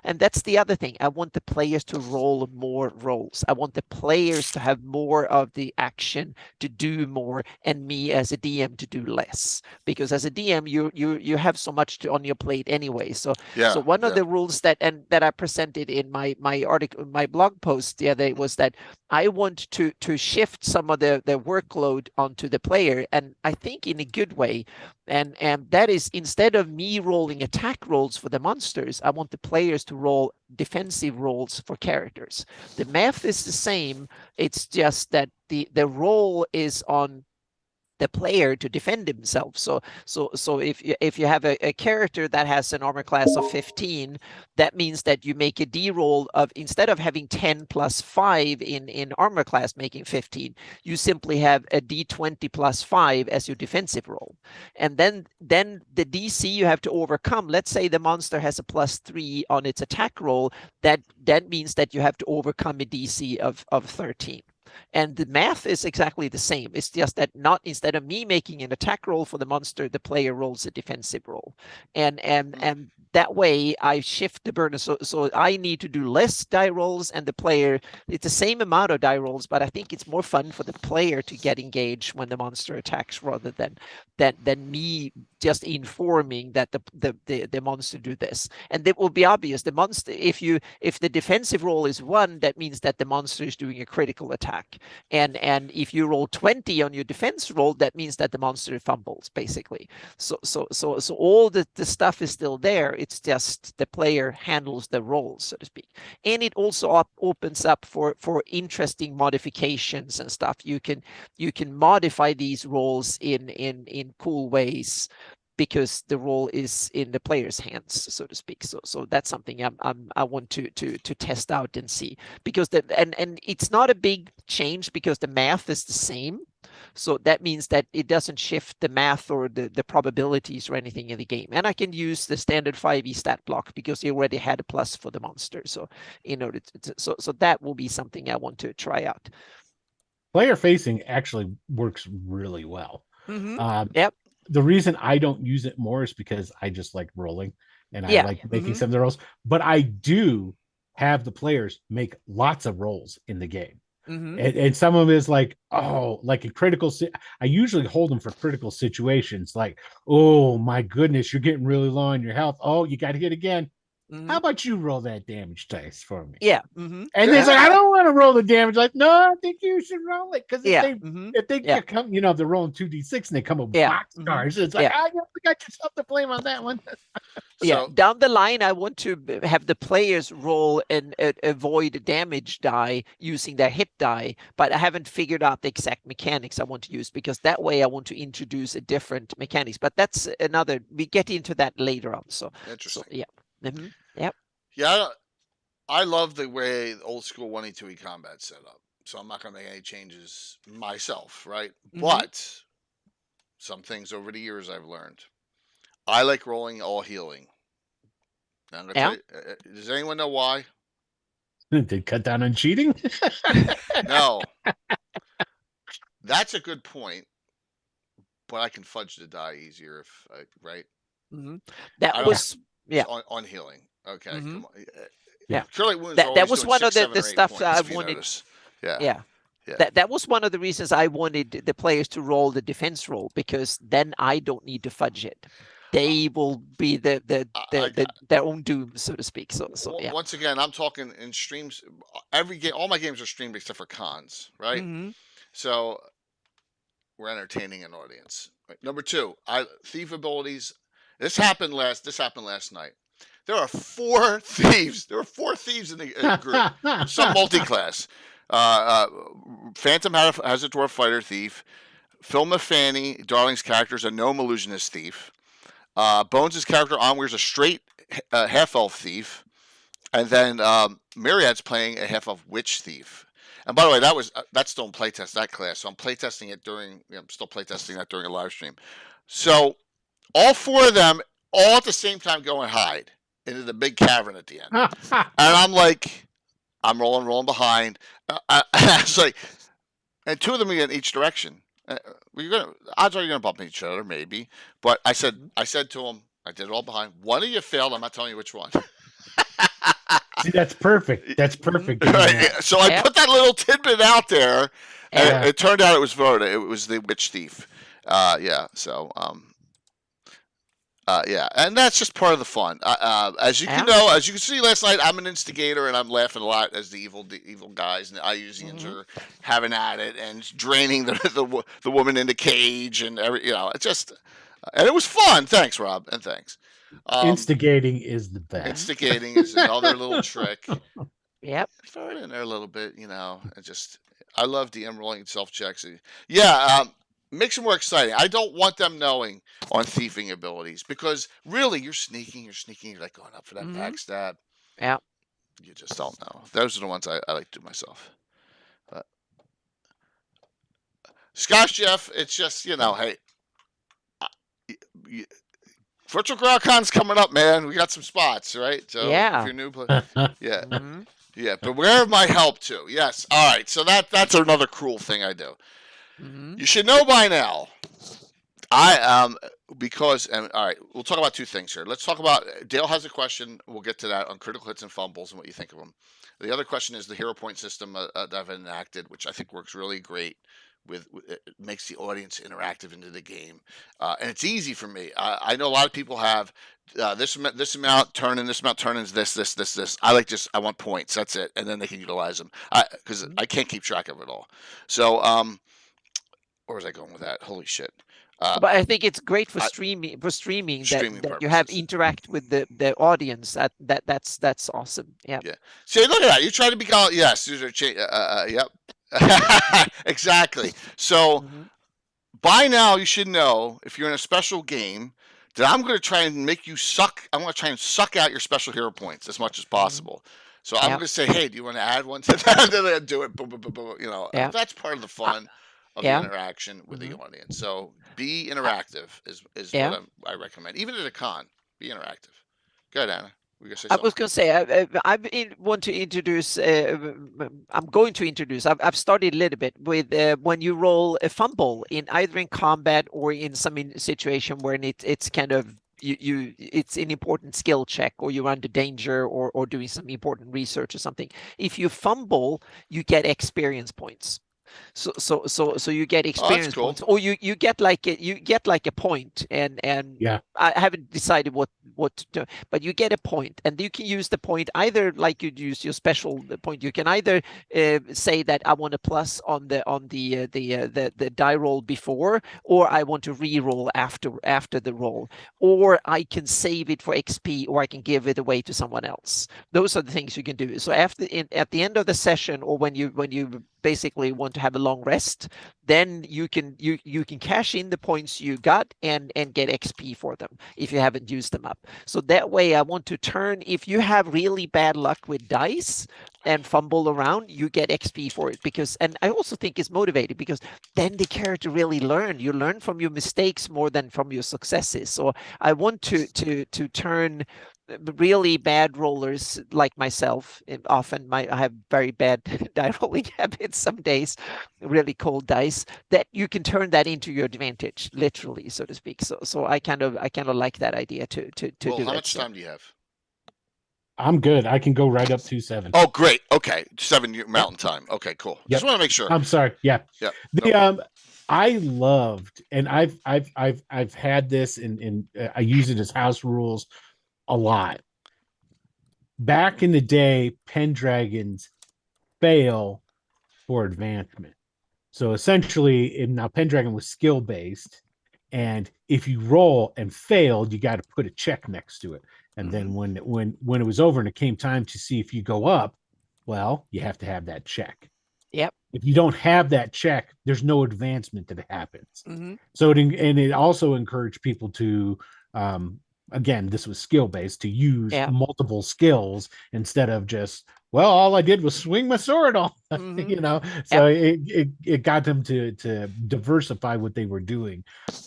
And that's the other thing. I want the players to roll more rolls. I want the players to have more of the action to do more, and me as a DM to do less. Because as a DM, you have so much on your plate anyway. So one of the rules that I presented in my article, my blog post the other day, was that I want to shift some of the workload onto the player, and I think in a good way. And that is, instead of me rolling attack rolls for the monsters, I want the players to roll defensive rolls for characters. The math is the same. It's just that the roll is on the player to defend himself. So if you have a character that has an armor class of 15, that means that you make a D roll of, instead of having 10 plus 5 in armor class making 15, you simply have a D20 plus 5 as your defensive roll. And then the DC you have to overcome, let's say the monster has a plus 3 on its attack roll, that means that you have to overcome a DC of 13. And the math is exactly the same. It's just that instead of me making an attack roll for the monster, the player rolls a defensive roll. And that way I shift the burden. So I need to do less die rolls, and the player, it's the same amount of die rolls, but I think it's more fun for the player to get engaged when the monster attacks, rather than me just informing that the monster do this. And it will be obvious. The monster, if the defensive roll is 1, that means that the monster is doing a critical attack. attack. And if you roll 20 on your defense roll, that means that the monster fumbles, basically. So all the stuff is still there. It's just the player handles the rolls, so to speak. And it also opens up for interesting modifications and stuff. You can modify these rolls in cool ways, because the role is in the player's hands, so to speak. So that's something I want to test out and see, because and it's not a big change because the math is the same. So that means that it doesn't shift the math or the probabilities or anything in the game. And I can use the standard 5e stat block because they already had a plus for the monster. So so that will be something I want to try out. Player facing actually works really well. Yep. The reason I don't use it more is because I just like rolling, and I like making some of the rolls. But I do have the players make lots of rolls in the game. And some of them is like, oh, like a critical. I usually hold them for critical situations, like, oh my goodness, you're getting really low on your health. Oh, you got to hit again. How about you roll that damage dice for me? Yeah. And it's like, I don't want to roll the damage. Like, no, I think you should roll it, because if they come, they're rolling 2d6 and they come with box cards. It's like, you got yourself to blame on that one. So, down the line, I want to have the players roll and avoid damage die using their hit die, but I haven't figured out the exact mechanics I want to use, because that way I want to introduce a different mechanics. But that's another. We get into that later on. So interesting. So, Yep. Yeah, I love the way old school 1e2e combat set up. So I'm not going to make any changes myself, right? But some things over the years I've learned. I like rolling all healing. Now, I'm gonna tell you, does anyone know why? They cut down on cheating? No. That's a good point. But I can fudge the die easier right? That was on healing. Okay, come on. Yeah, Curly wounds. That was one 6, of the stuff I wanted. Notice. Yeah. That was one of the reasons I wanted the players to roll the defense roll, because then I don't need to fudge it. They will be their own doom, so to speak. So once again, I'm talking in streams. Every game, all my games are streamed except for cons, right? So we're entertaining an audience. Right. Number 2, thief abilities. This happened last night. There are 4 thieves. There are 4 thieves in the group. Some multi-class. Phantom has a dwarf fighter thief. Filma Fanny, Darling's character, is a gnome illusionist thief. Bones' character Onweir's a straight half-elf thief. And then Myriad's playing a half-elf witch thief. And by the way, that's still in playtest, that class. So I'm playtesting it I'm still playtesting that during a live stream. So all 4 of them, all at the same time, go and hide into the big cavern at the end. And I'm like, I'm rolling behind. It's like, and 2 of them are in each direction. Odds are you're gonna bump into each other, maybe. But I said to them, I did it all behind. One of you failed. I'm not telling you which one. See, that's perfect. That's perfect. Right. So I put that little tidbit out there, and it turned out it was Voda. It was the witch thief. And that's just part of the fun. As you can see last night, I'm an instigator, and I'm laughing a lot as the evil guys and the IUZians are having at it and draining the woman in the cage and it's just, and it was fun. Thanks, Rob, and thanks. Instigating is the best. Instigating is another little trick. Yep. Throw it in there a little bit, I love DM rolling self checks. Makes it more exciting. I don't want them knowing on thieving abilities, because really you're sneaking, you're like going up for that backstab. Yeah. You just don't know. Those are the ones I like to do myself. Scotch Jeff, it's just, hey, Virtual GrowCon's coming up, man. We got some spots, right? So if you're new, yeah, beware of my help too. Yes. All right. So that's another cruel thing I do. You should know by now. All right, we'll talk about 2 things here. Let's talk about, Dale has a question. We'll get to that on critical hits and fumbles and what you think of them. The other question is the hero point system that I've enacted, which I think works really great it makes the audience interactive into the game, and it's easy for me. I know a lot of people have this amount turn in, this amount turn in, this. I want points. That's it, and then they can utilize them. Because I can't keep track of it all. So where was I going with that? Holy shit! But I think it's great for streaming. For streaming that you have interact with the audience. That's awesome. Yeah. Yeah. See, look at that. You try to be yes. Yep. Exactly. So by now you should know, if you're in a special game, that I'm going to try and make you suck. I'm going to try and suck out your special hero points as much as possible. So I'm going to say, hey, do you want to add one to that? And then do it. Boom, boom, boom, boom. You know, that's part of the fun of the interaction with the audience. So be interactive is what I recommend. Even at a con, be interactive. Go ahead, Anna. I was going to say, want to introduce, I'm going to introduce, I've started a little bit with when you roll a fumble either in combat or in some situation where it's kind of, it's an important skill check, or you're under danger, or doing some important research or something. If you fumble, you get experience points. So you get experience points, or you get like a point, and I haven't decided what to do, but you get a point, and you can use the point either like you'd use your special point. You can either say that I want a plus on the die roll before, or I want to re-roll after the roll, or I can save it for XP, or I can give it away to someone else. Those are the things you can do. So at the end of the session, or when you basically want to have a long rest, then you can cash in the points you got and get XP for them if you haven't used them up. So that way, I want to turn, if you have really bad luck with dice and fumble around, you get XP for it, and I also think it's motivated, because then the character really you learn from your mistakes more than from your successes. So I want to turn really bad rollers like myself. I have very bad die rolling habits some days, really cold dice, that you can turn that into your advantage, literally, so to speak. So I kind of like that idea to do that. How much time do you have? I'm good. I can go right up to 7. Oh, great. Okay, 7 Mountain Time. Okay, cool. Just want to make sure. I'm sorry. Yeah. I loved, and I've had this in I use it as house rules a lot. Back in the day, Pendragons fail for advancement. So essentially, now Pendragon was skill based, and if you roll and failed, you got to put a check next to it. And then when it was over and it came time to see if you go up, well, you have to have that check. Yep. If you don't have that check, there's no advancement that happens. So it also encouraged people to again, this was skill based, to use multiple skills instead of just, well, all I did was swing my sword all, so it got them to diversify what they were doing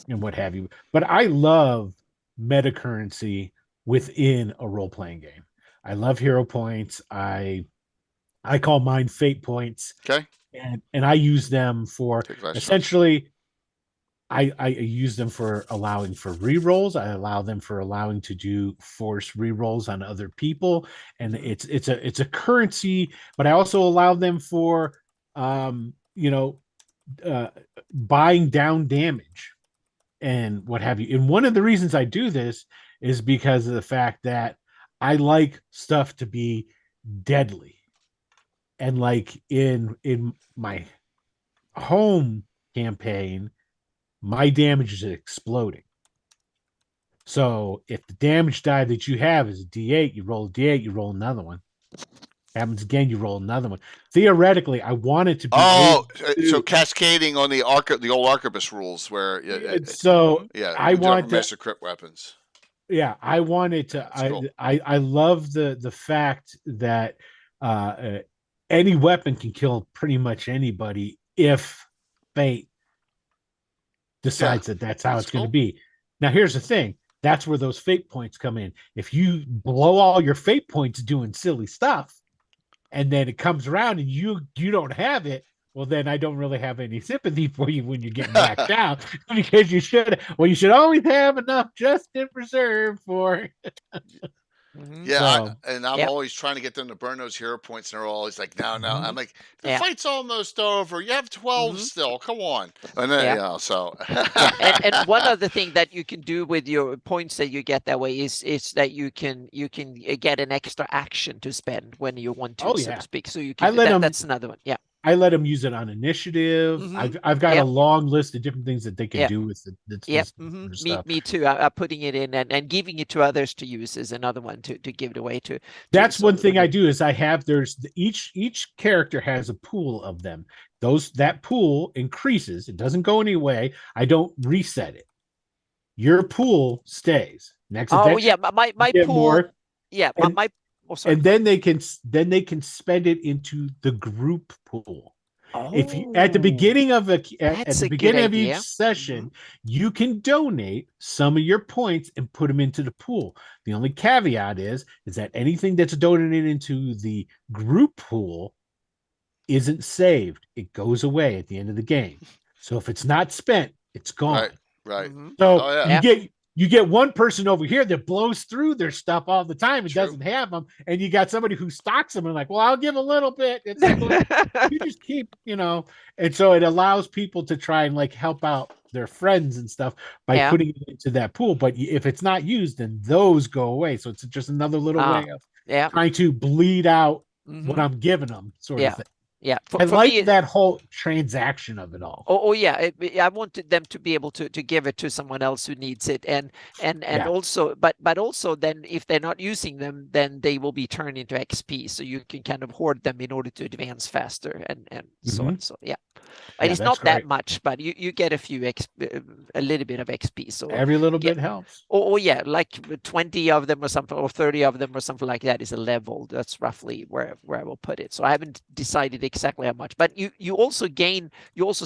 and what have you. But I love meta currency within a role-playing game. I love hero points. I call mine fate points. Okay. And I use them for essentially, I use them for allowing for rerolls. I allow them for allowing to do force rerolls on other people, and it's a currency. But I also allow them for buying down damage and what have you. And one of the reasons I do this is because of the fact that I like stuff to be deadly, and like in my home campaign, my damage is exploding. So if the damage die that you have is a D8, you roll a D8, you roll another one. Happens again, you roll another one. Theoretically, I want it to be. So cascading on the old arquebus rules, where I want to master crit weapons. Yeah, I wanted to. I love the fact that any weapon can kill pretty much anybody if fate decides that's how it's going to be. Now, here's the thing. That's where those fate points come in. If you blow all your fate points doing silly stuff, and then it comes around and you don't have it, well, then I don't really have any sympathy for you when you're getting backed out, because you should always have enough just in reserve for. Mhm. Yeah, So and I'm Yep. always trying to get them to burn those hero points, and they're always like, "No, no." mhm. I'm like, "The Yeah. fight's almost over. You have 12 Mhm. still. Come on." And then, Yeah. so Yeah, and one other thing that you can do with your points that you get that way is that you can get an extra action to spend when you want to, Oh so to yeah, speak. So you I can let them. that's another one. Yeah. I let them use it on initiative. Mm-hmm. I've got a Yep. long list of different things that they can Yep. do with Yep. this Mm-hmm. Me stuff. me too. I'm putting it in and giving it to others to use is another one to give it away to That's one so thing I do is I have there's each character has a pool of them. Those that pool increases. It doesn't go anyway. I don't reset it. Your pool stays. Next oh adventure, yeah, you my get pool, more, yeah, and my oh sorry, and go ahead. then they can spend it into the group pool. If you at the Oh, beginning of at that's the a good beginning of each idea. Mm-hmm. session, you can donate some of your points and put them into the pool. The only caveat is that anything that's donated into the group pool isn't saved. It goes away at the end of the game. So if it's not spent, it's right, gone. right. Mm-hmm. So Oh yeah, Yeah. you get one person over here that blows through their stuff all the time and true. doesn't have them, and you got somebody who stocks them and like, well, I'll give a little bit. It's like, well, you just keep, and so it allows people to try and like help out their friends and stuff by Yeah. putting it into that pool. But if it's not used, then those go away. So it's just another little Ah, way of yeah. trying to bleed out what Mm-hmm. I'm giving them, sort of Yeah. thing. Yeah. I For like me, that whole transaction of it all. oh yeah, I wanted them to be able to give it to someone else who needs it, and Yeah. also, but also then if they're not using them, then they will be turned into XP, so you can kind of hoard them in order to advance faster and so on. Mhm. So yeah, and Yeah, it's that's not that great. much, but you get a few a little bit of XP. So Every little yeah, bit helps. oh yeah, like 20 of them or something, or 30 of them or something like that is a level. That's roughly where I will put it. So I haven't decided exactly how much, but you also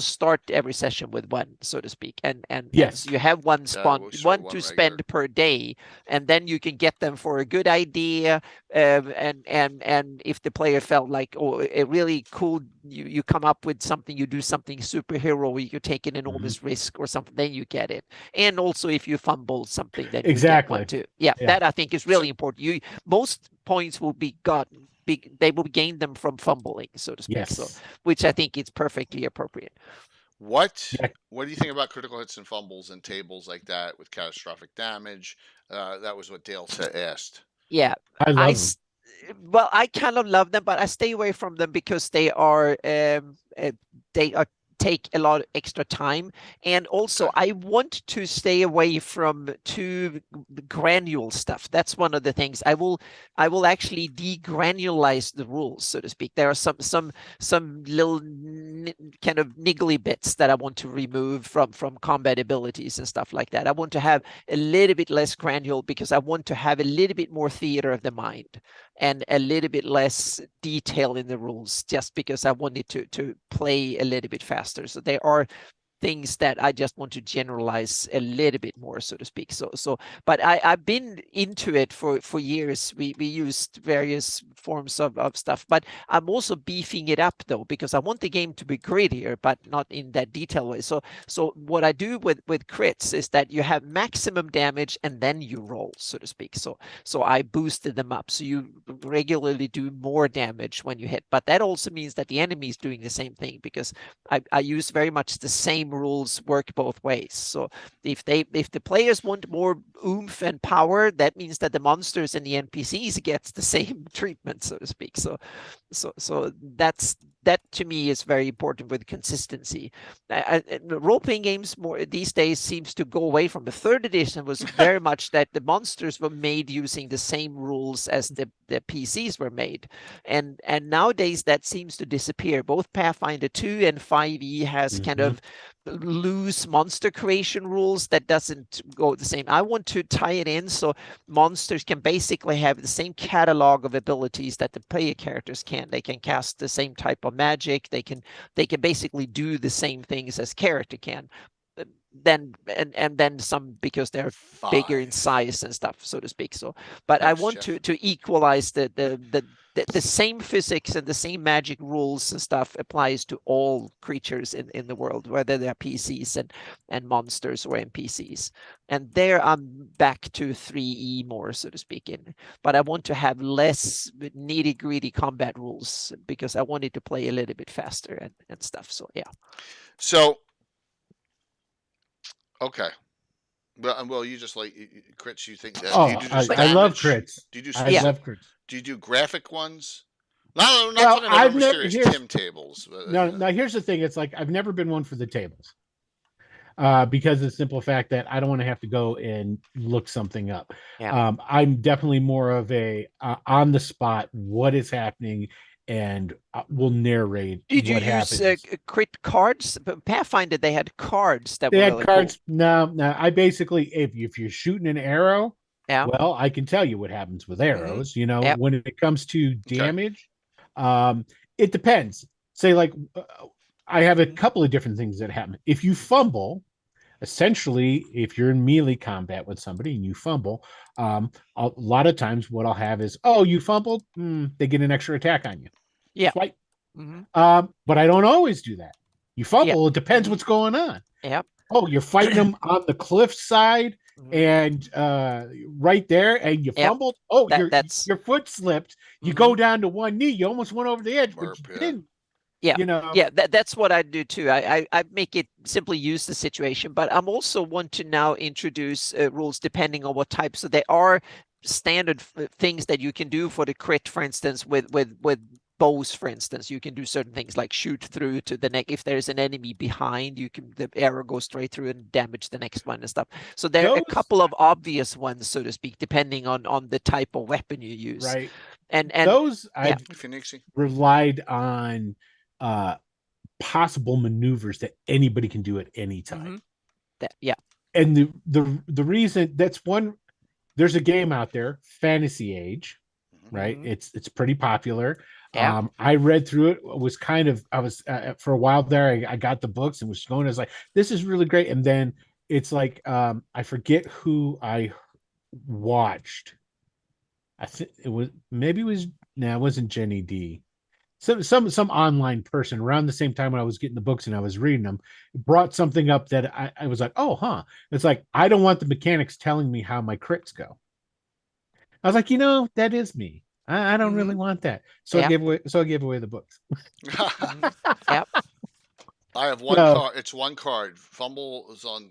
start every session with one, so to speak, and Yes. so you have Yeah, we'll start one one to regular. spend per day, and then you can get them for a good idea. And if the player felt like, oh, a really cool, you come up with something, you do something superhero, you take an Mhm. enormous risk or something, then you get it. And also if you fumble something, then you get one Exactly. too. Yeah, Yeah. that I think is So, really important. Most points will be gotten, they will gain them from fumbling, so to speak. So Yes. which I think is perfectly appropriate. Yeah. what do you think about critical hits and fumbles and tables like that with catastrophic damage? That was what Dale asked. Yeah, I I love them. well, I kind of love them, but I stay away from them because they are take a lot of extra time, and also Okay. I want to stay away from too granule stuff. That's one of the things I will actually degranulize the rules, so to speak. There are some little kind of niggly bits that I want to remove from combat abilities and stuff like that. I want to have a little bit less granule because I want to have a little bit more theater of the mind and a little bit less detail in the rules, just because I wanted to play a little bit faster. So there are things that I just want to generalize a little bit more, so to speak. But I've been into it for years. We used various forms of stuff, but I'm also beefing it up though, because I want the game to be grittier, but not in that detail way. So what I do with crits is that you have maximum damage and then you roll, so to speak. So I boosted them up. So you regularly do more damage when you hit, but that also means that the enemy is doing the same thing, because I use very much the same rules, work both ways. So if the players want more oomph and power, that means that the monsters and the NPCs gets the same treatment, so to speak. So that to me is very important with consistency. Role-playing games more these days seems to go away from the third edition was very much that the monsters were made using the same rules as the PCs were made, and nowadays that seems to disappear. Both Pathfinder 2 and 5e has kind Mhm. of loose monster creation rules that doesn't go the same. I want to tie it in so monsters can basically have the same catalog of abilities that the player characters can. They can cast the same type of magic. They can basically do the same things as character can. then some because they're bigger in 5. size and stuff, so to speak. So, but I Thanks, want Jeff. to equalize the same physics and the same magic rules and stuff applies to all creatures in the world, whether they're PCs and monsters or NPCs. And there I'm back to 3E more, so to speak. But I want to have less nitty-gritty combat rules because I wanted to play a little bit faster and stuff. So yeah. So, okay. Well, you just like crits. You think that? Oh, do you do just I love damage? crits. Do you do I Yeah. love crits. Do you do graphic ones? No, not Well, talking about I've never- mysterious here's- Tim tables. No, no. Here's the thing. It's like I've never been one for the tables, because of the simple fact that I don't want to have to go and look something up. Yeah. I'm definitely more of a on the spot. What is happening, and will narrate Did you what use happens. crit cards? Pathfinder, they had cards that They were had really cards. cool. No. I basically, if you're shooting an arrow, Yeah. well, I can tell you what happens with arrows. You know, Yep. when it comes to damage, it depends. Say, like, I have a couple of different things that happen. If you fumble, essentially, if you're in melee combat with somebody and you fumble, a lot of times what I'll have is, oh, you fumbled, they get an extra attack on you. Yeah. Swipe. Mm-hmm. But I don't always do that. You fumble, Yeah. it depends what's going on. Yep. Oh, you're fighting them on the cliff side Mhm. and right there, and you Yep. fumbled. Oh, That's your foot slipped. You Mhm. go down to one knee. You almost went over the edge, but Burp, you yeah. didn't. Yeah. You know. Yeah, that's what I do too. I make it simply use the situation, but I'm also want to now introduce rules depending on what type. So there are standard things that you can do for the crit, for instance, with bows, for instance. You can do certain things like shoot through to the neck. If there's an enemy behind, the arrow goes straight through and damage the next one and stuff. So there are a couple of obvious ones, so to speak, depending on the type of weapon you use. Right. And those yeah. I've relied on possible maneuvers that anybody can do at any time. Yeah. And the reason that's one, there's a game out there, Fantasy Age, right? It's pretty popular. Yeah. I read through it. Was kind of, I was for a while there. I got the books and was going. I was like, this is really great. And then it's like, I forget who I watched. I think it wasn't Jenny D. Some online person around the same time when I was getting the books and I was reading them brought something up that I was like, oh, huh. It's like, I don't want the mechanics telling me how my crits go. I was like, that is me. I don't really want that. So I gave away the books. Yep. I have one card. It's one card. Fumble is on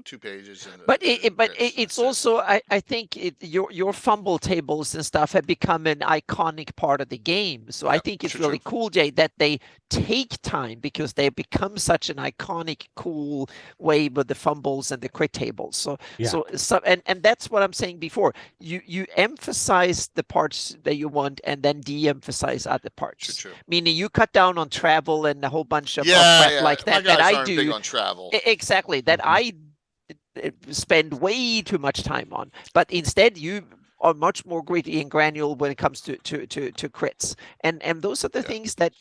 2 pages. But it's also, I think your fumble tables and stuff have become an iconic part of the game. So I think it's really cool, Jay, that they take time because they become such an iconic, cool way with the fumbles and the crit tables. So and that's what I'm saying before. You emphasize the parts that you want and then de-emphasize other parts. Meaning you cut down on travel and a whole bunch of like that. My guys I aren't do big on travel. Exactly that I spend way too much time on, but instead you are much more gritty and granular when it comes to crits, and those are the things that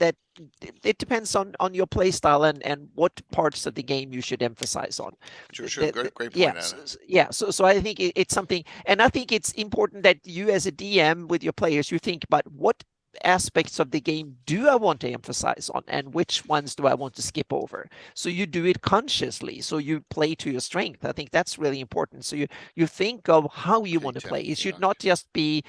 it depends on your play style and what parts of the game you should emphasize on. Sure. Great point, Anna. So I think it's something, and I think it's important that you as a DM with your players, you think about what aspects of the game do I want to emphasize on and which ones do I want to skip over, so you do it consciously, so you play to your strength. I think that's really important. So you think of how you want to play. It should not just be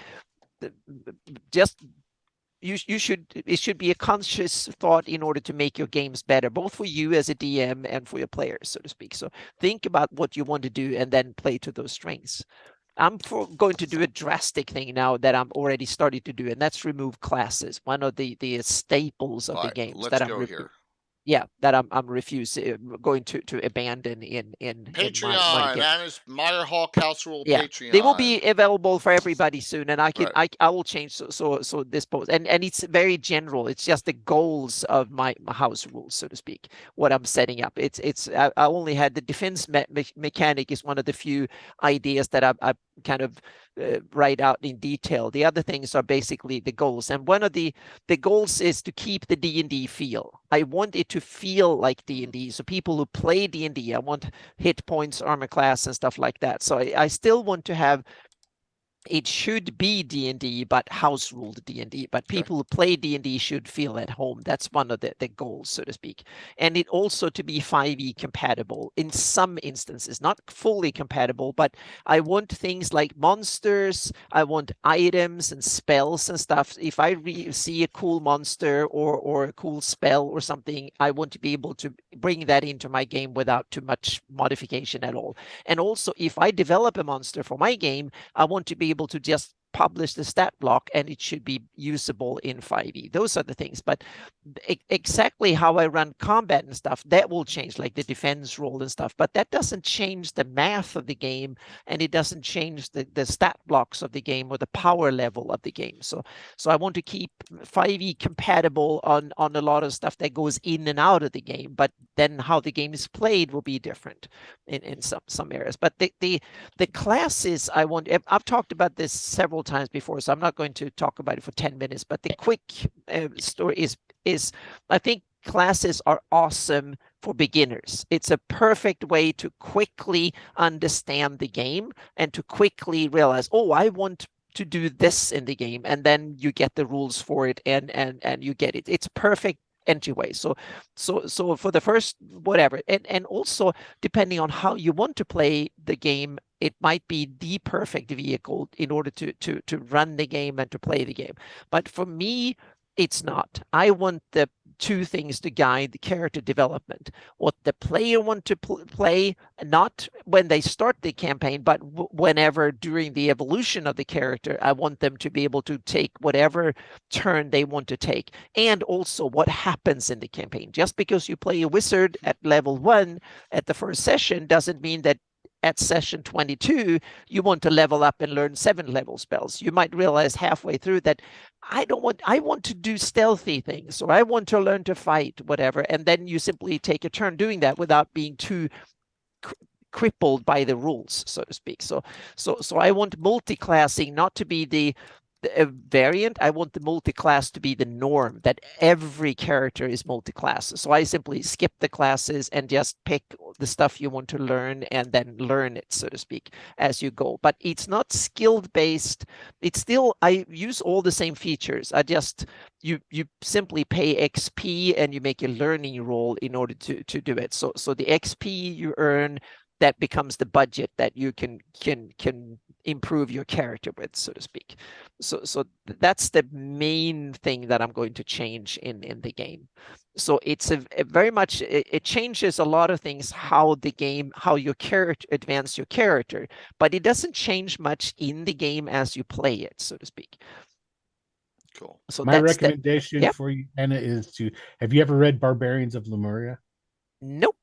it should be a conscious thought in order to make your games better, both for you as a DM and for your players, so to speak. So think about what you want to do and then play to those strengths. I'm going to do a drastic thing now that I'm already starting to do, and that's remove classes. One of the staples of the games that I'm going to abandon in Patreon. Anna's Meyer Hall Council Patreon. They will be available for everybody soon, and I will change so this post and it's very general. It's just the goals of my house rules, so to speak. What I'm setting up. I only had the defense mechanic is one of the few ideas that I kind of write out in detail. The other things are basically the goals, and one of the goals is to keep the D&D feel. I want it to feel like D&D. So people who play D&D, I want hit points, armor class, and stuff like that. So I still want to have, it should be D&D, but house ruled D&D. But people who play D&D should feel at home. That's one of the goals, so to speak. And it also to be 5e compatible in some instances, not fully compatible, but I want things like monsters, I want items and spells and stuff. If I see a cool monster or a cool spell or something, I want to be able to bring that into my game without too much modification at all. And also, if I develop a monster for my game, I want to be able to just publish the stat block and it should be usable in 5e. Those are the things. But exactly how I run combat and stuff, that will change, like the defense roll and stuff. But that doesn't change the math of the game, and it doesn't change the stat blocks of the game or the power level of the game. So I want to keep 5e compatible on a lot of stuff that goes in and out of the game, but then how the game is played will be different in some areas. But the classes I want, I've talked about this several times before, so I'm not going to talk about it for 10 minutes, but the quick story is I think classes are awesome for beginners. It's a perfect way to quickly understand the game and to quickly realize, oh, I want to do this in the game, and then you get the rules for it and you get it. It's perfect entryway. So for the first whatever, and also depending on how you want to play the game, it might be the perfect vehicle in order to run the game and to play the game. But for me, it's not. I want the two things to guide the character development. What the player want to play, not when they start the campaign, but whenever during the evolution of the character, I want them to be able to take whatever turn they want to take. And also what happens in the campaign. Just because you play a wizard at level 1 at the first session doesn't mean that at session 22, you want to level up and learn 7 level spells. You might realize halfway through that I want to do stealthy things, or I want to learn to fight, whatever. And then you simply take a turn doing that without being too crippled by the rules, so to speak. So I want multi-classing not to be the variant. I want the multi-class to be the norm, that every character is multi-class. So I simply skip the classes and just pick the stuff you want to learn and then learn it, so to speak, as you go. But it's not skilled based. It's still, I use all the same features. I just, you simply pay XP and you make a learning roll in order to do it. So the XP you earn, that becomes the budget that you can improve your character with, so to speak. So that's the main thing that I'm going to change in the game. So it's a very much, it changes a lot of things, how your character advance your character, but it doesn't change much in the game as you play it, so to speak. Cool. So my recommendation for you, Anna, is have you ever read Barbarians of Lemuria? Nope.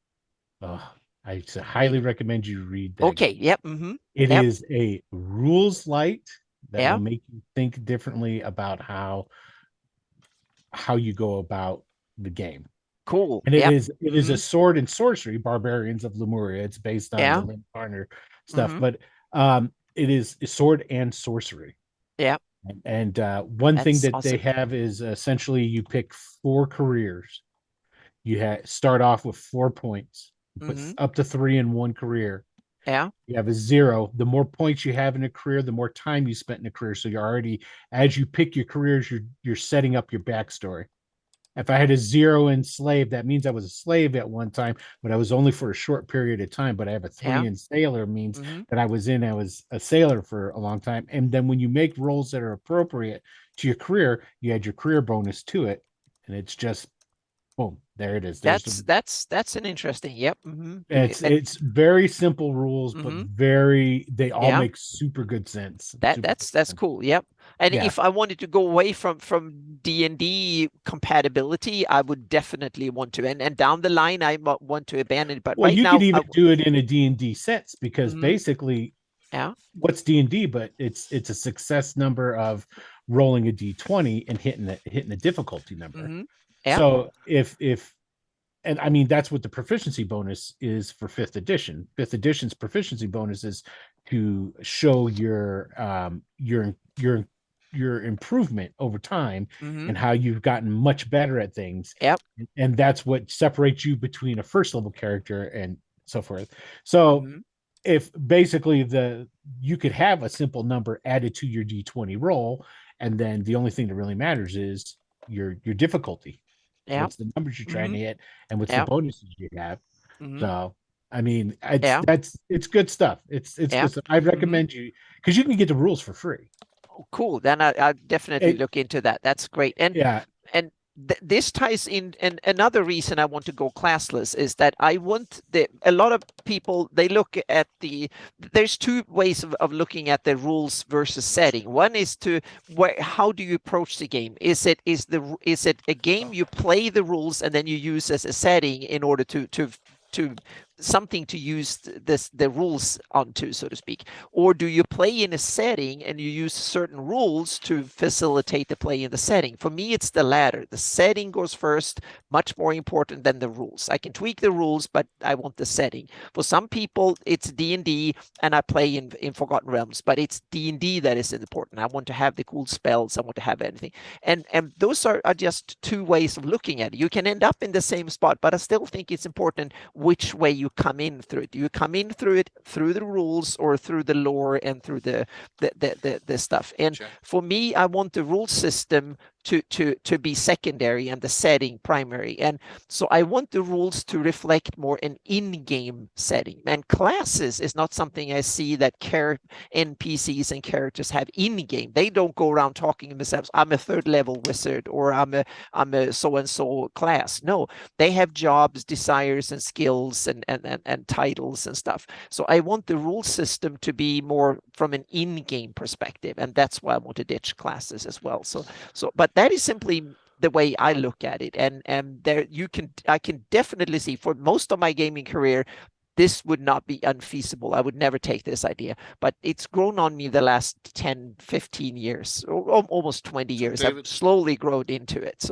Oh, I highly recommend you read that. Okay. Yep. Mm-hmm. It is a rules light that will make you think differently about how you go about the game. Cool. And it is a sword and sorcery, Barbarians of Lemuria. It's based on the Lynn Parner stuff, but it is sword and sorcery. Yeah. And one thing that they have is essentially you pick 4 careers. You start off with 4 points. Put up to 3 in one career. Yeah. You have a 0. The more points you have in a career, the more time you spent in a career. So you're already, as you pick your careers, you're setting up your backstory. If I had a 0 in slave, that means I was a slave at one time, but I was only for a short period of time. But I have a 3 in sailor, means that I was a sailor for a long time. And then when you make rolls that are appropriate to your career, you add your career bonus to it, and it's just boom, there it is. That's an interesting. Yep. It's very simple rules, but they all make super good sense. That's cool. Yep. And if I wanted to go away from D&D compatibility, I would definitely want to. And down the line, I want to abandon it. But well, right you now, could even do it in a D&D sense, because basically, what's D&D? But it's a success number of rolling a D20 and hitting the difficulty number. Yeah. So if and I mean that's what the proficiency bonus is for fifth edition. Fifth edition's proficiency bonus is to show your improvement over time and how you've gotten much better at things. Yep. And that's what separates you between a first level character and so forth. So if basically you could have a simple number added to your D20 roll, and then the only thing that really matters is your difficulty. Yep. What's the numbers you're trying to hit, and what's the bonuses you have. So I mean, it's good stuff. It's good stuff. I recommend you, because you can get the rules for free. Oh, cool. Then I definitely look into that. That's great. And and this ties in, and another reason I want to go classless is that I want a lot of people, they look at there's two ways of looking at the rules versus setting. One is how do you approach the game? Is it a game you play the rules and then you use as a setting in order to something to use the rules onto, so to speak? Or do you play in a setting and you use certain rules to facilitate the play in the setting? For me, it's the latter. The setting goes first, much more important than the rules. I can tweak the rules, but I want the setting. For some people, it's D&D, and I play in Forgotten Realms, but it's D&D that is important. I want to have the cool spells. I want to have anything. And those are just two ways of looking at it. You can end up in the same spot, but I still think it's important which way you come in through it. Do you come in through it through the rules or through the lore and through the stuff? And for me, I want the rule system to be secondary and the setting primary. And so I want the rules to reflect more an in-game setting. And classes is not something I see that NPCs and characters have in-game. They don't go around talking to themselves, I'm a third level wizard, or I'm a so-and-so class. No, they have jobs, desires, and skills and titles and stuff. So I want the rule system to be more from an in-game perspective. And that's why I want to ditch classes as well. But that is simply the way I look at it. And I can definitely see, for most of my gaming career, this would not be unfeasible. I would never take this idea, but it's grown on me the last 10, 15 years, or almost 20 years. David, I've slowly grown into it.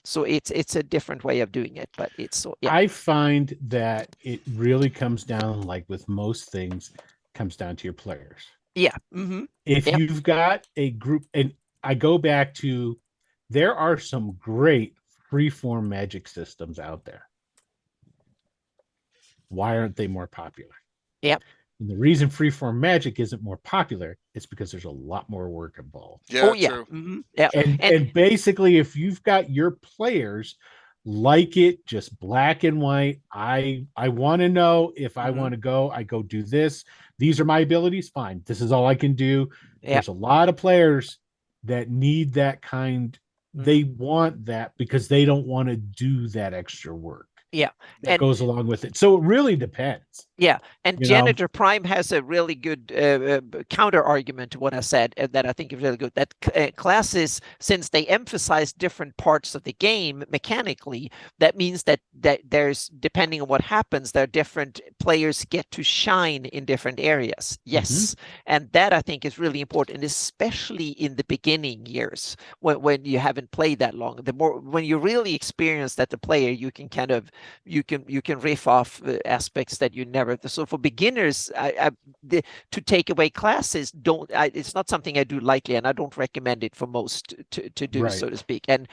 So it's a different way of doing it, but it's so, yeah. I find that it really comes down, like with most things, comes down to your players. Yeah. If you've got a group, and I go back to, there are some great freeform magic systems out there. Why aren't they more popular? Yep. And the reason freeform magic isn't more popular is because there's a lot more work involved. Yeah, true. Yeah. And basically, if you've got your players like it just black and white, I want to know if I want to go, I go do this. These are my abilities. Fine. This is all I can do. There's a lot of players that need that kind. They want that because they don't want to do that extra work. Yeah. That goes along with it. So it really depends. Yeah. And Janitor Prime has a really good counter argument to what I said that I think is really good. That classes, since they emphasize different parts of the game mechanically, that means that there's, depending on what happens, there are different players get to shine in different areas. Yes. And that I think is really important, especially in the beginning years when you haven't played that long. The more, when you really experience that the player, you can kind of, you can riff off aspects that you never. So for beginners, to take away classes, it's not something I do lightly, and I don't recommend it for most to do, so to speak. And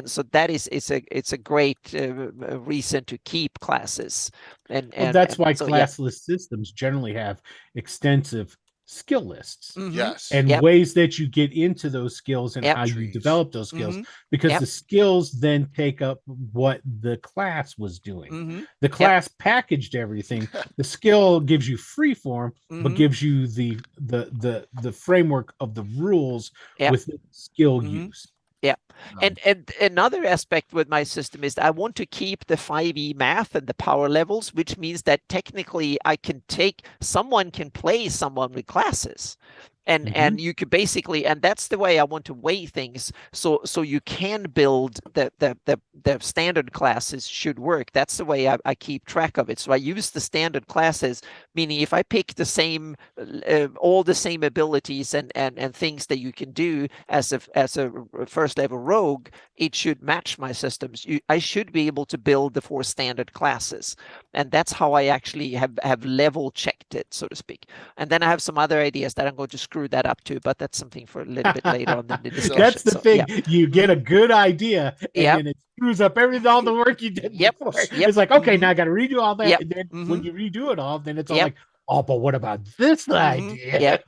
so that it's a great reason to keep classes. And that's why classless systems generally have extensive skill lists. Yes. And ways that you get into those skills and how you develop those skills, because the skills then take up what the class was doing. The class packaged everything. The skill gives you free form, but gives you the framework of the rules with skill use. Yeah. And another aspect with my system is that I want to keep the 5e math and the power levels, which means that technically someone can play someone with classes. And you could basically, and that's the way I want to weigh things. So you can build the standard classes should work. That's the way I keep track of it. So I use the standard classes, meaning if I pick the same, all the same abilities and things that you can do as a first level rogue, it should match my systems. I should be able to build the 4 standard classes, and that's how I actually have level checked it, so to speak. And then I have some other ideas that I'm going to screw that up to, but that's something for a little bit later on in the discussion. That's the thing. Yeah. You get a good idea, and then it screws up all the work you did before. It's like, okay, now I got to redo all that. And then when you redo it all, then it's all like, oh, but what about this idea? Yeah.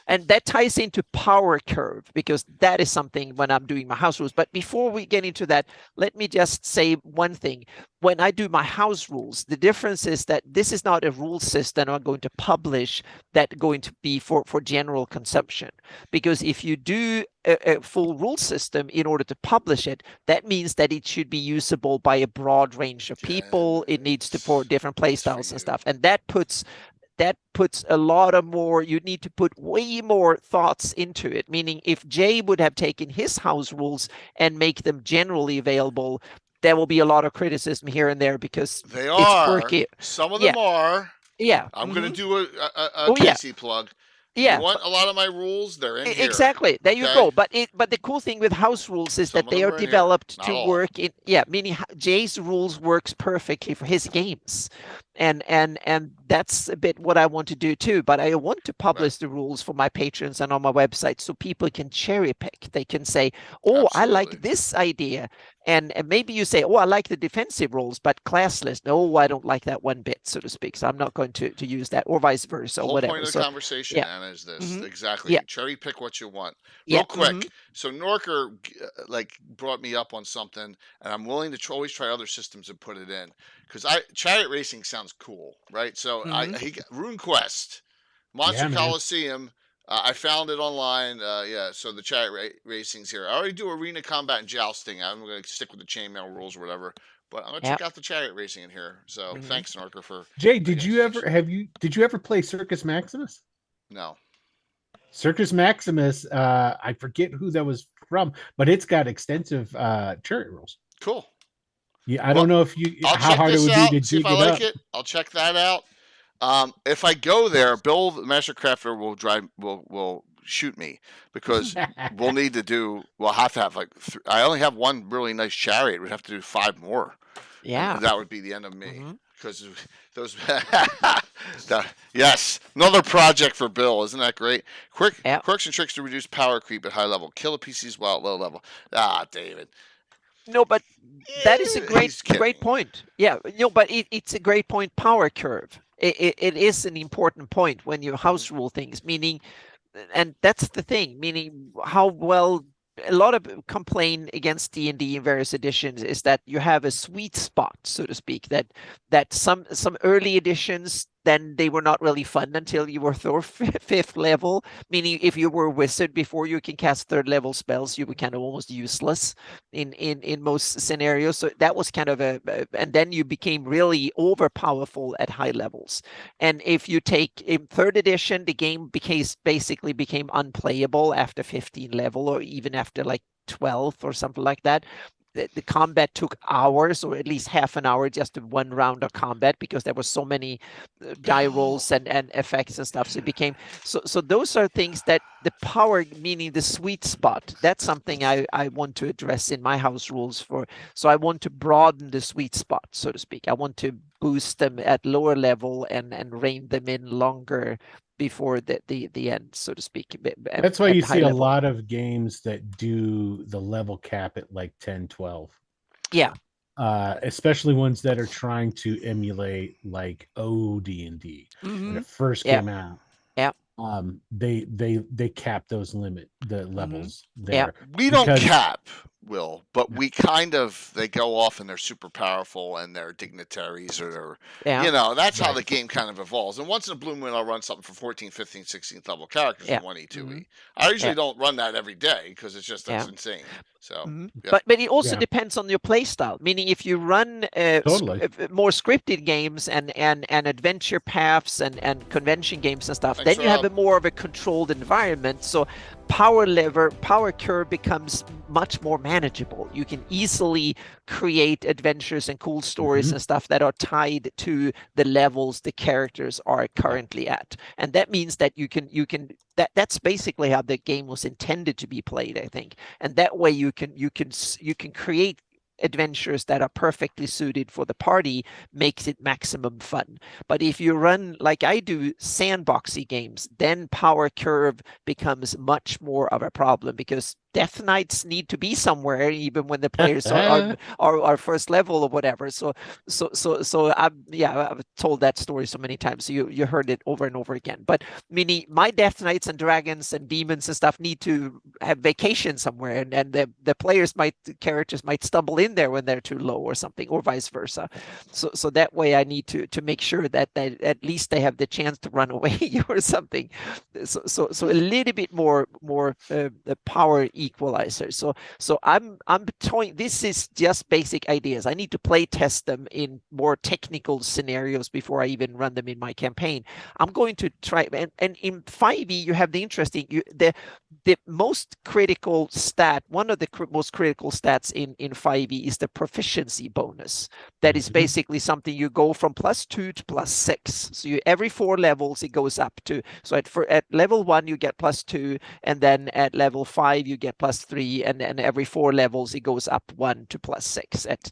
And that ties into power curve, because that is something when I'm doing my house rules. But before we get into that, let me just say one thing. When I do my house rules, the difference is that this is not a rule system I'm going to publish that going to be for general consumption. Because if you do a full rule system in order to publish it, that means that it should be usable by a broad range of people. It needs to for different play styles and stuff. And that puts a lot of more, you need to put way more thoughts into it. Meaning if Jay would have taken his house rules and make them generally available, there will be a lot of criticism here and there because they are. It's quirky. Some of them are. Yeah. I'm going to do a Casey plug. Yeah. You want a lot of my rules? They're in here. Exactly. There you go. But the cool thing with house rules is that they are developed to work in, meaning Jay's rules works perfectly for his games. And that's a bit what I want to do too. But I want to publish the rules for my patrons and on my website so people can cherry pick. They can say, oh, I like this idea. And maybe you say, oh, I like the defensive rules, but classless. No, I don't like that one bit, so to speak. So I'm not going to use that, or vice versa, or whatever. The whole point of the conversation, Anna, is this. Exactly. Cherry pick what you want. Real quick. So Norker brought me up on something, and I'm willing to always try other systems and put it in. Because Chariot Racing sounds cool, right? So he got RuneQuest, Monster Coliseum. I found it online. So the Chariot Racing's here. I already do arena combat and jousting. I'm going to stick with the chainmail rules or whatever. But I'm going to check out the Chariot Racing in here. So thanks, Norker, for Jay. Did you ever play Circus Maximus? No. Circus Maximus. I forget who that was from, but it's got extensive chariot rules. Cool. Yeah, I don't know if how hard it would be to dig it up. Like it, I'll check that out. If I go there, Bill, the Master Crafter, will shoot me because we'll have to have I only have one really nice chariot. We'd have to do 5 more. Yeah, and that would be the end of me because those. Yes, another project for Bill. Isn't that great? Quirks and tricks to reduce power creep at high level. Kill a PCs while at low level. David. No, but that is a great point. Yeah, but it's a great point. Power curve. It is an important point when you house rule things. Meaning, and that's the thing. Meaning, how well a lot of complain against D&D in various editions is that you have a sweet spot, so to speak. That some early editions, then they were not really fun until you were 5th level. Meaning, if you were a wizard before you can cast 3rd level spells, you were kind of almost useless in most scenarios. So that was kind of and then you became really overpowerful at high levels. And if you take in 3rd edition, the game basically became unplayable after 15 level, or even after like 12th or something like that. The combat took hours, or at least half an hour, just one round of combat, because there were so many die rolls and effects and stuff. So it became so those are things that the power, meaning the sweet spot, that's something I want to address in my house rules so I want to broaden the sweet spot, so to speak. I want to boost them at lower level and rein them in longer before the end, so to speak. That's why you see a lot of games that do the level cap at like 10, 12. Yeah. Especially ones that are trying to emulate like OD&D when it first came out. Yeah. They cap those levels there. We don't cap, Will, but we they go off and they're super powerful and they're dignitaries or that's how the game kind of evolves. And once in a blue moon, I'll run something for 14, 15, 16th level characters in 1E, 2E. I usually don't run that every day because it's just that's insane. So, but it also depends on your play style. Meaning, if you run more scripted games and adventure paths and convention games and stuff, then you have more of a controlled environment. So power curve becomes much more manageable. You can easily create adventures and cool stories and stuff that are tied to the levels the characters are currently at. And that means that that's basically how the game was intended to be played, I think. And that way you can create adventures that are perfectly suited for the party, makes it maximum fun. But if you run like I do sandboxy games, then power curve becomes much more of a problem, because Death Knights need to be somewhere even when the players are first level or whatever. So I've told that story so many times, so you heard it over and over again. But meaning my Death Knights and dragons and demons and stuff need to have vacation somewhere, and the characters might stumble in there when they're too low or something, or vice versa. So that way I need to make sure that at least they have the chance to run away or something. So a little bit more the power equalizer. So I'm toying. This is just basic ideas. I need to play test them in more technical scenarios before I even run them in my campaign. I'm going to try, and in 5e you have the interesting the most critical stat. One of the most critical stats in 5e is the proficiency bonus. That is basically something you go from +2 to +6. So every 4 levels it goes up to. So at level 1 you get +2, and then at level 5 you get +3, and then every 4 levels it goes up 1 to +6 at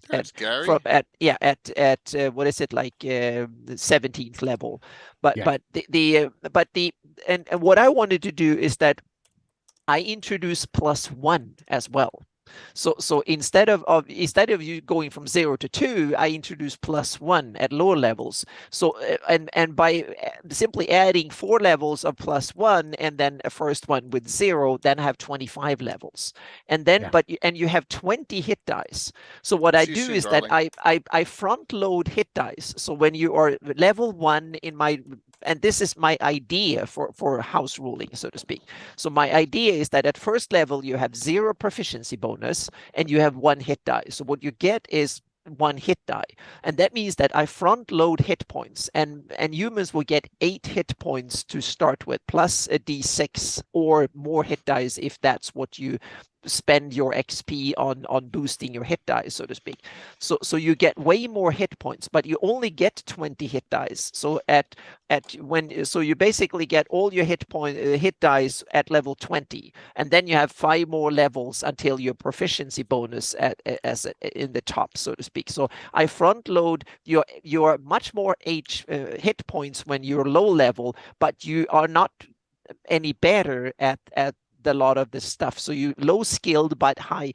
what is it, like the 17th level. But what I wanted to do is that I introduce +1 as well. So instead of you going from 0 to 2, I introduce +1 at lower levels. So and by simply adding 4 levels of +1 and then a first one with 0, then I have 25 levels. And then you have 20 hit dice. So what I do is that I front load hit dice. So when you are level 1 in my, and this is my idea for house ruling, so to speak. So my idea is that at first level you have 0 proficiency bonus and you have 1 hit die. So what you get is 1 hit die, and that means that I front load hit points, and humans will get 8 hit points to start with, plus a d6 or more hit dice if that's what you spend your XP on boosting your hit dice, so to speak. So you get way more hit points, but you only get 20 hit dice. So so you basically get all your hit dice at level 20, and then you have 5 more levels until your proficiency bonus in the top, so to speak. So I front load your much more hit points when you're low level, but you are not any better at a lot of this stuff. So you low skilled but high,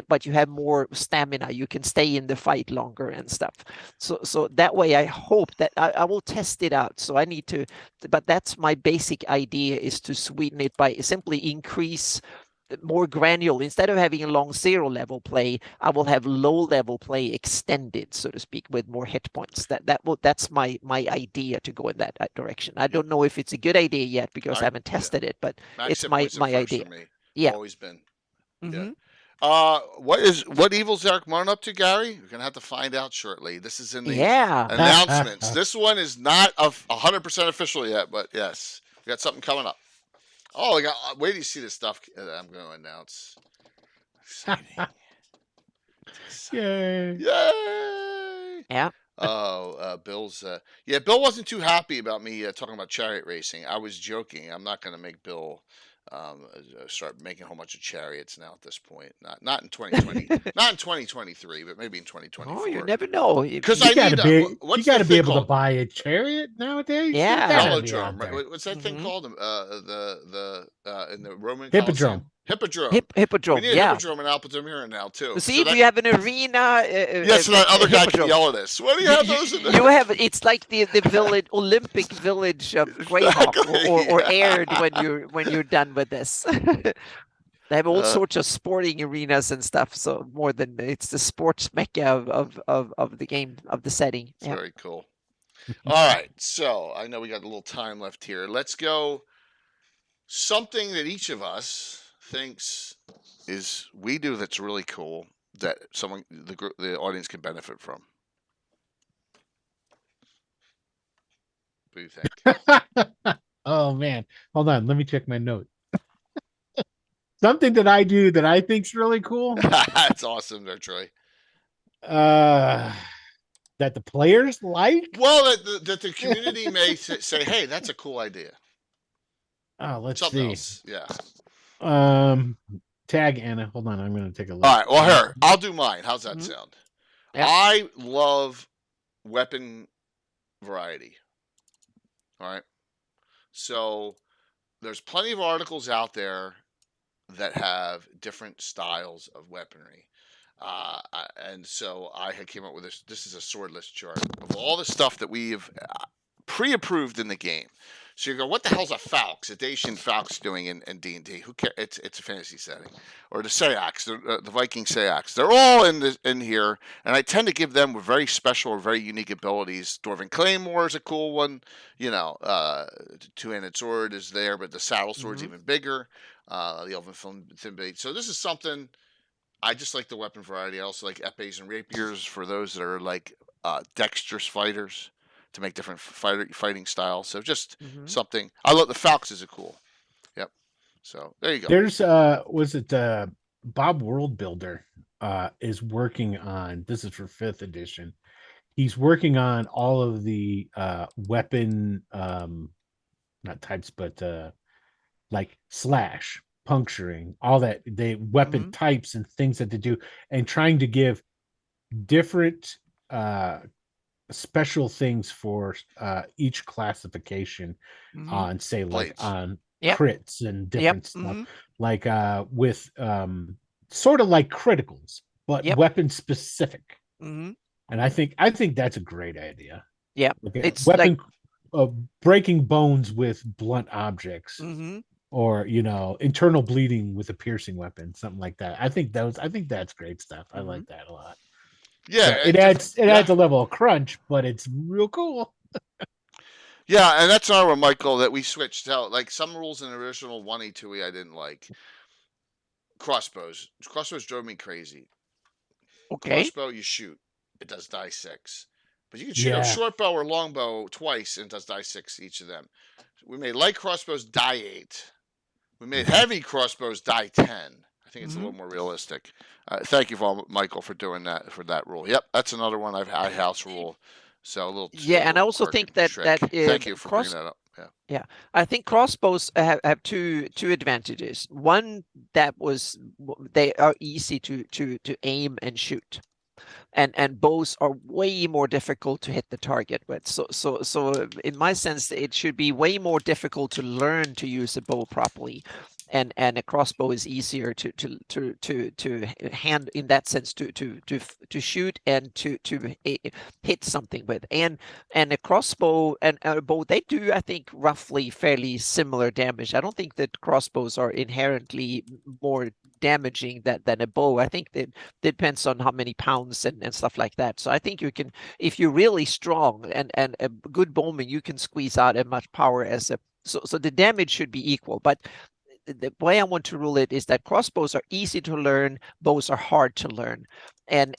but you have more stamina. You can stay in the fight longer and stuff. So that way I hope that I will test it out. So I need to, but that's my basic idea, is to sweeten it by simply increase more granular. Instead of having a long 0 level play, I will have low level play extended, so to speak, with more hit points. That's my idea, to go in that direction. I don't know if it's a good idea yet because I haven't tested it, but it's my idea. Yeah, always been. Yeah. What evil's Eric Martin up to, Gary? We're gonna have to find out shortly. This is in the announcements. This one is not 100% official yet, but yes, we got something coming up. Oh, wait till you see the stuff I'm going to announce. Exciting. Yay. Yay. Yeah. Oh, Bill's. Bill wasn't too happy about me talking about chariot racing. I was joking. I'm not going to make Bill start making a whole bunch of chariots now at this point. Not in 2020, not in 2023, but maybe in 2024. Oh, you never know. Because you got to be able to buy a chariot nowadays. Yeah, velodrome. Right? What's that thing called? In the Roman Hippodrome. Hippodrome. Hippodrome. We need a hippodrome in Alpha-Domira now too. See, we have an arena. Yes, so that other guy can yell at us. What do you have those in there? You have. It's like the village, Olympic village of Greyhawk, or aired when you're done with this. They have all sorts of sporting arenas and stuff. So more than it's the sports mecca of the game, of the setting. It's very cool. All right, so I know we got a little time left here. Let's go. Something that each of us thinks we do that's really cool that the audience can benefit from. What do you think? Oh man, hold on. Let me check my notes. something that I do that I think's really cool. That's awesome there, Troy. That the players like. Well, that the community may say, hey, that's a cool idea. Oh, let's Something see. else. Yeah. Tag Anna. Hold on, I'm gonna take a look. All right. Well, here, I'll do mine. How's that sound? Yeah. I love weapon variety. All right. So there's plenty of articles out there that have different styles of weaponry. And so I had came up with this. This is a swordless chart of all the stuff that we've pre-approved in the game. So you go, what the hell's a Falx? A Dacian Falx doing in D&D? Who cares? It's a fantasy setting. Or the Sayax, the Viking Sayax. They're all in here, and I tend to give them very special or very unique abilities. Dwarven Claymore is a cool one. You know, two-handed sword is there, but the saddle sword's even bigger. The Elven Thin Blade. So this is something. I just like the weapon variety. I also like epées and rapiers for those that are like dexterous fighters to make different fighting styles. So just something. I love the Falcons are cool. Yep. So there you go. There's Bob World Builder is working on, this is for 5th edition. He's working on all of the weapon not types, but like slash, puncturing, all that, they weapon types and things that they do, and trying to give different special things for each classification on, say, like on crits and different stuff, like with sort of like criticals, but weapon specific. And I think that's a great idea. Yeah, like it's weapon breaking bones with blunt objects. Or, you know, internal bleeding with a piercing weapon, something like that. I think that's great stuff. I like that a lot. Yeah, so it adds a level of crunch, but it's real cool. Yeah, and that's another one, Michael, that we switched out. Like some rules in the original 1E2E I didn't like. Crossbows drove me crazy. Okay. Crossbow, you shoot, it does die 6, but you can shoot a short bow or long bow twice and it does die 6 each of them. We made light crossbows die 8. We made heavy crossbows die 10. I think it's a little more realistic. Thank you, Michael, for doing that, for that rule. Yep, that's another one I've had house rule. So a little. And I also think that thank you for bringing that up. Yeah, I think crossbows have two advantages. One, they are easy to aim and shoot. And bows are way more difficult to hit the target with. So in my sense, it should be way more difficult to learn to use a bow properly. And a crossbow is easier to hand, in that sense, to shoot and to hit something with. And a crossbow and a bow, they do, I think, roughly fairly similar damage. I don't think that crossbows are inherently more damaging than a bow. I think that depends on how many pounds and stuff like that. So I think you can, if you're really strong and a good bowman, you can squeeze out as much power as a. So the damage should be equal, but the way I want to rule it is that crossbows are easy to learn, bows are hard to learn, and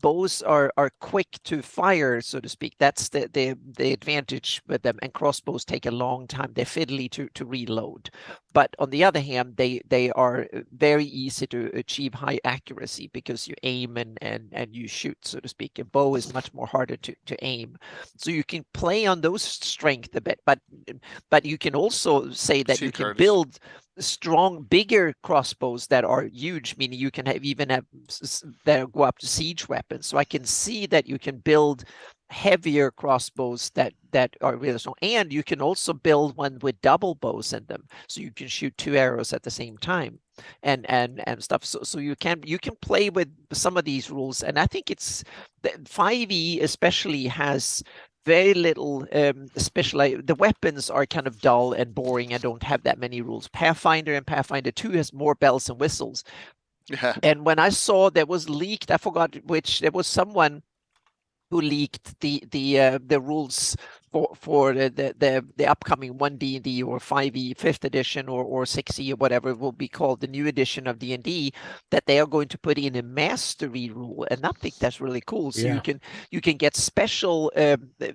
bows are quick to fire, so to speak. That's the advantage with them. And crossbows take a long time; they're fiddly to reload. But on the other hand, they are very easy to achieve high accuracy because you aim and you shoot, so to speak. A bow is much more harder to aim, so you can play on those strength a bit. But you can also say that you can build strong, bigger crossbows that are huge, meaning you can even have that go up to siege weapons. So I can see that you can build heavier crossbows that are really strong, and you can also build one with double bows in them, so you can shoot 2 arrows at the same time and stuff. So you can play with some of these rules, and I think it's 5e especially has very little the weapons are kind of dull and boring and don't have that many rules. Pathfinder and Pathfinder 2 has more bells and whistles. And when I saw there was leaked, I forgot which, there was someone who leaked the rules for the upcoming 1D&D or 5e 5th edition or 6e or whatever it will be called, the new edition of D&D, that they are going to put in a mastery rule, and I think that's really cool. So you can get special,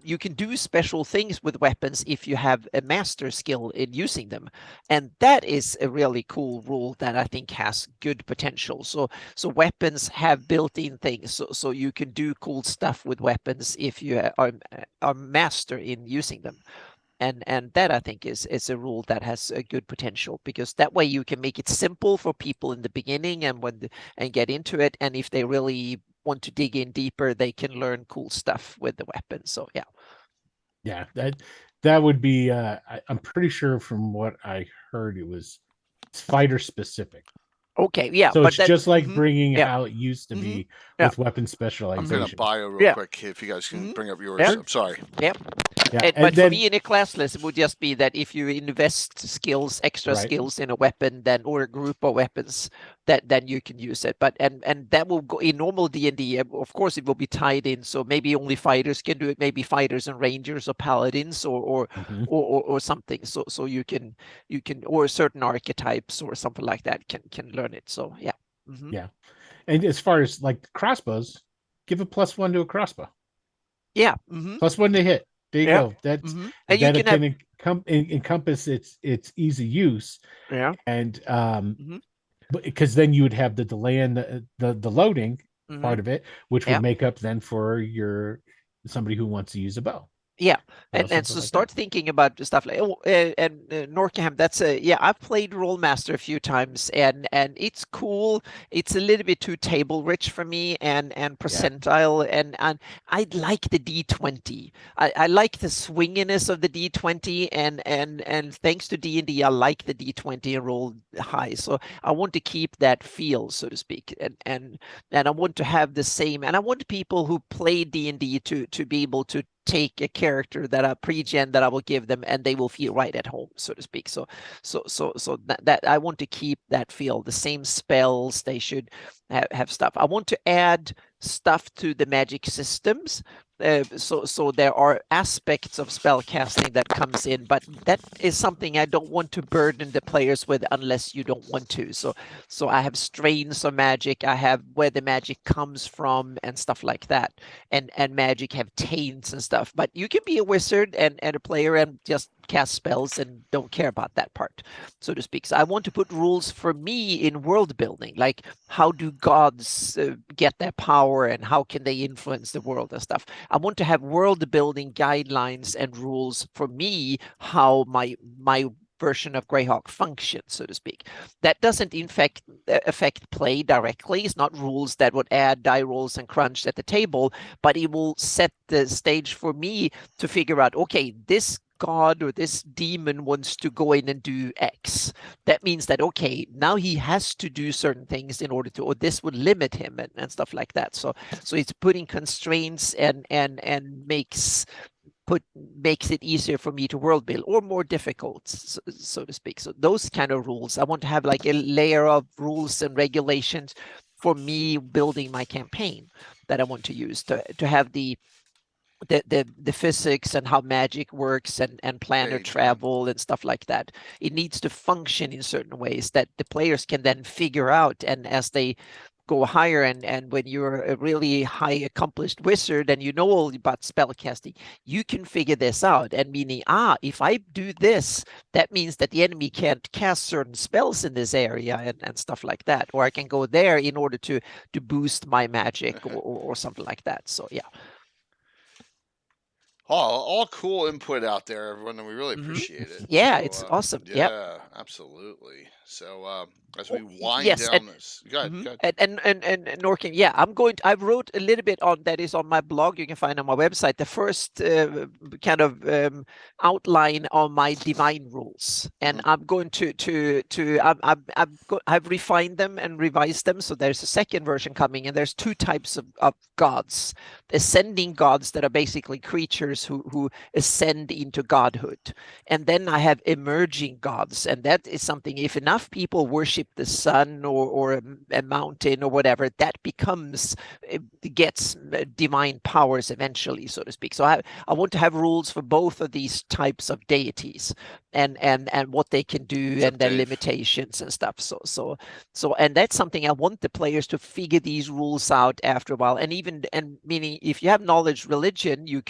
you can do special things with weapons if you have a master skill in using them, and that is a really cool rule that I think has good potential. So weapons have built-in things, so you can do cool stuff with weapons if you are master in using them. And that I think is a rule that has a good potential, because that way you can make it simple for people in the beginning and and get into it. And if they really want to dig in deeper, they can learn cool stuff with the weapon. So yeah, that would be. I'm pretty sure from what I heard, it's fighter specific. Okay, yeah. So but it's just like bringing yeah. how it used to be Yeah. with weapon I'm specialization. going to bio real quick if you guys can bring up yours. Yeah. I'm sorry. Yep. Yeah, But for me, in a class list, it would just be that if you invest skills, extra Right. skills in a weapon, then or a group of weapons, then you can use it. But and that will go in normal D&D. Of course, it will be tied in. So maybe only fighters can do it. Maybe fighters and rangers or paladins or something. So you can or certain archetypes or something like that can learn it. So yeah. Yeah. And as far as like crossbows, give a +1 to a crossbow. Yeah. +1 to hit. There you go. That's and that you can encompass its easy use. Yeah. And because then you would have the delay and the loading part of it, which would make up then for somebody who wants to use a bow. Yeah, and so start thinking about stuff like Norkham. That's I've played Rollmaster a few times, and it's cool. It's a little bit too table rich for me, and percentile, and I like the D20. I like the swinginess of the D20, and thanks to D&D, I like the D20 and roll high. So I want to keep that feel, so to speak, and I want to have the same, and I want people who play D&D to be able to take a character that I pre-gen that I will give them, and they will feel right at home, so to speak. So that I want to keep that feel, the same spells. They should have stuff. I want to add stuff to the magic systems. So there are aspects of spell casting that comes in, but that is something I don't want to burden the players with unless you don't want to. So I have strains of magic. I have where the magic comes from and stuff like that. And magic have taints and stuff. But you can be a wizard and a player and just cast spells and don't care about that part, so to speak. So I want to put rules for me in world building, like how do gods get their power and how can they influence the world and stuff. I want to have world building guidelines and rules for me, how my version of Greyhawk functions, so to speak. That doesn't affect play directly. It's not rules that would add die rolls and crunch at the table, but it will set the stage for me to figure out, okay, this god or this demon wants to go in and do X. That means that, okay, now he has to do certain things in order to, or this would limit him and stuff like that. So it's putting constraints and makes it easier for me to world build, or more difficult, so to speak. So those kind of rules, I want to have like a layer of rules and regulations for me building my campaign that I want to use to have the physics and how magic works and planar travel and stuff like that. It needs to function in certain ways that the players can then figure out, and as they go higher, and when you're a really high accomplished wizard and you know all about spell casting, you can figure this out, and meaning, if I do this, that means that the enemy can't cast certain spells in this area and stuff like that, or I can go there in order to boost my magic or something like that. So yeah. All cool input out there, everyone, and we really appreciate it. Yeah, So, it's awesome. Yeah, absolutely. So as we wind down this, go ahead. And Norkin, I wrote a little bit on that is on my blog. You can find on my website the first kind of outline on my divine rules, and I'm going I've refined them and revised them. So there's a second version coming, and there's two types of gods: ascending gods that are basically creatures who ascend into godhood, and then I have emerging gods, and that is something, if enough people worship the sun or a mountain or whatever, that becomes, it gets divine powers eventually, so to speak. So I want to have rules for both of these types of deities and what they can do and their limitations and stuff. So and that's something I want the players to figure these rules out after a while. And meaning, if you have knowledge religion, you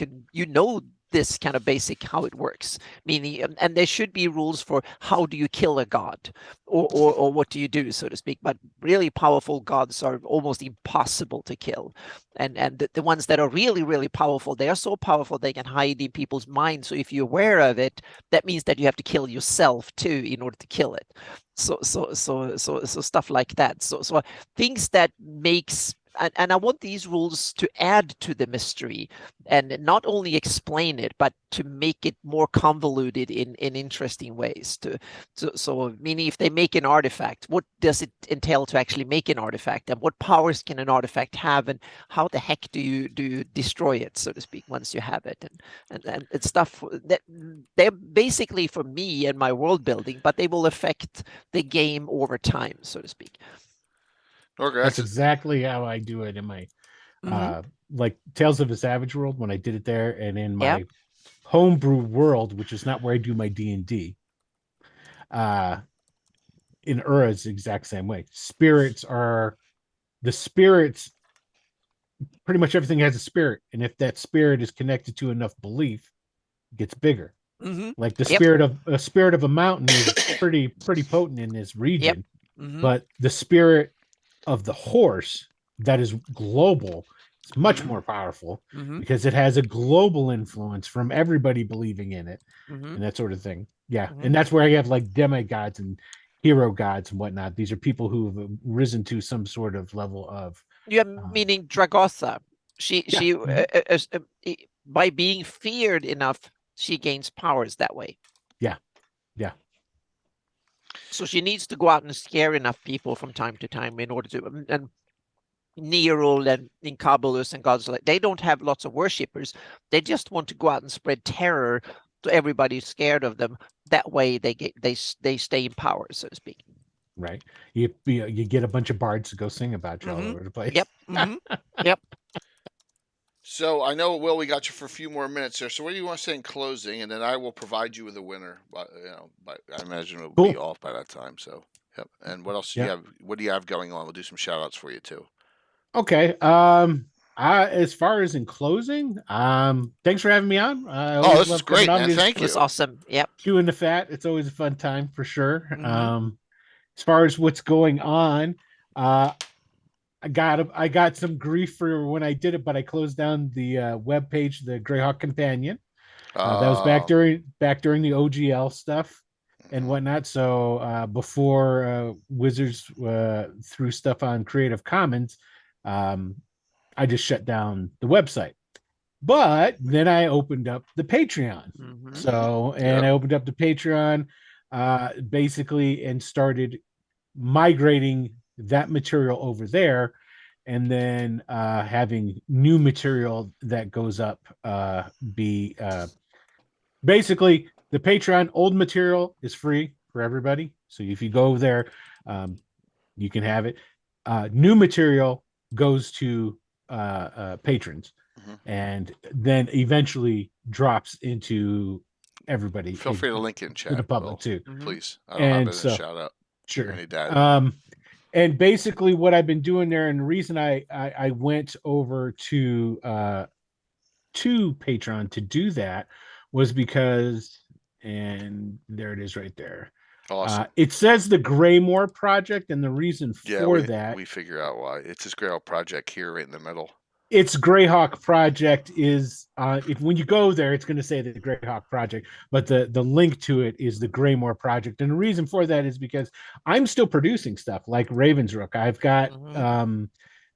know this kind of basic how it works, meaning, and there should be rules for how do you kill a god, or what do you do, so to speak. But really powerful gods are almost impossible to kill, and the ones that are really, really powerful, they are so powerful they can hide in people's minds. So if you're aware of it, that means that you have to kill yourself too in order to kill it. So stuff like that. So things that makes, and I want these rules to add to the mystery and not only explain it, but to make it more convoluted in interesting ways. So meaning, if they make an artifact, what does it entail to actually make an artifact, and what powers can an artifact have, and how the heck do you destroy it, so to speak, once you have it, and it's stuff that they're basically for me and my world building, but they will affect the game over time, so to speak. Okay, that's exactly how I do it in my like Tales of a Savage World, when I did it there, and in my homebrew world, which is not where I do my D&D. In Ura, it's the exact same way. Spirits, pretty much everything has a spirit, and if that spirit is connected to enough belief, it gets bigger. Like the spirit of a mountain is pretty potent in this region, but the spirit of the horse that is global, it's much more powerful because it has a global influence from everybody believing in it, and that sort of thing. And that's where I have like demigods and hero gods and whatnot. These are people who have risen to some sort of level of meaning Dragotha. She by being feared enough, she gains powers that way. So she needs to go out and scare enough people from time to time in order to, and Nerul and Incabulus and gods like, they don't have lots of worshippers. They just want to go out and spread terror to everybody scared of them. That way they stay in power, so to speak. Right. You get a bunch of bards to go sing about you all over the place. Yep. So I know, Will, we got you for a few more minutes there. So what do you want to say in closing, and then I will provide you with a winner. But I imagine it will be off by that time. So And what else do you have? What do you have going on? We'll do some shout outs for you too. Okay. As far as in closing, thanks for having me on. This is great, man. Thank you. It was awesome. Yep. Chewing the fat. It's always a fun time for sure. As far as what's going on, I got some grief for when I did it, but I closed down the web page, the Greyhawk Companion. That was back during the OGL stuff and whatnot. So before Wizards threw stuff on Creative Commons, I just shut down the website. But then I opened up the Patreon. I opened up the Patreon basically and started migrating that material over there, and then having new material that goes up basically the Patreon old material is free for everybody, so if you go there you can have it. New material goes to patrons and then eventually drops into everybody. Feel free to link it in chat to the public too, please. I don't have it as a shout out. Sure. And basically what I've been doing there, and the reason I went over to Patreon to do that was because, and there it is right there. Awesome. It says the Greymore Project, and the reason for that, we figure out why. It's this Greyhawk Project here right in the middle. It's Greyhawk Project is when you go there, it's going to say the Greyhawk Project, but the link to it is the Greymore Project. And the reason for that is because I'm still producing stuff like Ravensrook. I've got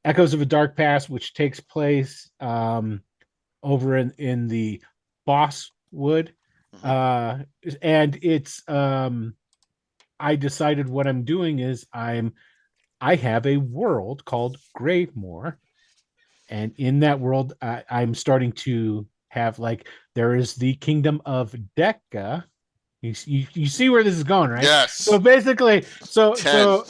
Echoes of a Dark Past, which takes place over in the Bosswood. And it's I decided what I'm doing is I have a world called Greymore. And in that world, I'm starting to have, like, there is the kingdom of Decca, You see where this is going, right? Yes. So basically, so 10.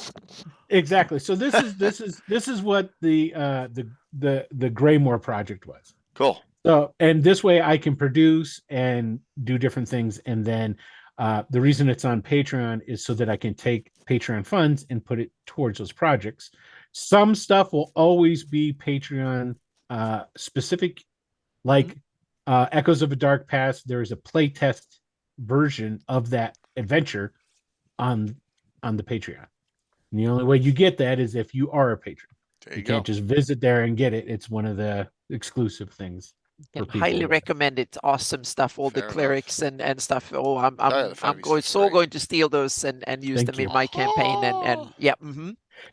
exactly. So this is what the Graymore project was. Cool. So, and this way I can produce and do different things. And then the reason it's on Patreon is so that I can take Patreon funds and put it towards those projects. Some stuff will always be Patreon specific, like Echoes of a Dark Past. There is a playtest version of that adventure on the Patreon. And the only way you get that is if you are a patron. There You go. can't just visit there and get it. It's one of the exclusive things. Yeah, highly recommend it. Awesome stuff. All Fair the enough. clerics and stuff. Oh, I'm Yeah, the I'm 5e going stuff's great. going to steal those and use Thank them you. in my campaign and Oh. yeah,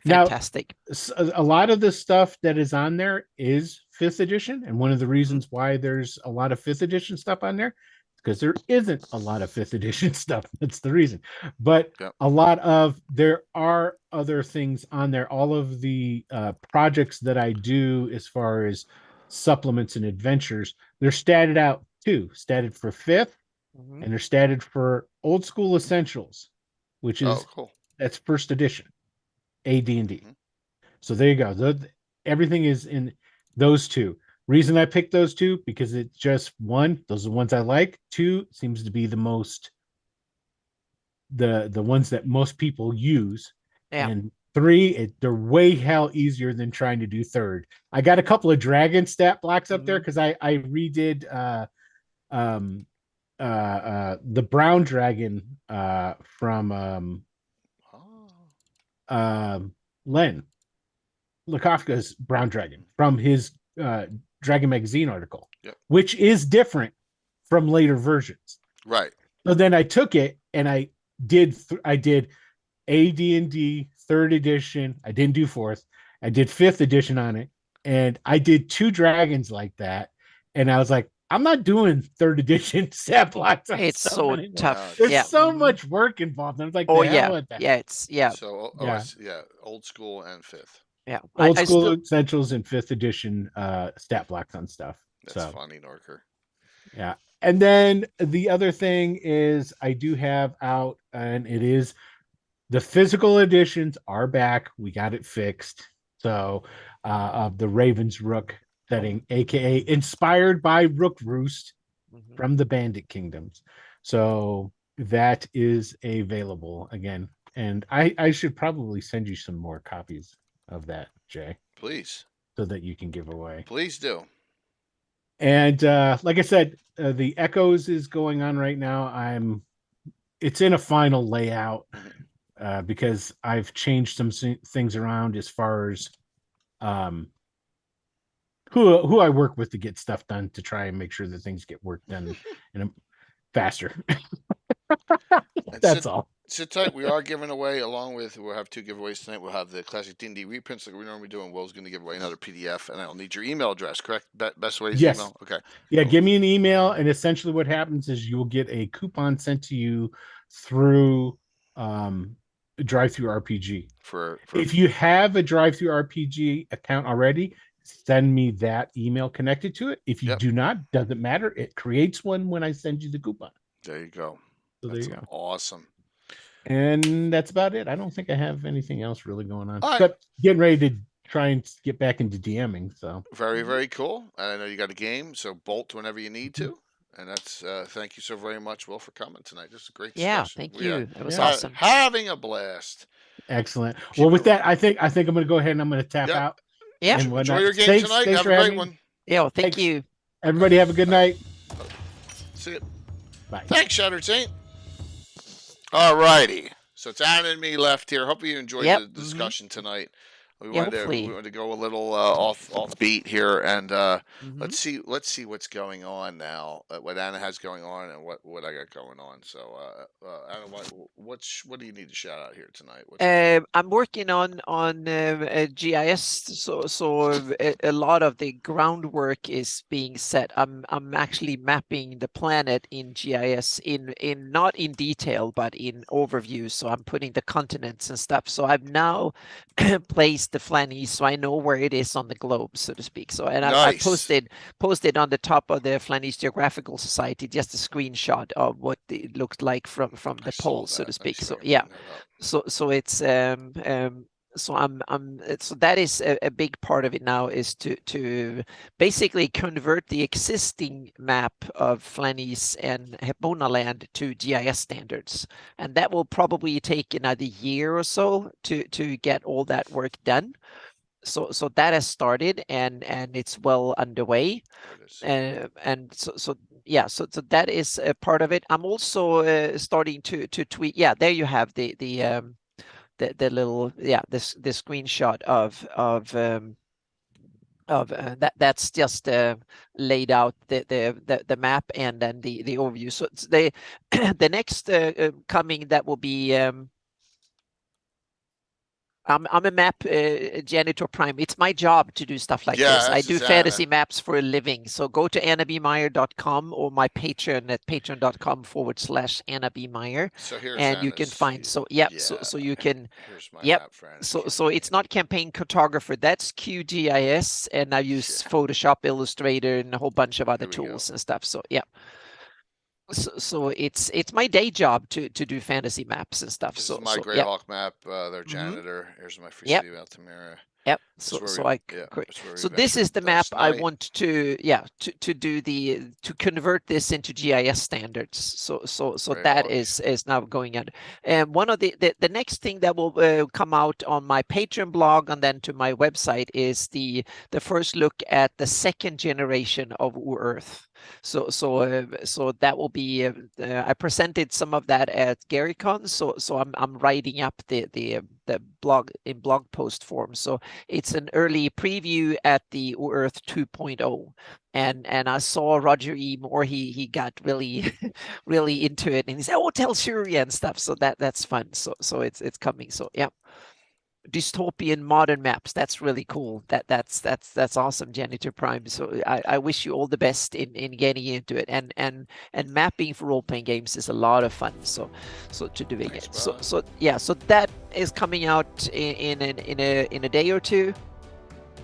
Now, fantastic. a lot of the stuff that is on there is 5th edition, and one of the reasons why there's a lot of 5th edition stuff on there is because there isn't a lot of 5th edition stuff. That's the reason. But Yep. there are other things on there. All of the projects that I do as far as supplements and adventures, they're statted out too. Statted for 5th, and they're statted for Old School Essentials, which is cool. that's 1st edition. AD&D. So there you go. Everything is in those two. Reason I picked those two because it's just one, those are the ones I like. Two seems to be the most the ones that most people use. Yeah. And 3, they're way hell easier than trying to do 3rd. I got a couple of dragon stat blocks up there because I redid the brown dragon from Len Lakofka's Brown Dragon from his Dragon Magazine article, which is different from later versions. Right. So then I took it and I did AD&D 3rd edition. I didn't do 4th. I did 5th edition on it, and I did 2 dragons like that. And I was like, I'm not doing 3rd edition stat blocks. It's so tough. There's so much work involved. And I was like, So old school and 5th. Yeah, old school essentials and 5th edition stat blocks on stuff. That's funny, Norker. Yeah, and then the other thing is I do have out, and it is the physical editions are back. We got it fixed. So of the Raven's Rook setting, aka inspired by Rook Roost from the Bandit Kingdoms. So that is available again. And I should probably send you some more copies of that, Jay. Please. So that you can give away. Please do. And like I said, the Echoes is going on right now. It's in a final layout because I've changed some things around as far as who I work with to get stuff done to try and make sure that things get work done faster. That's all. Sit tight. We are giving away, along with, we'll have 2 giveaways tonight. We'll have the classic D&D reprints like we normally do, and Will's going to give away another PDF, and I'll need your email address, correct? Best way is email? Okay. Yeah, give me an email, and essentially what happens is you will get a coupon sent to you through Drive-Thru RPG. If you have a Drive-Thru RPG account already, send me that email connected to it. If you do not, doesn't matter. It creates one when I send you the coupon. There you go. So there you go. Awesome. And that's about it. I don't think I have anything else really going on. Except getting ready to try and get back into DMing. So very, very cool. And I know you got a game, so bolt whenever you need to. And that's thank you so very much, Will, for coming tonight. This is a great discussion. Yeah, thank you. It was awesome. Having a blast. Excellent. Well, with that, I think I'm going to go ahead and I'm going to tap out. Yeah. Enjoy your game tonight. Have a great one. Yeah, well, thank you. Everybody have a good night. See you. Bye. Thanks, Shattered Saint. All righty. So it's Anna and me left here. Hope you enjoyed the discussion tonight. We wanted to go a little off beat here, and let's see what's going on now. What Anna has going on, and what I got going on. So, Anna, what do you need to shout out here tonight? I'm working on GIS, so a lot of the groundwork is being set. I'm actually mapping the planet in GIS in not in detail, but in overview. So I'm putting the continents and stuff. So I've now placed the Flanies, so I know where it is on the globe, so to speak. So, and I Nice. posted on the top of the Flanies Geographical Society just a screenshot of what it looked like from I the saw pole, so that. to Thanks speak. for So bringing yeah, that up. so it's so so that is a big part of it now, is to basically convert the existing map of Flanies and Hepbonaland to GIS standards, and that will probably take another year or so to get all that work done. So that has started, and it's well underway. There it is. And so yeah, so that is a part of it. I'm also starting to tweet. Yeah, there you have the little, yeah, this screenshot of that's just laid out the map, and then the overview. So it's the the next coming, that will be I'm a map janitor prime. It's my job to do stuff like this. I that's do his fantasy Anna. maps for a living. So go to annabmeyer.com or my Patreon at patreon.com/Anna B. Meyer, So here's and you can Anna's. find. So yeah, Yeah. so you can. Here's my Yep. map for Anna's So it's not campaign cartographer. That's QGIS, and I use Yeah. Photoshop, Illustrator, and a whole bunch of other Here we go. tools and stuff. So yeah. So it's my day job to do fantasy maps and stuff. This So is my yeah. Greyhawk map. Their janitor. Here's my free Yep. city of Altamira. Yep. This So is where so we, I yeah, create. that's where we So this is the ventured map last I night. want to, yeah, to do to convert this into GIS standards. So that Greyhawk. is now going on. And one of the next thing that will come out on my Patreon blog and then to my website is the first look at the second generation of Earth. So that will be. I presented some of that at GaryCon. So I'm writing up the blog in blog post form. So it's an early preview at the Earth 2.0. And I saw Roger E. Moore. He got really really into it, and he said, "Oh, tell Syria and stuff." So that's fun. So it's coming. So yeah. Dystopian modern maps. That's really cool. That's awesome, Janitor Prime. So I wish you all the best in getting into it. And mapping for role-playing games is a lot of fun. So to doing Thanks, it. So bud. yeah. So that is coming out in a day or two.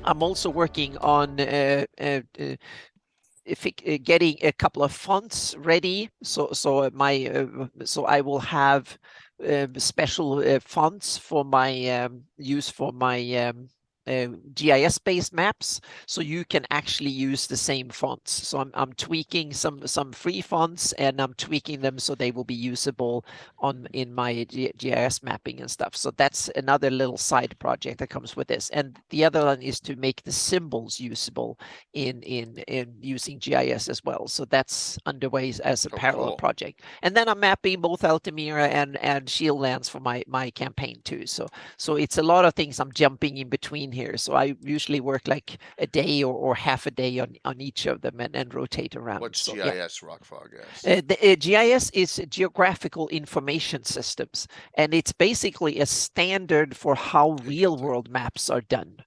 I'm also working on getting a couple of fonts ready. So I will have special fonts for my use for my GIS-based maps, so you can actually use the same fonts. So I'm tweaking some free fonts, and I'm tweaking them so they will be usable in my GIS mapping and stuff. So that's another little side project that comes with this. And the other one is to make the symbols usable in using GIS as well. So that's underway as a parallel project. And then I'm mapping both Altamira and Shieldlands for my campaign too. So it's a lot of things I'm jumping in between here. So I usually work like a day or half a day on each of them and rotate around. What's so, GIS, Rockfog? The GIS is Geographical Information Systems, and it's basically a standard for how real-world maps are done.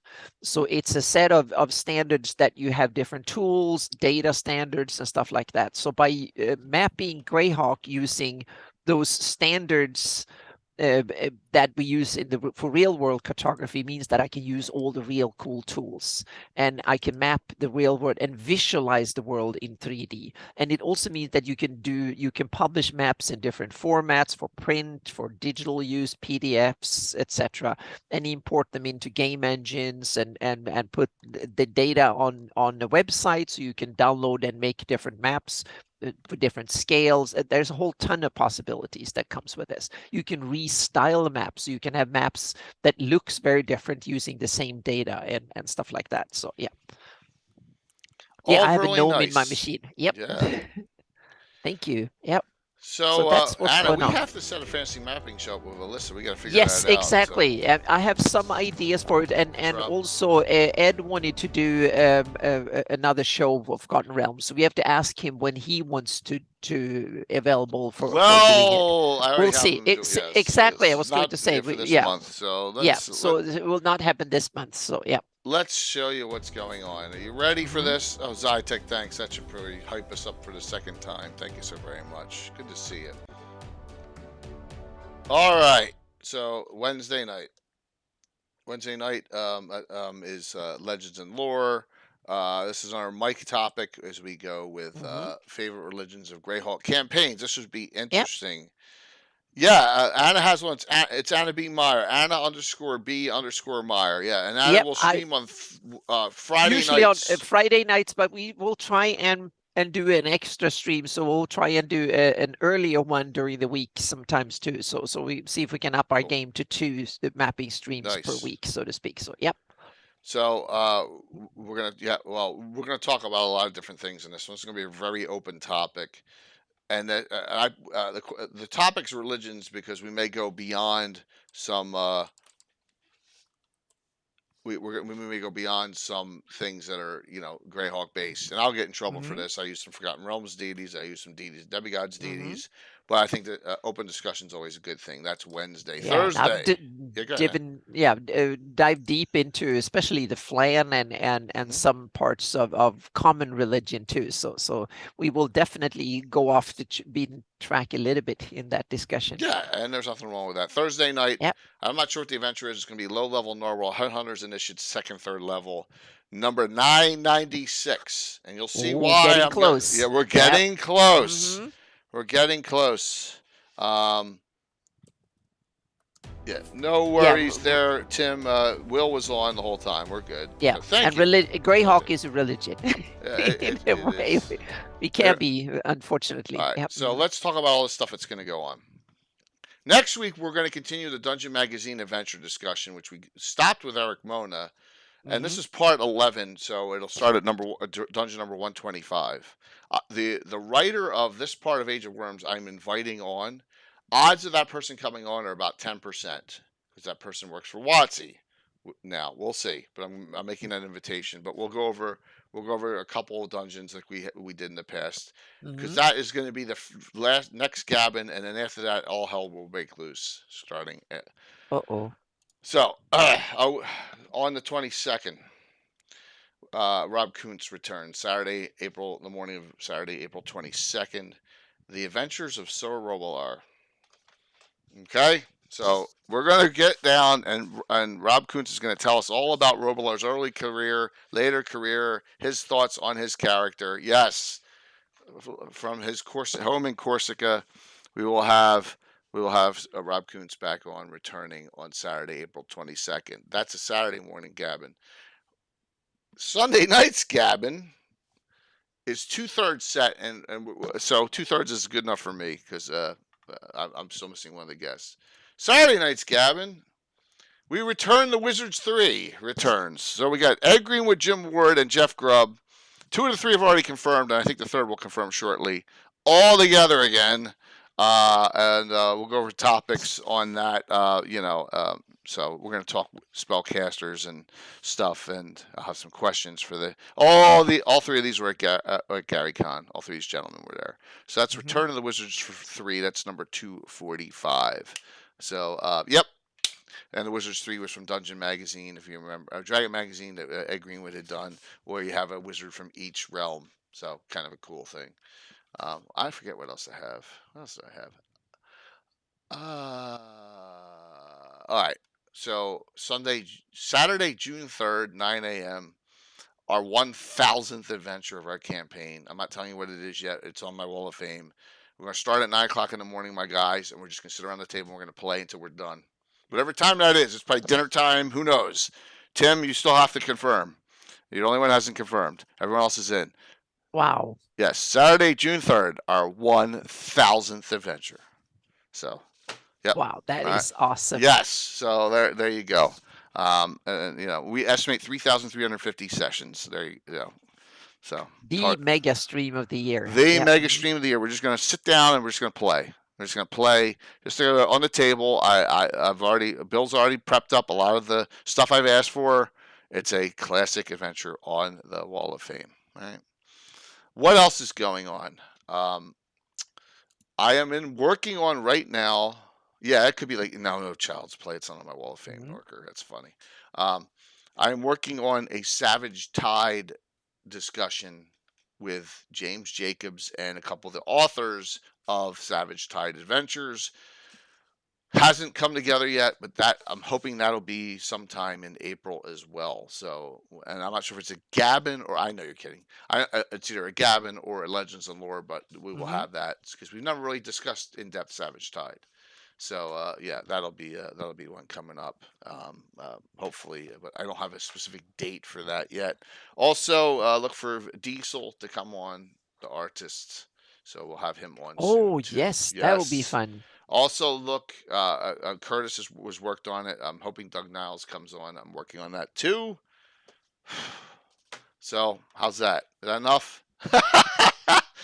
So it's a set of standards that you have different tools, data standards, and stuff like that. So by mapping Greyhawk using those standards that we use for real world cartography means that I can use all the real cool tools, and I can map the real world and visualize the world in 3D. And it also means that you can publish maps in different formats for print, for digital use, PDFs, etc., and import them into game engines and put the data on the website, so you can download and make different maps for different scales. There's a whole ton of possibilities that comes with this. You can restyle maps. So you can have maps that looks very different using the same data and stuff like that. So yeah. Yeah, I have a gnome in my machine. Yep. Yeah. Thank you. Yep. So that's what's Anna, going we on. have to set a fancy mapping show with Alyssa. We got to figure Yes, that out. exactly. So. I have some ideas for it, and also Ed wanted to do another show of Forgotten Realms. So we have to ask him when he wants to available for doing it. We'll see. Exactly. I was going to say for this yeah. month. So So it will not happen this month. So yeah. Let's show you what's going on. Are you ready for this? Oh, Zytech, thanks. That should probably hype us up for the second time. Thank you so very much. Good to see you. All right. So Wednesday night. Wednesday night is Legends and Lore. This is our mic topic as we go with Mm-hmm. favorite religions of Greyhawk campaigns. This should be Yep. interesting. Yeah, Anna has one. It's Anna B. Meyer. Anna underscore B underscore Meyer. Yeah, and Anna Yep. will I stream on Friday usually on nights. Friday nights, but we will try and do an extra stream. So we'll try and do an earlier one during the week sometimes too. So we see if we can up our Cool. game to 2 mapping streams per Nice. week, so to speak. So yep. So we're gonna talk about a lot of different things in this one. It's gonna be a very open topic, and the topic's religions because we may go beyond some we may go beyond some things that are Greyhawk based, and I'll get in trouble for Mm-hmm. this. I use some Forgotten Realms deities, I use some deities, demigods Mm-hmm. deities, but I think that open discussion is always a good thing. That's Wednesday. Yeah, Thursday. Yeah, go ahead. dive deep into especially the flan and Mhm. some parts of common religion too. So we will definitely go off the beaten track a little bit in that discussion. Yeah, and there's nothing wrong with that. Thursday night. Yep. I'm not sure what the adventure is. It's going to be low level Norwell Hunters Initiate second, third level, number 996, and you'll see Ooh, why getting I'm close. Yeah, we're Yep. getting close. Mm-hmm. We're getting close. Yeah, no worries there, Tim. Will was on the whole time. We're good. Yeah, So thank and you. Greyhawk is a religion. Yeah, In a way, is. we can't be, unfortunately. All right, Yep. so let's talk about all the stuff that's going to go on. Next week, we're going to continue the Dungeon Magazine adventure discussion, which we stopped with Eric Mona. And this is part 11, so it'll start at dungeon number 125. The writer of this part of Age of Worms I'm inviting on, odds of that person coming on are about 10%, because that person works for WotC. Now we'll see, but I'm making that invitation. But we'll go over a couple of dungeons like we did in the past, because that is going to be the next Gabbin, and then after that, all hell will break loose starting. Uh-oh. So on the 22nd, Rob Kuntz returns the morning of Saturday, April 22nd. The Adventures of Sir Robolar. Okay, so we're gonna get down, and Rob Kuntz is gonna tell us all about Robolar's early career, later career, his thoughts on his character. Yes, from his home in Corsica, we will have Rob Kuntz back on, returning on Saturday, April 22nd. That's a Saturday morning Gabbin. Sunday night's Gabbin is 2/3 set, and so 2/3 is good enough for me because I'm still missing one of the guests. Saturday night's Gabbin, we return the Wizards 3 returns. So we got Ed Greenwood, Jim Ward, and Jeff Grubb. 2 of the 3 have already confirmed, and I think the third will confirm shortly. All together again, and we'll go over topics on that. So we're going to talk spellcasters and stuff, and I'll have some questions for all 3 of these were at Gary Con. All 3 of these gentlemen were there. So that's Return of the Wizards 3. That's number 245. So yep. And the Wizards 3 was from Dungeon Magazine, if you remember. Dragon Magazine that Ed Greenwood had done, where you have a wizard from each realm. So, kind of a cool thing. I forget what else I have. What else do I have? All right. So, Saturday, June 3rd, 9 a.m., our 1,000th adventure of our campaign. I'm not telling you what it is yet. It's on my Wall of Fame. We're going to start at 9 o'clock in the morning, my guys, and we're just going to sit around the table and we're going to play until we're done. Whatever time that is, it's probably dinner time. Who knows? Tim, you still have to confirm. You're the only one that hasn't confirmed. Everyone else is in. Wow. Yes, Saturday, June 3rd, our 1,000th adventure. So, yep. Wow, that is awesome. Yes. So there you go. And we estimate 3,350 sessions. There you go. So the mega stream of the year. Mega stream of the year. We're just going to sit down and we're just going to play. We're just going to play just on the table. Bill's already prepped up a lot of the stuff I've asked for. It's a classic adventure on the Wall of Fame. Right. What else is going on? I am working on right now. Yeah, it could be like no Child's Play. It's not on my Wall of Fame marker. That's funny. I'm working on a Savage Tide discussion with James Jacobs and a couple of the authors of Savage Tide Adventures. Hasn't come together yet, but that I'm hoping that'll be sometime in April as well. So, and I'm not sure if it's a Gabbin or I know you're kidding. It's either a Gabbin or a Legends and Lore, but we will Mm-hmm. have that because we've never really discussed in depth Savage Tide. So yeah, that'll be one coming up. Hopefully, but I don't have a specific date for that yet. Also, look for Diesel to come on, the artist. So we'll have him on Oh, soon too. yes, that will be Yes. fun. Also, look, Curtis was worked on it. I'm hoping Doug Niles comes on. I'm working on that too. So, how's that? Is that enough?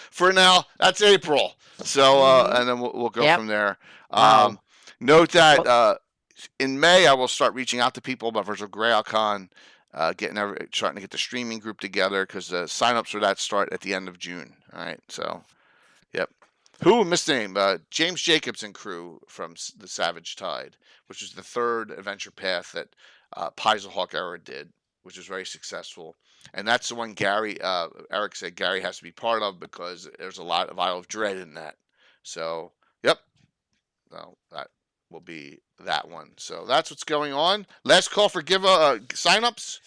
For now, that's April. So, and then we'll go from there. Wow. Note that Well, in May, I will start reaching out to people about virtual Greyhawk Con, starting to get the streaming group together because the signups for that start at the end of June. All right, so yep. Who missed the name? James Jacobs and crew from the Savage Tide, which is the third adventure path that Paislehawk era did, which was very successful. And that's the one Eric said Gary has to be part of because there's a lot of Isle of Dread in that. So, yep. Well, that will be that one. So that's what's going on. Last call for signups.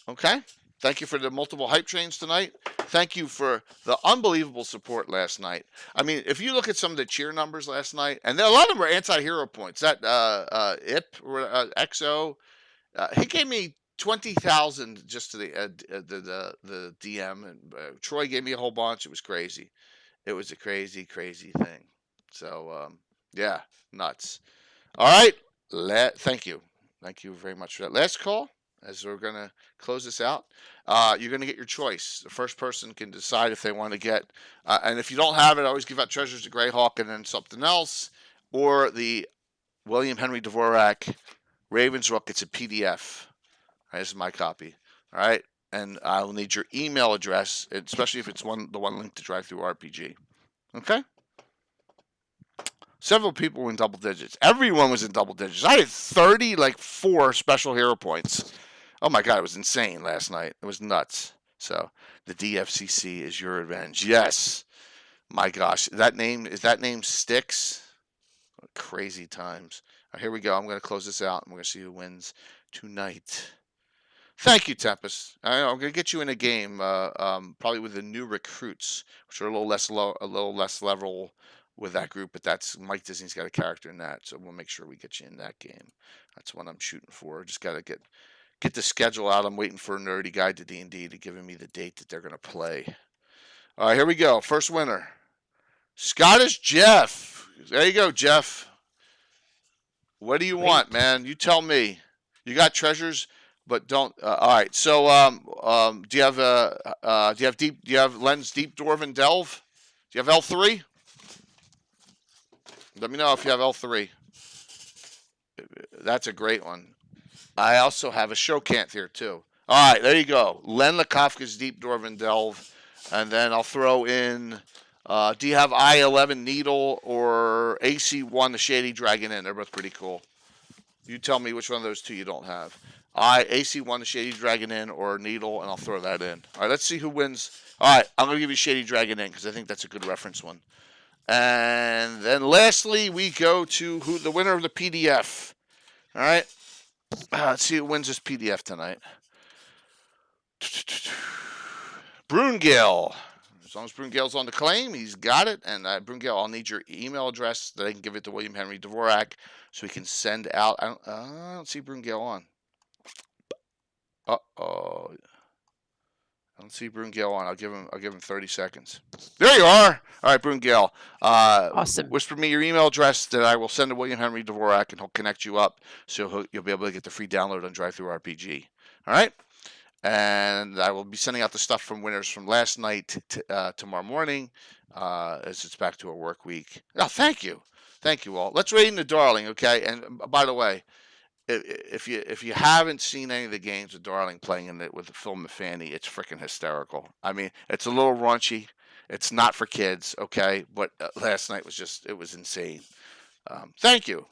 Okay. Thank you for the multiple hype trains tonight. Thank you for the unbelievable support last night. I mean, if you look at some of the cheer numbers last night, and a lot of them were anti-hero points. That IP or XO, he gave me 20,000 just to the DM, and Troy gave me a whole bunch. It was crazy. It was a crazy, crazy thing. So yeah, nuts. All right. Thank you. Thank you very much for that. Last call as we're going to close this out. You're going to get your choice. The first person can decide if they want to get, and if you don't have it, I always give out Treasures of Greyhawk and then something else, or the William Henry Dvorak Raven's Rook. It's a PDF. All right, this is my copy. All right. And I'll need your email address, especially if it's the one linked to Drive Through RPG. Okay? Several people were in double digits. Everyone was in double digits. I had 4 special hero points. Oh my god, it was insane last night. It was nuts. So the DFCC is your revenge. Yes. My gosh, is that name sticks? Crazy times. All right, here we go. I'm going to close this out, and we're going to see who wins tonight. Thank you, Tempest. I'm going to get you in a game, probably with the new recruits, which are a little less level with that group, but that's Mike Disney's got a character in that, so we'll make sure we get you in that game. That's what I'm shooting for. Just got to get the schedule out. I'm waiting for Nerdy Guide to D&D to give me the date that they're going to play. All right, here we go. First winner, Scottish Jeff. There you go, Jeff. What do you want, man? You tell me. You got treasures, but don't. All right. So, do you have Lens Deep Dwarven Delve? Do you have L3? Let me know if you have L3. That's a great one. I also have a Shokanth here, too. All right, there you go. Len Lakofka's Deep Dwarven Delve. And then I'll throw in, do you have I-11 Needle or AC-1 the Shady Dragon Inn? They're both pretty cool. You tell me which one of those two you don't have. AC-1 the Shady Dragon Inn or Needle, and I'll throw that in. All right, let's see who wins. All right, I'm going to give you Shady Dragon Inn because I think that's a good reference one. And then lastly, we go to the winner of the PDF. All right. Let's see who wins this PDF tonight. Brungale. As long as Brungale's on the claim, he's got it. And Brungale, I'll need your email address that I can give it to William Henry Dvorak so he can send out. I don't see Brungale on. Uh-oh. I don't see Brungale on. I'll give him 30 seconds. There you are. All right, Brungale. Awesome. Whisper me your email address that I will send to William Henry Dvorak, and he'll connect you up so you'll be able to get the free download on Drive Through RPG. All right? And I will be sending out the stuff from winners from last night tomorrow morning as it's back to a work week. Oh, thank you. Thank you all. Let's raid in the Darling, okay? And by the way, if you haven't seen any of the games of Darling playing in it with Phil Mafani, it's freaking hysterical. I mean, it's a little raunchy. It's not for kids, okay? But last night it was insane. Thank you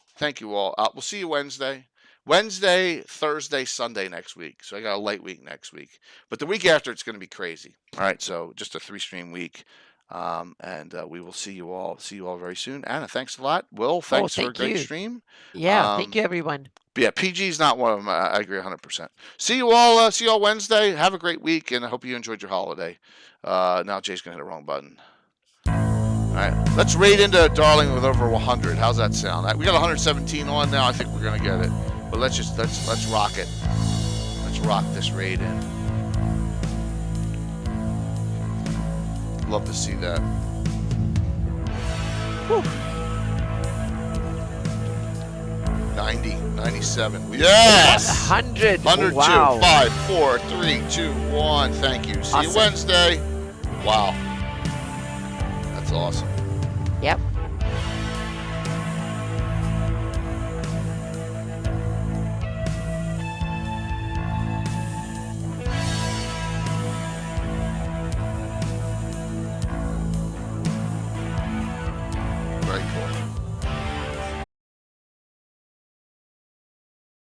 all. We'll see you Wednesday, Thursday, Sunday next week. So I got a light week next week, but the week after it's going to be crazy. All right, so just a 3-stream week. And we will see you all very soon. Anna, thanks a lot. Will, thanks for a thank great you. stream. Yeah, thank you, everyone. But yeah, PG's not one of them. I agree 100%. See you all. See you all Wednesday. Have a great week, and I hope you enjoyed your holiday. Now Jay's gonna hit the wrong button. All right, let's raid into Darling with over 100. How's that sound? We got 117 on now. I think we're gonna get it. But let's rock it. Let's rock this raid in. Love to see that. Woo. 90, 97. Yes! 100. 102. Wow. 5, 4, 3, 2, 1. Thank you. See you Wednesday. Wow. That's awesome. Yep. Very cool.